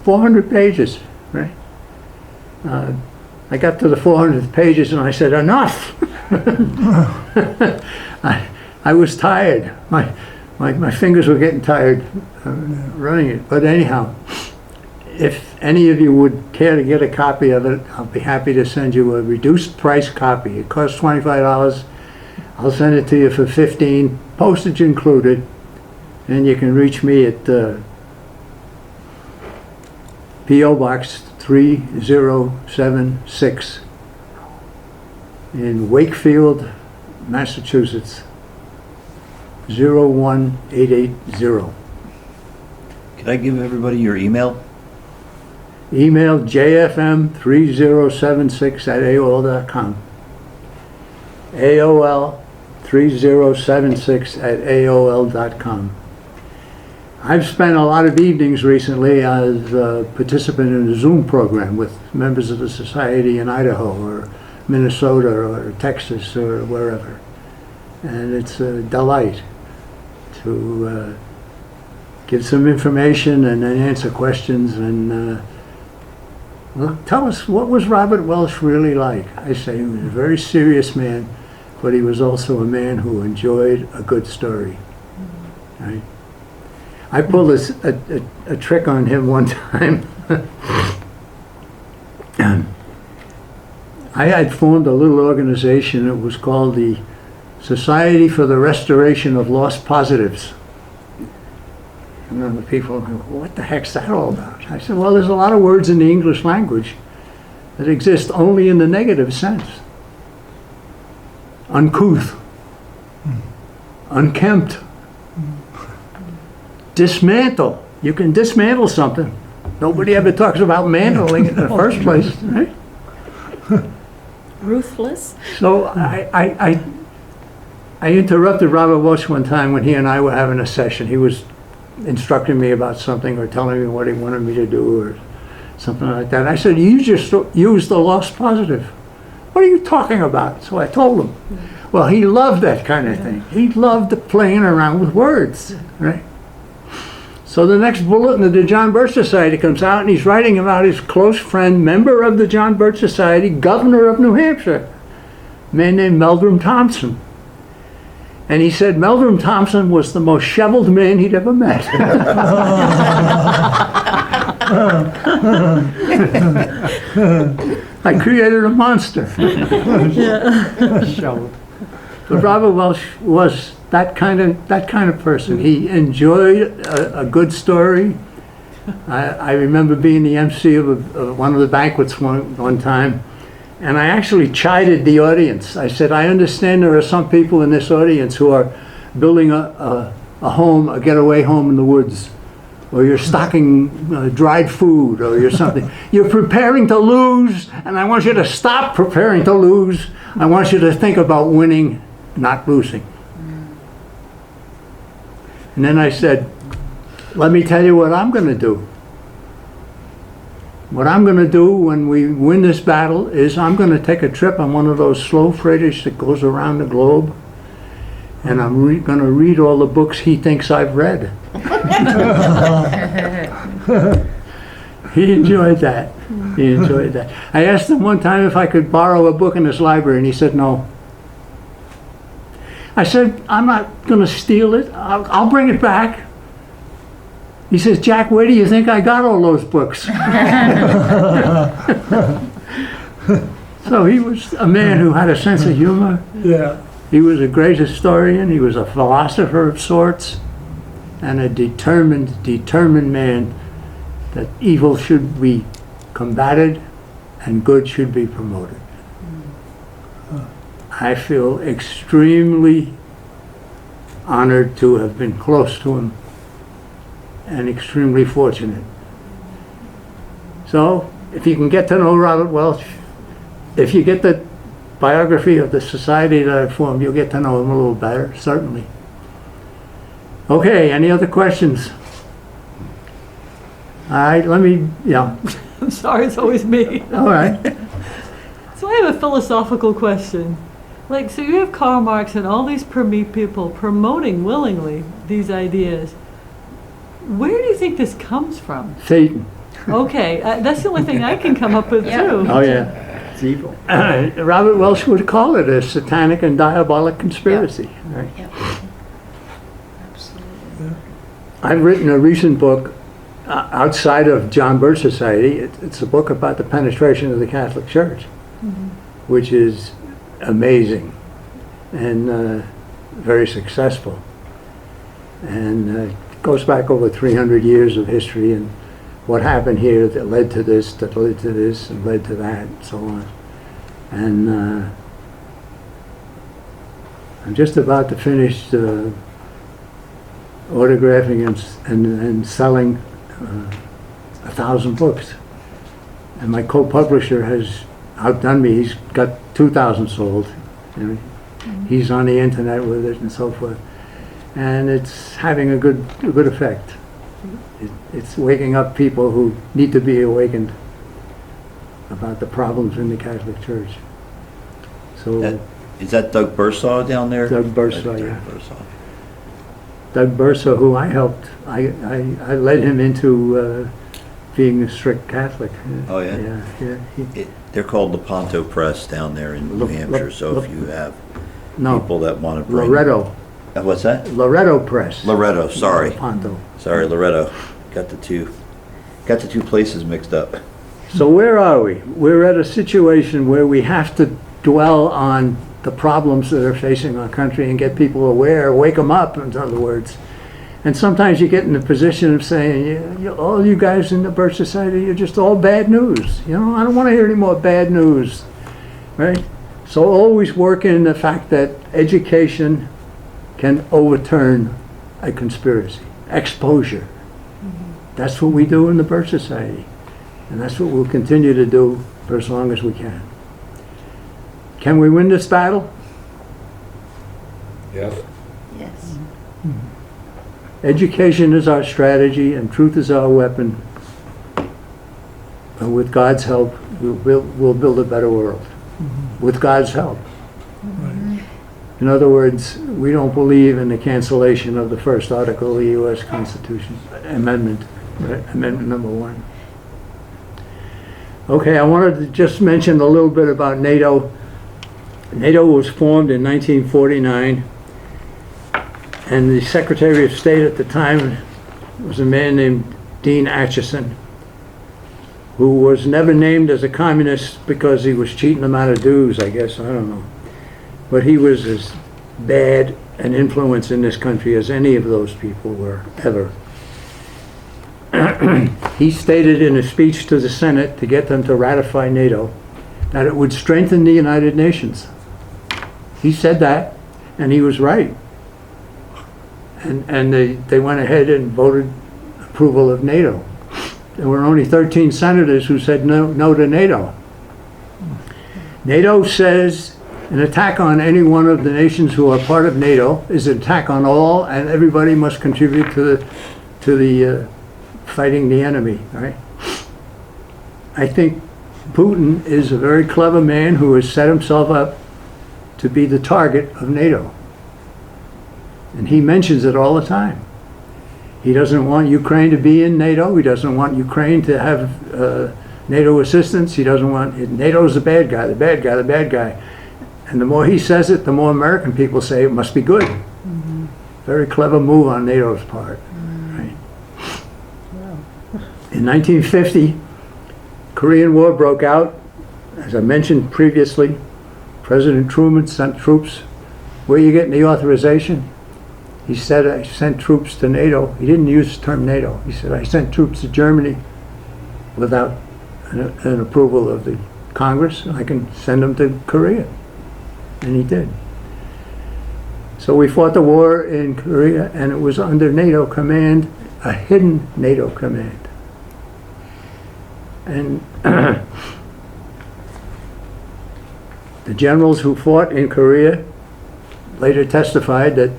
400 pages, right? I got to the 400th pages and I said, enough! I was tired. My fingers were getting tired running it. But anyhow, if any of you would care to get a copy of it, I'll be happy to send you a reduced price copy. It costs $25. I'll send it to you for $15, postage included, and you can reach me at P.O. Box 3076 in Wakefield, Massachusetts, 01880. Could I give everybody your email? Email jfm3076@aol.com. AOL3076@aol.com. I've spent a lot of evenings recently as a participant in a Zoom program with members of the society in Idaho or Minnesota or Texas or wherever. And it's a delight to give some information and then answer questions and well, tell us, what was Robert Welsh really like? I say he was a very serious man, but he was also a man who enjoyed a good story. Right? I pulled a trick on him one time. I had formed a little organization. It was called the Society for the Restoration of Lost Positives. And then the people go, what the heck's that all about? I said, well, there's a lot of words in the English language that exist only in the negative sense. Uncouth, unkempt, dismantle. You can dismantle something. Nobody ever talks about mantling it in the first place, right? Ruthless? So I interrupted Robert Welch one time when he and I were having a session. He was instructing me about something or telling me what he wanted me to do or something like that. I said, you just used the lost positive. What are you talking about? So I told him. Well, he loved that kind of thing. He loved the playing around with words, right? So the next bulletin of the John Birch Society comes out, and he's writing about his close friend, member of the John Birch Society, governor of New Hampshire, a man named Meldrum Thompson. And he said Meldrum Thompson was the most shoveled man he'd ever met. I created a monster. Shoveled. But Robert Welch was that kind of person. He enjoyed a good story. I remember being the MC of one of the banquets one time, and I actually chided the audience. I said, I understand there are some people in this audience who are building a home, a getaway home in the woods, or you're stocking dried food, or you're something. You're preparing to lose, and I want you to stop preparing to lose. I want you to think about winning, not losing. And then I said, let me tell you what I'm going to do. What I'm going to do when we win this battle is I'm going to take a trip on one of those slow freighters that goes around the globe, and I'm going to read all the books he thinks I've read. He enjoyed that. He enjoyed that. I asked him one time if I could borrow a book in his library, and he said no. I said, I'm not going to steal it. I'll bring it back. He says, Jack, where do you think I got all those books? So he was a man who had a sense of humor. Yeah. He was a great historian. He was a philosopher of sorts, and a determined man that evil should be combated and good should be promoted. I feel extremely honored to have been close to him and extremely fortunate. So, if you can get to know Robert Welch, if you get the biography of the society that I formed, you'll get to know him a little better, certainly. Okay, any other questions? All right, I'm sorry, it's always me. all right. So I have a philosophical question. Like, so you have Karl Marx and all these people promoting willingly these ideas. Where do you think this comes from? Satan. Okay, that's the only thing I can come up with, Yeah. too. Oh, yeah. It's evil. Robert Welch would call it a satanic and diabolic conspiracy. Right? Yep. Absolutely. I've written a recent book outside of John Birch Society. It's a book about the penetration of the Catholic Church, which is amazing and very successful. And it goes back over 300 years of history and what happened here that led to this, that led to this, and led to that, and so on. And I'm just about to finish autographing and selling 1,000 books. And my co-publisher has outdone me. He's got 2,000 sold. You know, he's on the internet with it and so forth. And it's having a good effect. It's waking up people who need to be awakened about the problems in the Catholic Church. So Is that Doug Bursaw down there? Doug Bursaw, Doug yeah. Bursaw. Doug Bursaw, who I helped, I led him into being a strict Catholic. Oh, yeah? Yeah. They're called Lepanto Press down there in New Hampshire, so if you have No, people that want to bring... Loretto. What's that? Loretto Press. Loretto, sorry. Ponto. Sorry, Loretto. Got the two places mixed up. So where are we? We're at a situation where we have to dwell on the problems that are facing our country and get people aware, wake them up, in other words. And sometimes you get in the position of saying, all you guys in the Birch Society, you're just all bad news. You know, I don't want to hear any more bad news, right? So always work in the fact that education can overturn a conspiracy. exposure. That's what we do in the Birch Society. And that's what we'll continue to do for as long as we can. Can we win this battle? Yes. Yes. Education is our strategy and truth is our weapon. And with God's help, we'll build a better world. With God's help. In other words, we don't believe in the cancellation of the first article of the U.S. Constitution, amendment number 1. Okay, I wanted to just mention a little bit about NATO. NATO was formed in 1949, and the Secretary of State at the time was a man named Dean Acheson, who was never named as a communist because he was cheating them out of dues, I guess, I don't know. But he was as bad an influence in this country as any of those people were, ever. He stated in a speech to the Senate to get them to ratify NATO that it would strengthen the United Nations. He said that, and he was right. And they went ahead and voted approval of NATO. There were only 13 senators who said no to NATO. NATO says an attack on any one of the nations who are part of NATO is an attack on all, and everybody must contribute to the fighting the enemy, right? I think Putin is a very clever man who has set himself up to be the target of NATO. And he mentions it all the time. He doesn't want Ukraine to be in NATO. He doesn't want Ukraine to have NATO assistance. He doesn't want, NATO's the bad guy, the bad guy, the bad guy. And the more he says it, the more American people say it must be good. Very clever move on NATO's part. Right? In 1950, Korean War broke out. As I mentioned previously, President Truman sent troops. Where are you getting the authorization? He said, I sent troops to NATO. He didn't use the term NATO. He said, I sent troops to Germany without an approval of the Congress. I can send them to Korea. And he did. So we fought the war in Korea, and it was under NATO command, a hidden NATO command. And the generals who fought in Korea later testified that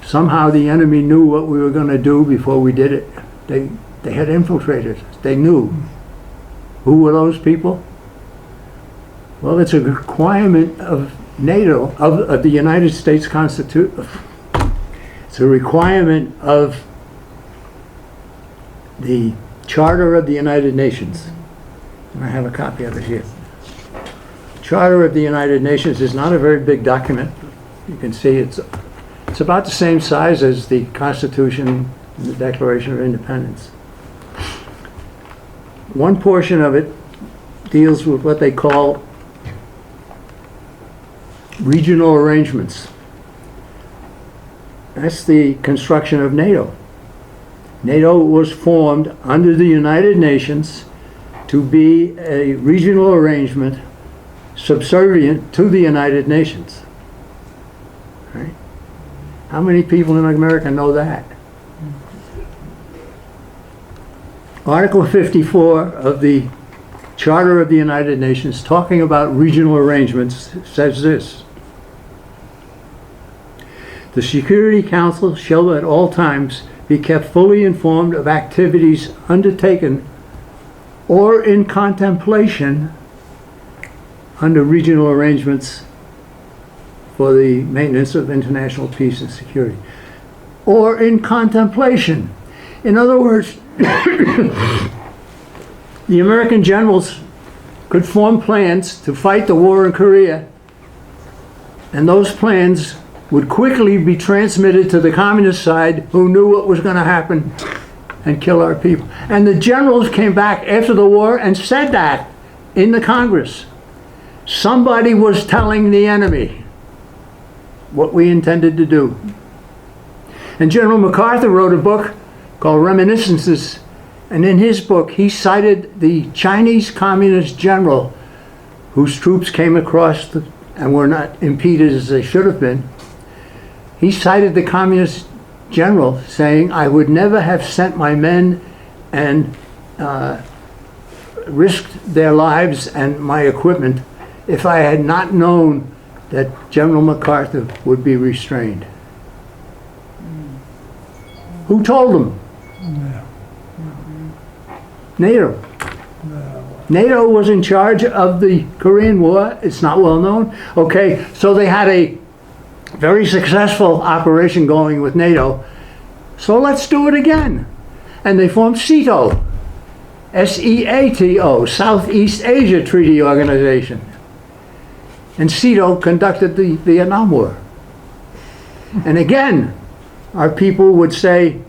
somehow the enemy knew what we were going to do before we did it. They had infiltrators. They knew. Who were those people? Well, it's a requirement of NATO, of the United States Constitution. It's a requirement of the Charter of the United Nations. And I have a copy of it here. Charter of the United Nations is not a very big document. You can see it's about the same size as the Constitution and the Declaration of Independence. One portion of it deals with what they call regional arrangements. That's the construction of NATO. NATO was formed under the United Nations to be a regional arrangement subservient to the United Nations. Right? How many people in America know that? Article 54 of the Charter of the United Nations, talking about regional arrangements, says this: the Security Council shall at all times be kept fully informed of activities undertaken or in contemplation under regional arrangements for the maintenance of international peace and security. Or in contemplation. In other words, the American generals could form plans to fight the war in Korea, and those plans would quickly be transmitted to the communist side, who knew what was going to happen and kill our people. And the generals came back after the war and said that in the Congress. Somebody was telling the enemy what we intended to do. And General MacArthur wrote a book called Reminiscences, and in his book he cited the Chinese communist general whose troops came across and were not impeded as they should have been. He cited the communist general saying, I would never have sent my men and risked their lives and my equipment if I had not known that General MacArthur would be restrained. Who told them? NATO. NATO was in charge of the Korean War. It's not well known. Okay, so they had a very successful operation going with NATO. So let's do it again. And they formed SEATO, SEATO, Southeast Asia Treaty Organization. And SEATO conducted the Vietnam War. And again, our people would say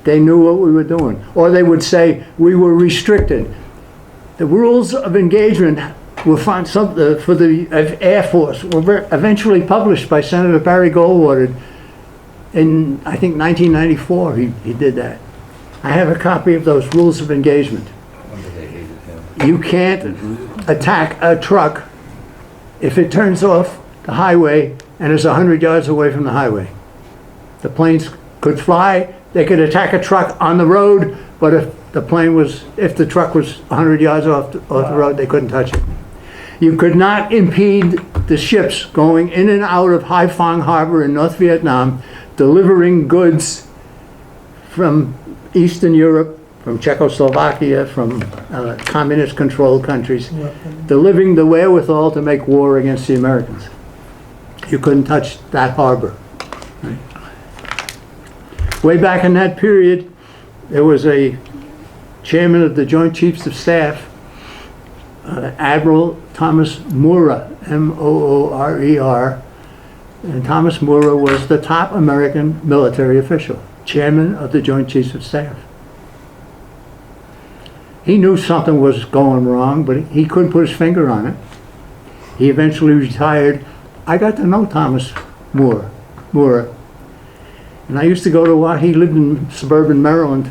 they knew what we were doing. Or they would say we were restricted. The rules of engagement were found for the Air Force were eventually published by Senator Barry Goldwater in, I think, 1994. He did that. I have a copy of those rules of engagement. You can't attack a truck if it turns off the highway and is 100 yards away from the highway. The planes could fly, they could attack a truck on the road, but if the truck was 100 yards off the road, they couldn't touch it. You could not impede the ships going in and out of Haiphong Harbor in North Vietnam, delivering goods from Eastern Europe, from Czechoslovakia, from communist-controlled countries, delivering the wherewithal to make war against the Americans. You couldn't touch that harbor. Right? Way back in that period, there was a chairman of the Joint Chiefs of Staff, Admiral Thomas Moorer, M-O-O-R-E-R, and Thomas Moorer was the top American military official, chairman of the Joint Chiefs of Staff. He knew something was going wrong, but he couldn't put his finger on it. He eventually retired. I got to know Thomas Moorer. And I used to go to, he lived in suburban Maryland,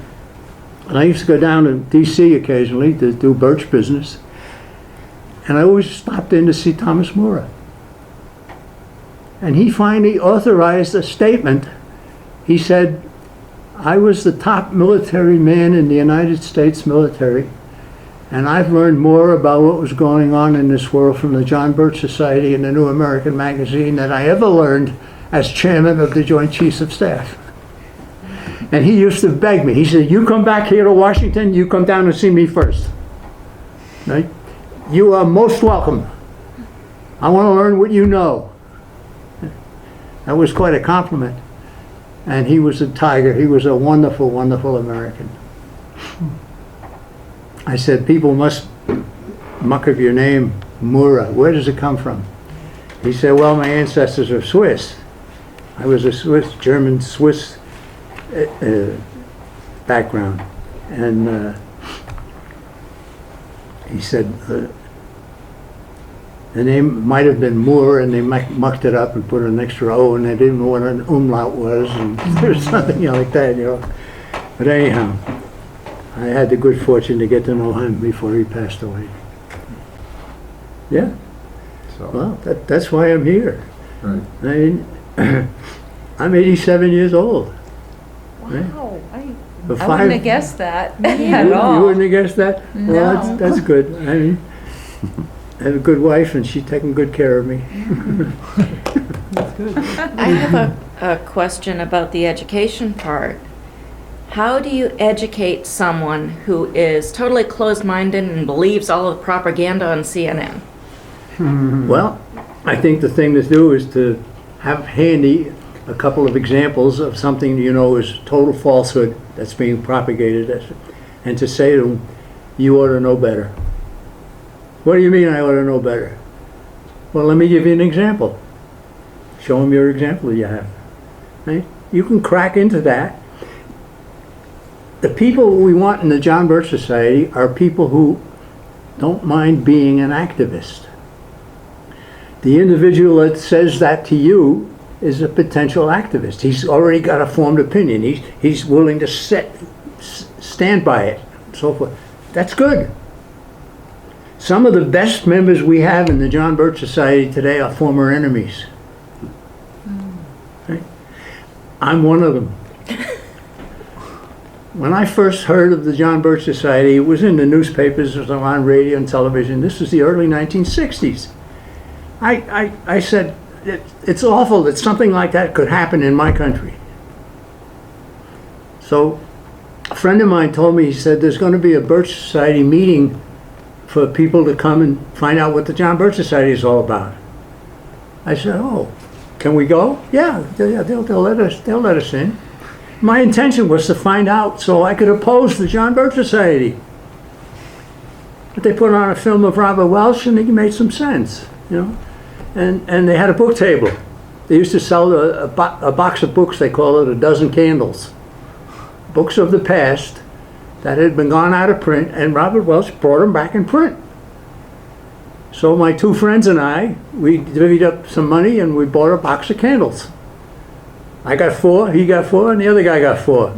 and I used to go down to D.C. occasionally to do birch business. And I always stopped in to see Thomas Moorer. And he finally authorized a statement. He said, I was the top military man in the United States military, and I've learned more about what was going on in this world from the John Birch Society and the New American Magazine than I ever learned as chairman of the Joint Chiefs of Staff. And he used to beg me. He said, you come back here to Washington, you come down and see me first. Right? You are most welcome. I want to learn what you know. That was quite a compliment. And he was a tiger. He was a wonderful, wonderful American. I said, people must muck of your name, Moorer. Where does it come from? He said, well, my ancestors are Swiss. I was a Swiss, German-Swiss background. And he said, the name might have been Moore, and they mucked it up and put an extra O, and they didn't know what an umlaut was, and there's something like that, you know. But anyhow, I had the good fortune to get to know him before he passed away. Yeah. So, Well, that's why I'm here. right. I mean, I'm 87 years old. Right? Wow, I For wouldn't five- have guessed that You, at all. you wouldn't have guessed that? Well, No. that's good. I mean, I have a good wife, and she's taking good care of me. I have a question about the education part. How do you educate someone who is totally closed-minded and believes all of the propaganda on CNN? Well, I think the thing to do is to have handy a couple of examples of something you know is total falsehood that's being propagated, and to say to them, you ought to know better. What do you mean I ought to know better? Well, let me give you an example. Show them your example you have. Right? You can crack into that. The people we want in the John Birch Society are people who don't mind being an activist. The individual that says that to you is a potential activist. He's already got a formed opinion. He's willing to stand by it, and so forth. That's good. Some of the best members we have in the John Birch Society today are former enemies. Right? I'm one of them. when I first heard of the John Birch Society, it was in the newspapers, it was on radio and television. This was the early 1960s. I said, it's awful that something like that could happen in my country. So a friend of mine told me, he said, there's going to be a Birch Society meeting for people to come and find out what the John Birch Society is all about. I said, oh, can we go? Yeah, they'll let us in. My intention was to find out so I could oppose the John Birch Society. But they put on a film of Robert Welch and it made some sense, you know. And they had a book table. They used to sell a box of books, they call it a dozen candles. Books of the past that had been gone out of print, and Robert Welch brought them back in print. So my two friends and I, we divvied up some money and we bought a box of candles. I got 4, he got 4, and the other guy got 4.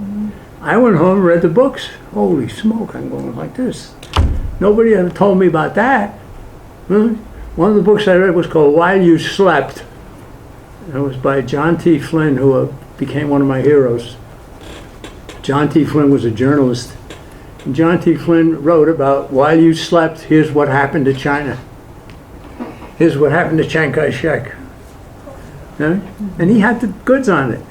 I went home and read the books. Holy smoke, I'm going like this. Nobody ever told me about that. One of the books I read was called While You Slept. It was by John T. Flynn, who became one of my heroes. John T. Flynn was a journalist. And John T. Flynn wrote about while you slept, here's what happened to China. Here's what happened to Chiang Kai-shek. And he had the goods on it.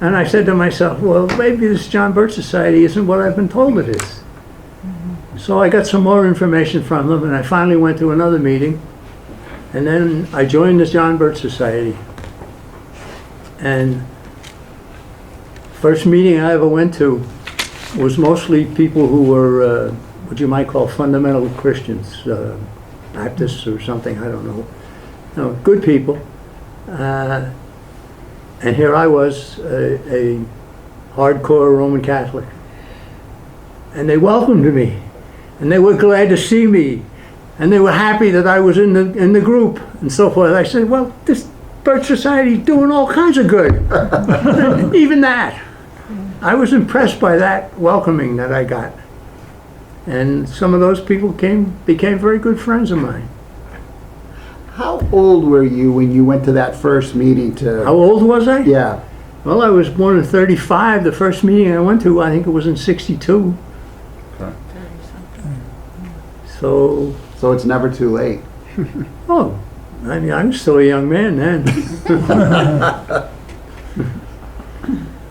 And I said to myself, well, maybe this John Birch Society isn't what I've been told it is. So I got some more information from them, and I finally went to another meeting. And then I joined the John Birch Society. And first meeting I ever went to was mostly people who were what you might call fundamental Christians, Baptists or something, I don't know. No, good people. And here I was, a hardcore Roman Catholic. And they welcomed me. And they were glad to see me. And they were happy that I was in the group and so forth. I said, well, this Birch Society is doing all kinds of good. Even that. I was impressed by that welcoming that I got. And some of those people became very good friends of mine. How old were you when you went to that first meeting to... How old was I? Yeah. Well, I was born in 35. The first meeting I went to, I think it was in 62. So it's never too late. Oh, I mean, I was still a young man then.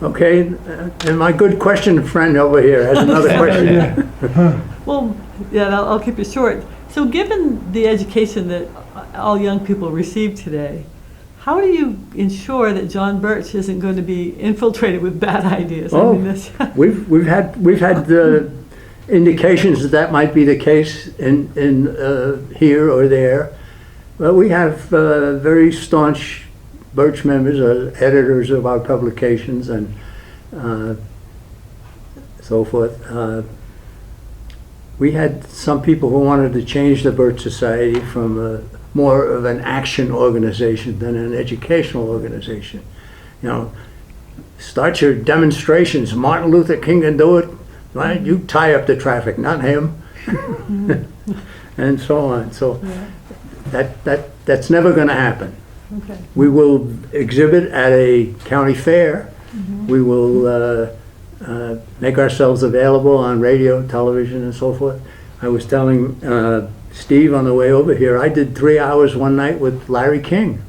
Okay, and my good question friend over here has another question. Well, yeah, I'll keep it short. So given the education that all young people receive today, how do you ensure that John Birch isn't going to be infiltrated with bad ideas? Oh, I mean, this we've had indications that might be the case in here or there. But we have very staunch Birch members, editors of our publications and so forth. We had some people who wanted to change the Birch Society from more of an action organization than an educational organization. You know, start your demonstrations. Martin Luther King can do it. Right? You tie up the traffic, not him. And so on. So that's never going to happen. okay. We will exhibit at a county fair. We will make ourselves available on radio, television, and so forth. I was telling Steve on the way over here, I did 3 hours one night with Larry King.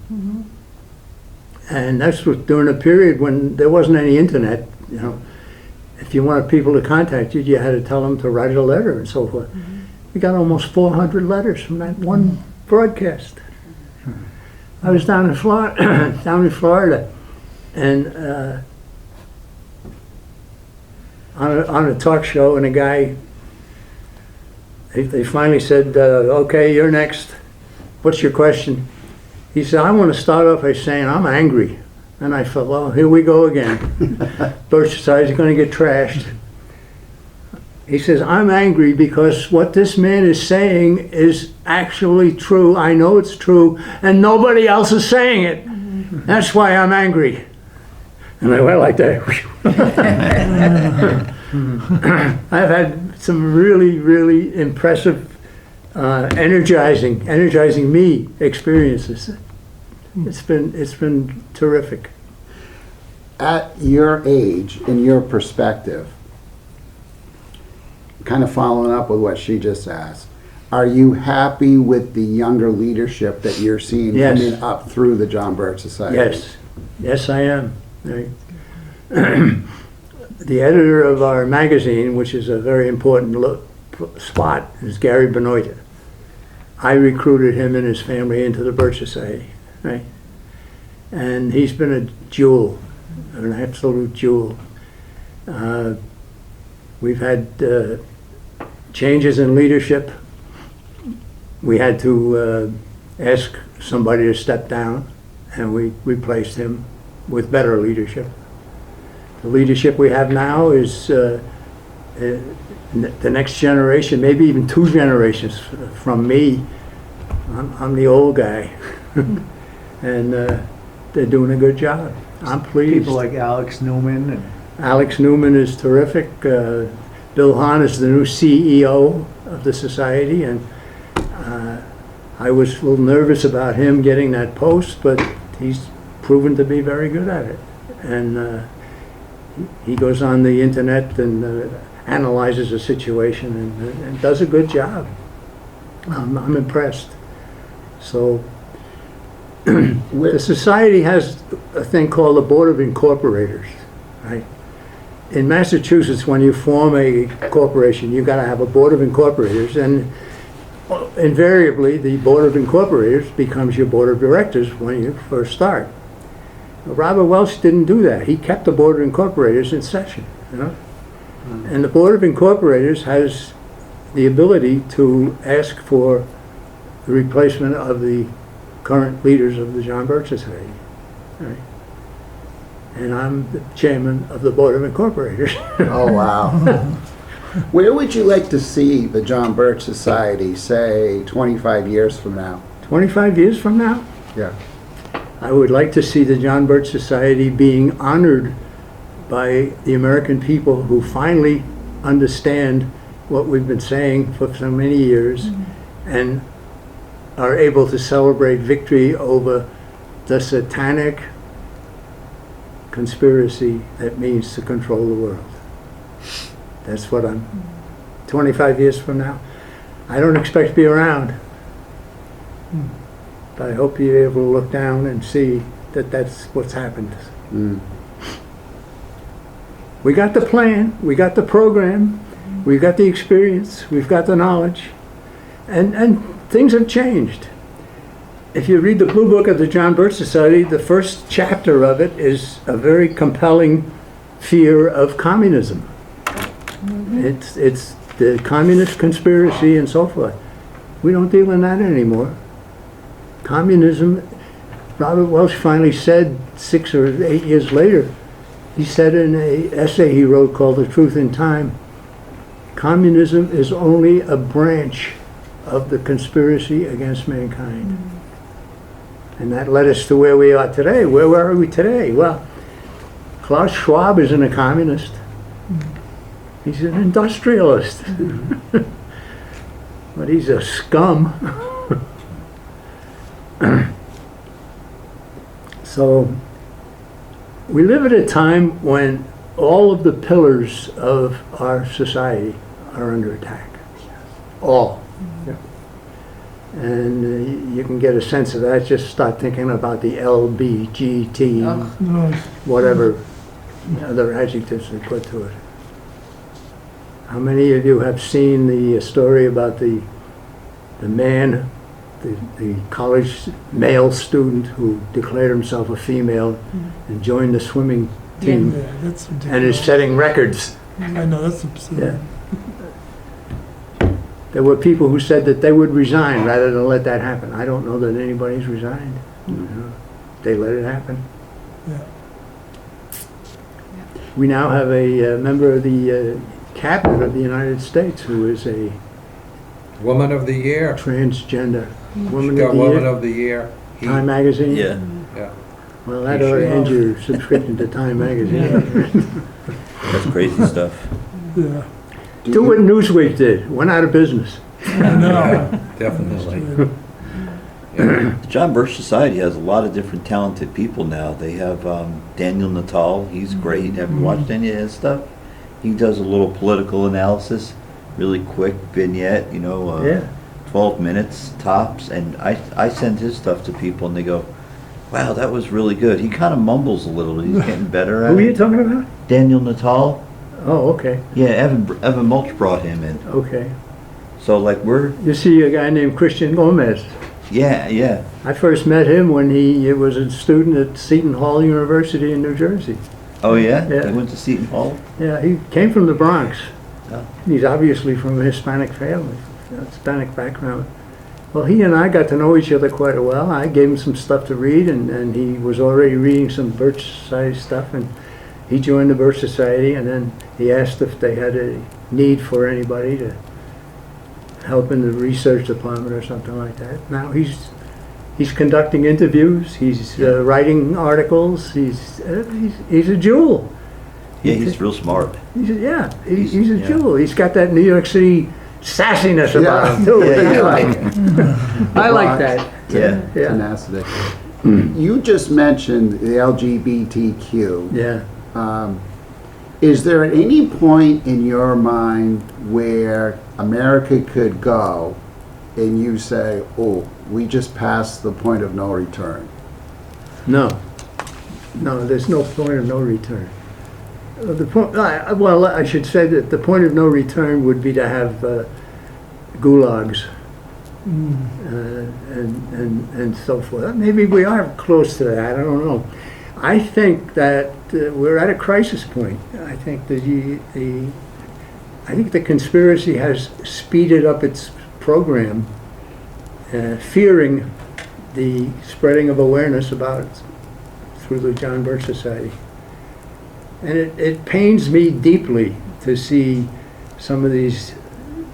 And that's during a period when there wasn't any internet. You know, if you wanted people to contact you, you had to tell them to write a letter and so forth. We got almost 400 letters from that one broadcast. I was down in Florida, and on a talk show, and a guy, they finally said, okay, you're next. What's your question? He said, I want to start off by saying I'm angry. And I thought, well, here we go again. Birch Society is going to get trashed. He says, I'm angry because what this man is saying is actually true. I know it's true, and nobody else is saying it. That's why I'm angry. And I went like that. I've had some really, really impressive, energizing me experiences. It's been terrific. At your age, in your perspective, kind of following up with what she just asked, are you happy with the younger leadership that you're seeing Yes. coming up through the John Birch Society? Yes, yes, I am. Right. The editor of our magazine, which is a very important spot, is Gary Benoit. I recruited him and his family into the Birch Society, right? And he's been a jewel, an absolute jewel. We've had changes in leadership. We had to ask somebody to step down, and we replaced him with better leadership. The leadership we have now is the next generation, maybe even 2 generations from me. I'm the old guy, and they're doing a good job. I'm pleased. People like Alex Newman and Alex Newman is terrific. Bill Hahn is the new CEO of the society, and I was a little nervous about him getting that post, but he's proven to be very good at it. And he goes on the internet and analyzes the situation and does a good job. I'm impressed. So the society has a thing called the Board of Incorporators, right? In Massachusetts, when you form a corporation, you've got to have a Board of Incorporators, and invariably the Board of Incorporators becomes your Board of Directors when you first start. Robert Welch didn't do that. He kept the Board of Incorporators in session, you know? And the Board of Incorporators has the ability to ask for the replacement of the current leaders of the John Birch Society. Right? And I'm the chairman of the Board of Incorporators. Oh, wow. Where would you like to see the John Birch Society, say, 25 years from now? 25 years from now, Yeah. I would like to see the John Birch Society being honored by the American people who finally understand what we've been saying for so many years and are able to celebrate victory over the satanic conspiracy that means to control the world. That's what I'm, 25 years from now. I don't expect to be around, but I hope you're able to look down and see that that's what's happened. Mm. We got the plan, we got the program, we've got the experience, we've got the knowledge, and things have changed. If you read the Blue Book of the John Birch Society, the first chapter of it is a very compelling fear of communism. It's the communist conspiracy and so forth. We don't deal in that anymore. Communism, Robert Welch finally said 6 or 8 years later, he said in an essay he wrote called The Truth in Time, communism is only a branch of the conspiracy against mankind. And that led us to where we are today. Where are we today? Well, Klaus Schwab isn't a communist. He's an industrialist. But he's a scum. So we live at a time when all of the pillars of our society are under attack. All. And you can get a sense of that. Just start thinking about the LBGT, whatever other adjectives they put to it. How many of you have seen the story about the man, the college male student who declared himself a female and joined the swimming team Yeah, that's ridiculous. and is setting records? I know, that's absurd. Yeah. There were people who said that they would resign rather than let that happen. I don't know that anybody's resigned. You know, they let it happen. Yeah. We now have a member of the cabinet of the United States who is a Woman of the Year. transgender woman Got of the Woman year. of the Year. He- Time magazine. Yeah. Yeah. Well, that ought to end your subscription to Time magazine. That's crazy stuff. Yeah. Do what Newsweek did. Went out of business. I know. Definitely. The John Birch Society has a lot of different talented people now. They have Daniel Natal. He's great. Have you watched any of his stuff? He does a little political analysis. really quick vignette, Yeah. 12 minutes tops, and I send his stuff to people and they go, wow, that was really good. He kind of mumbles a little, but he's getting better at Who are you it. talking about? Daniel Natal. Oh, okay, Yeah, Evan Mulch brought him in. okay. So like You see a guy named Christian Gomez. yeah. I first met him when he was a student at Seton Hall University in New Jersey. Oh yeah? Yeah. He went to Seton Hall? Yeah, he came from the Bronx. Oh. He's obviously from a Hispanic family, Hispanic background. Well, he and I got to know each other quite a while. I gave him some stuff to read, and he was already reading some Birch Society stuff, and he joined the Birch Society, and then he asked if they had a need for anybody to help in the research department or something like that. Now he's conducting interviews, he's writing articles, he's a jewel. Yeah, he's real smart. He's a Yeah. jewel. He's got that New York City sassiness about him too. which I like. I like that. Yeah. Yeah. Tenacity. You just mentioned the LGBTQ. Yeah. Is there at any point in your mind where America could go and you say, oh, we just passed the point of no return? No. No, there's no point of no return. The point, well, I should say that the point of no return would be to have gulags and so forth. Maybe we are close to that. I don't know. I think that we're at a crisis point. I think the conspiracy has speeded up its program, fearing the spreading of awareness about it through the John Birch Society. And it pains me deeply to see some of these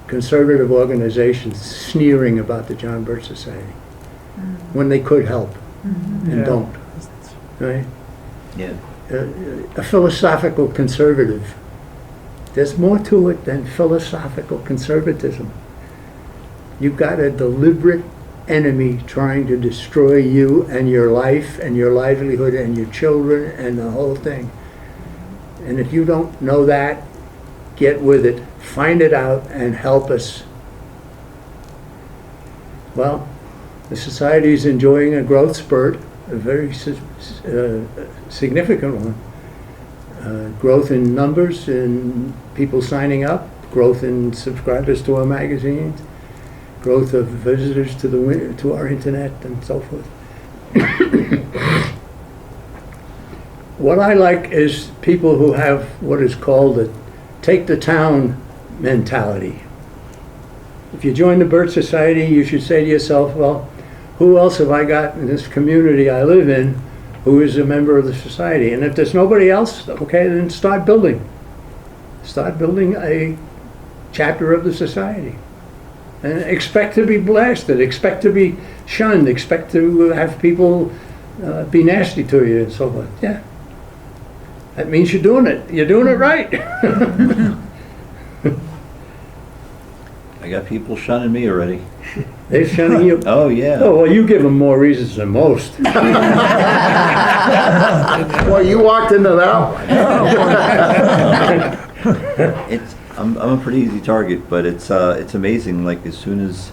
conservative organizations sneering about the John Birch Society when they could help and don't. Right? Yeah. A philosophical conservative. There's more to it than philosophical conservatism. You've got a deliberate enemy trying to destroy you and your life and your livelihood and your children and the whole thing. And if you don't know that, get with it, find it out, and help us. Well, the society is enjoying a growth spurt, a very significant one. Growth in numbers, in people signing up, growth in subscribers to our magazines, growth of visitors to our internet, and so forth. What I like is people who have what is called a take the town mentality. If you join the Birch Society, you should say to yourself, well, who else have I got in this community I live in who is a member of the society? And if there's nobody else, okay, then start building. Start building a chapter of the society. And expect to be blasted, expect to be shunned, expect to have people be nasty to you and so forth. Yeah. That means you're doing it. You're doing it right. I got people shunning me already. They're shunning you. Oh, yeah. Oh, well, you give them more reasons than most. Well, you walked into that one. I'm a pretty easy target, but it's amazing. Like as soon as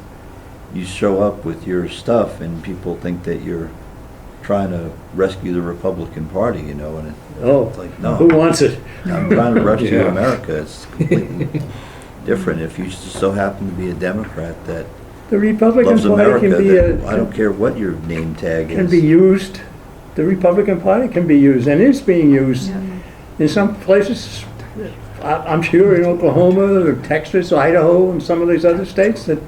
you show up with your stuff, and people think that you're trying to rescue the Republican Party, and it's like no, Who wants it? I'm trying to rescue Yeah. America. It's completely different. If you just so happen to be a Democrat that The Republican loves Party America, can be then I don't care what your name tag can is. be used. The Republican Party can be used and is being used in some places. I'm sure in Oklahoma or Texas, Idaho, and some of these other states that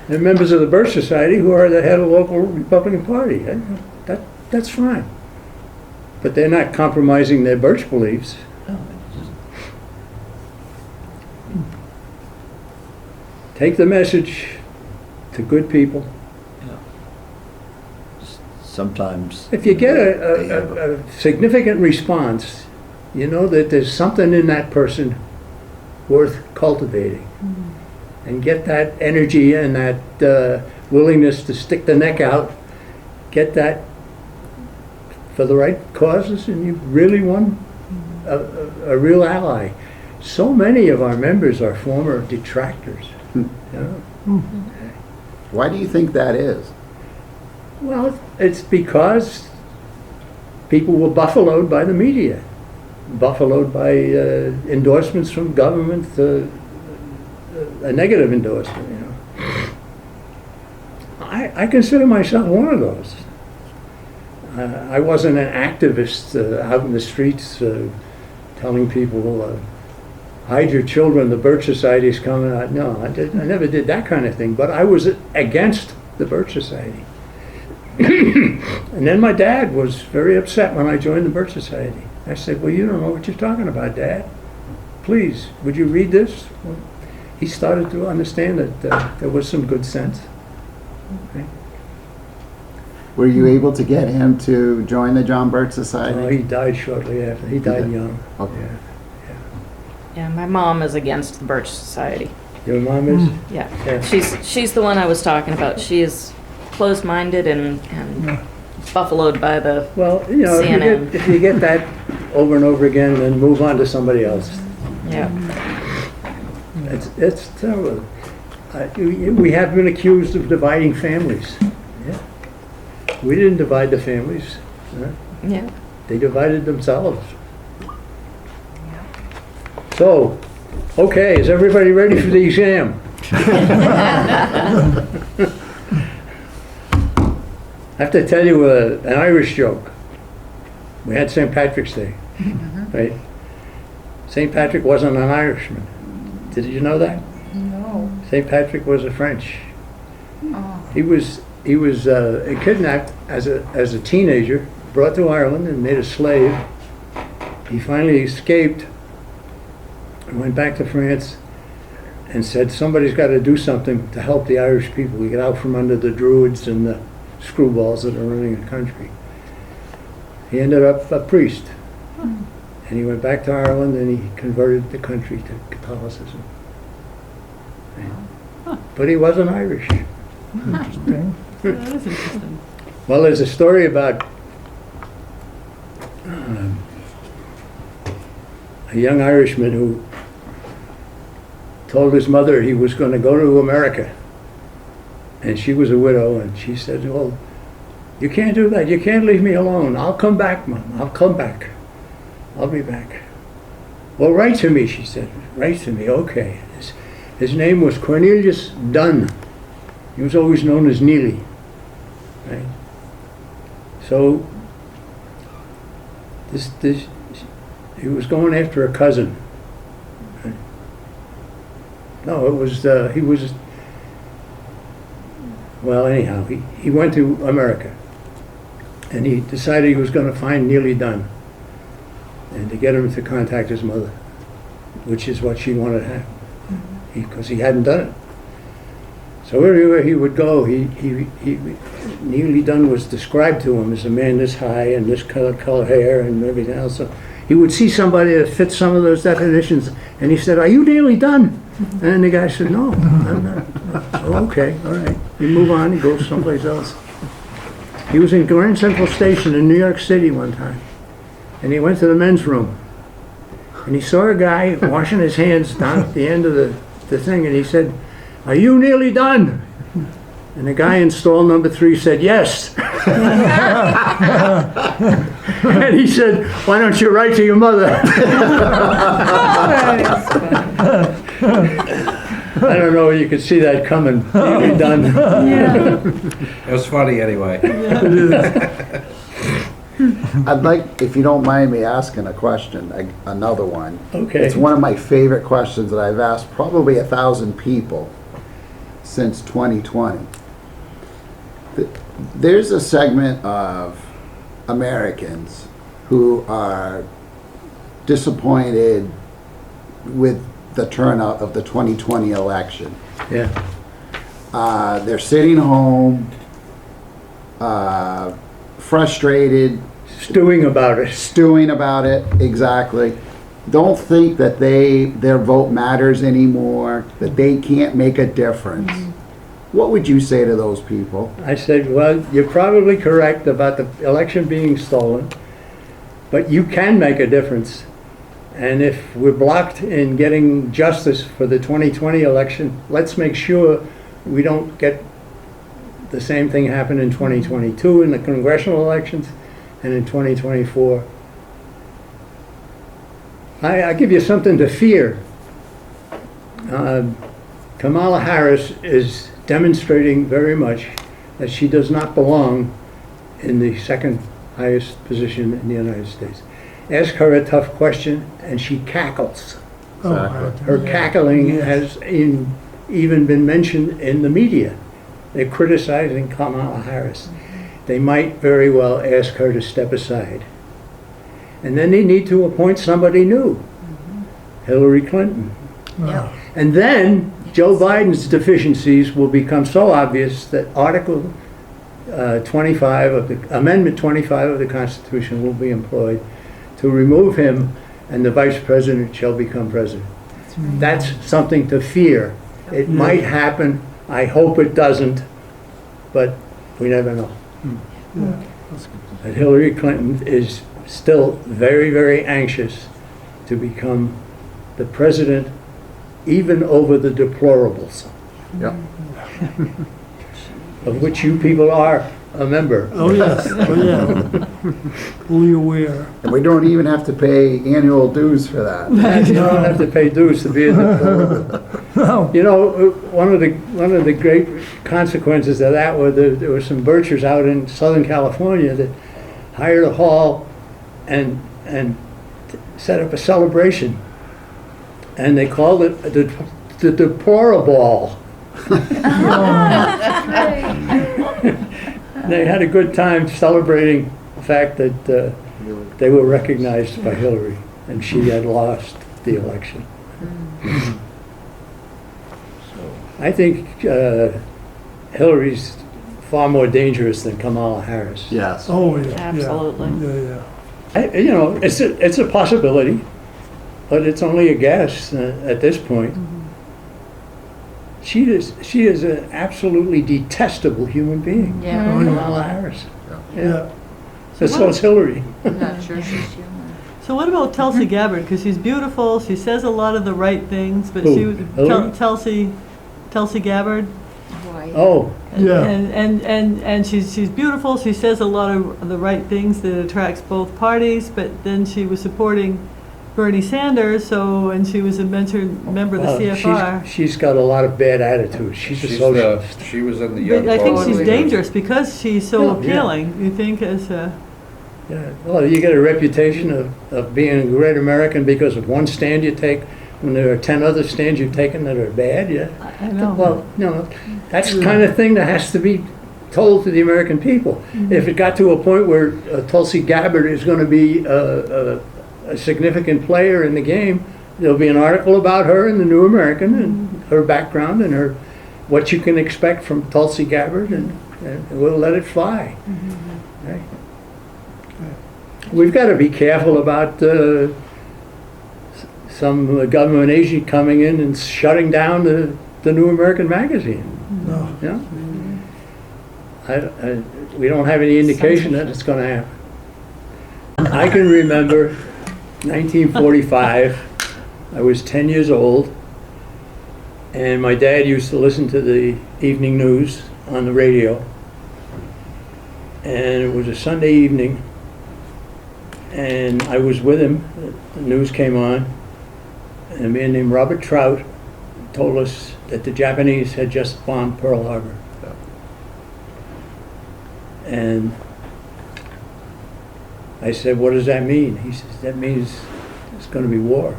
they're members of the Birch Society who are the head of the local Republican Party. That's fine. But they're not compromising their Birch beliefs. Take the message to good people. Sometimes If you get they have a significant response, you know that there's something in that person worth cultivating. And get that energy and that willingness to stick the neck out, get that for the right causes, and you've really won a real ally. so many of our members are former detractors. You know? Why do you think that is? Well, it's because people were buffaloed by the media, buffaloed by endorsements from government, a negative endorsement, you know. I consider myself one of those. I wasn't an activist out in the streets telling people, hide your children, the Birch Society's coming out. No, I never did that kind of thing, but I was against the Birch Society. And then my dad was very upset when I joined the Birch Society. I said, well, you don't know what you're talking about, Dad. Please, would you read this? Well, he started to understand that there was some good sense. Okay. Were you able to get him to join the John Birch Society? He died shortly after. He died young. Okay. Yeah. Yeah, my mom is against the Birch Society. Your mom is? Yeah. Yeah. She's the one I was talking about. She is closed-minded and buffaloed by the Well, you know, CNN. if you get that over and over again, then move on to somebody else. Yeah. It's terrible. We have been accused of dividing families. Yeah. We didn't divide the families. Yeah. They divided themselves. So, okay, is everybody ready for the exam? I have to tell you an Irish joke. We had St. Patrick's Day, right? St. Patrick wasn't an Irishman. Did you know that? No. St. Patrick was a French. Oh. He was kidnapped as a teenager, brought to Ireland and made a slave. He finally escaped and went back to France and said, somebody's got to do something to help the Irish people. We get out from under the Druids and the screwballs that are running the country. He ended up a priest. And he went back to Ireland and he converted the country to Catholicism. But he wasn't Irish. That is interesting. Well, there's a story about a young Irishman who told his mother he was going to go to America. And she was a widow, and she said, well, you can't do that. You can't leave me alone. I'll come back, Mom. I'll come back. I'll be back. Well, write to me, she said. Write to me. Okay. His name was Cornelius Dunn. He was always known as Neely. Right? So, he was going after a cousin. Right? No, it was, he was, well, anyhow, he went to America. And he decided he was going to find Neely Dunn and to get him to contact his mother, which is what she wanted to have, because he hadn't done it. So wherever he would go, Neely Dunn was described to him as a man this high and this color hair and everything else. So he would see somebody that fit some of those definitions, and he said, "Are you Neely Dunn?" And the guy said, "No, I'm not." Oh, okay, all right. You move on. He goes someplace else. He was in Grand Central Station in New York City one time, and he went to the men's room, and he saw a guy washing his hands down at the end of the thing, and he said, "Are you nearly done?" And the guy in stall number 3 said, "Yes." And he said, "Why don't you write to your mother?" I don't know if you could see that coming. Nearly done. It was funny anyway. I'd like, if you don't mind me asking a question, another one. Okay. It's one of my favorite questions that I've asked probably 1,000 people since 2020. There's a segment of Americans who are disappointed with the turnout of the 2020 election. Yeah. They're sitting home, frustrated, Stewing about it. stewing about it, exactly. Don't think that their vote matters anymore, that they can't make a difference. What would you say to those people? I said, well, you're probably correct about the election being stolen, but you can make a difference. And if we're blocked in getting justice for the 2020 election, let's make sure we don't get the same thing happen in 2022 in the congressional elections and in 2024. I give you something to fear. Kamala Harris is demonstrating very much that she does not belong in the second highest position in the United States. Ask her a tough question and she cackles. Oh, Her cackling has even been mentioned in the media. They're criticizing Kamala Harris. They might very well ask her to step aside. And then they need to appoint somebody new. Hillary Clinton. no. And then Joe Biden's deficiencies will become so obvious that Article 25 of the Amendment 25 of the Constitution will be employed to remove him, and the vice president shall become president. That's something to fear. It might happen. I hope it doesn't, but we never know. Yeah. But Hillary Clinton is still very, very anxious to become the president, even over the deplorables, Yep. of which you people are a member. Oh, yes, oh, yeah. Fully aware. And we don't even have to pay annual dues for that. You don't have to pay dues to be a deplorable. No. You know, one of the great consequences of that were there were some birchers out in Southern California that hired a hall and set up a celebration, and they called it the Deplorable. They had a good time celebrating the fact that they were recognized by Hillary, and she had lost the election. I think Hillary's far more dangerous than Kamala Harris. Yes. Oh, yeah. Absolutely. Yeah, yeah. You know, it's a possibility, but it's only a guess at this point. She is an absolutely detestable human being. Yeah. Oh, yeah. Kamala Harris. Yeah. So is Hillary. I'm not sure she's human. So what about Tulsi Gabbard? Because she's beautiful, she says a lot of the right things, but Who, Hillary? Tulsi Gabbard. Why? Oh, Yeah. And she's beautiful, she says a lot of the right things that attracts both parties, but then she was supporting Bernie Sanders, and she was a member of the well, CFR. she's got a lot of bad attitude. She's a socialist. She was in the young. But I think she's Voters. dangerous because she's so Yeah. appealing, you think, as a... Yeah. Well, you get a reputation of being a great American because of one stand you take when there are 10 other stands you've taken that are bad. Yeah. I know. Well, no, that's the kind of thing that has to be told to the American people. If it got to a point where Tulsi Gabbard is going to be a significant player in the game, there'll be an article about her in the New American and her background and her what you can expect from Tulsi Gabbard, and we'll let it fly. Right? We've got to be careful about some government agent coming in and shutting down the New American magazine. No. You know? We don't have any indication that it's going to happen. I can remember 1945. I was 10 years old, and my dad used to listen to the evening news on the radio. And it was a Sunday evening, and I was with him. The news came on, and a man named Robert Trout told us that the Japanese had just bombed Pearl Harbor. And I said, "What does that mean?" He says, "That means it's going to be war.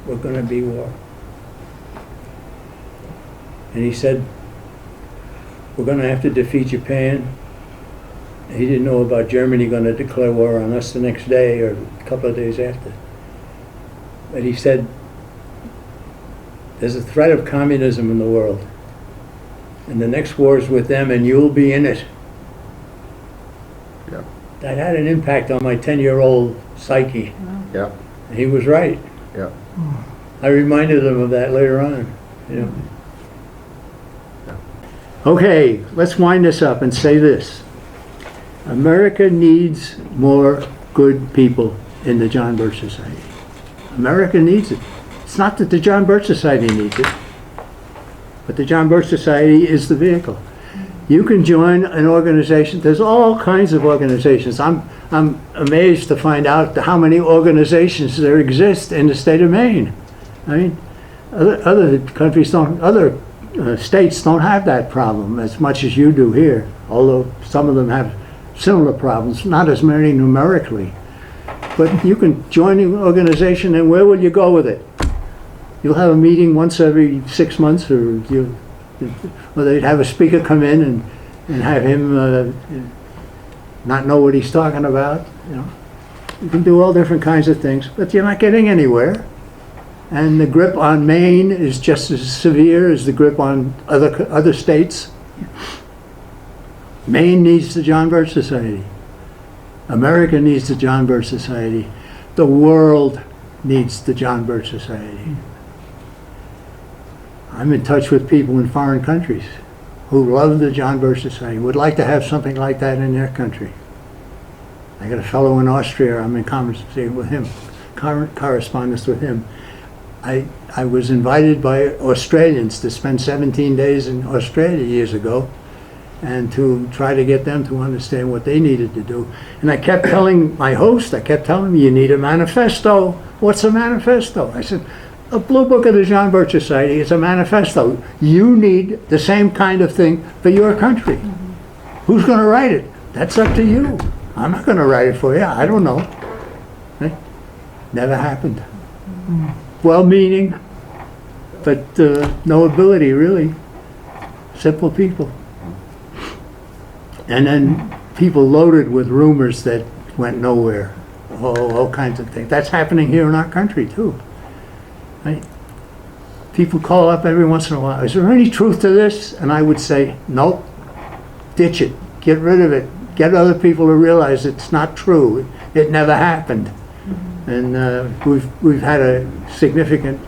We're going to be war." And he said, "We're going to have to defeat Japan." He didn't know about Germany going to declare war on us the next day or a couple of days after. But he said, "There's a threat of communism in the world, and the next war is with them, and you'll be in it." Yeah. That had an impact on my 10-year-old psyche. Yeah. He was right. Yeah. I reminded him of that later on. You know. Okay, let's wind this up and say this. America needs more good people in the John Birch Society. America needs it. It's not that the John Birch Society needs it, but the John Birch Society is the vehicle. You can join an organization. There's all kinds of organizations. I'm amazed to find out how many organizations there exist in the state of Maine. I mean, other countries don't, other states don't have that problem as much as you do here, although some of them have similar problems, not as many numerically. But you can join an organization, and where will you go with it? You'll have a meeting once every 6 months, or they'd have a speaker come in and have him not know what he's talking about. You know, you can do all different kinds of things, but you're not getting anywhere. And the grip on Maine is just as severe as the grip on other states. Maine needs the John Birch Society. America needs the John Birch Society. The world needs the John Birch Society. I'm in touch with people in foreign countries who love the John Birch Society, would like to have something like that in their country. I got a fellow in Austria, I'm in conversation with him, correspondence with him. I was invited by Australians to spend 17 days in Australia years ago, and to try to get them to understand what they needed to do. And I kept telling my host, you need a manifesto. What's a manifesto? I said, a Blue Book of the John Birch Society is a manifesto. You need the same kind of thing for your country. Who's going to write it? That's up to you. I'm not going to write it for you. I don't know. Never happened. Well-meaning, but no ability, really. Simple people. And then people loaded with rumors that went nowhere. All kinds of things. That's happening here in our country, too. Right? People call up every once in a while, is there any truth to this? And I would say, nope, ditch it, get rid of it, get other people to realize it's not true, it never happened. And we've had a significant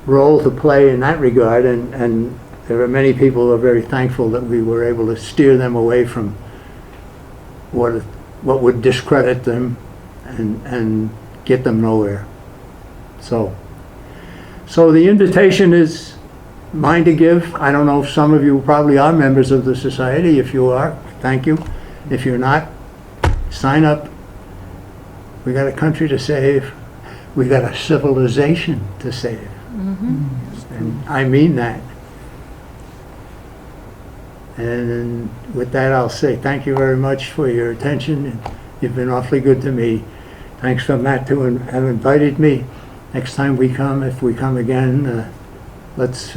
role to play in that regard, and there are many people who are very thankful that we were able to steer them away from what would discredit them and get them nowhere. So the invitation is mine to give. I don't know if some of you probably are members of the society. If you are, thank you. If you're not, sign up. We got a country to save. We got a civilization to save. And I mean that. And with that, I'll say thank you very much for your attention. You've been awfully good to me. Thanks for Matt to have invited me. Next time we come, if we come again, let's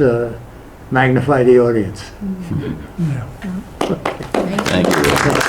magnify the audience. Thank you.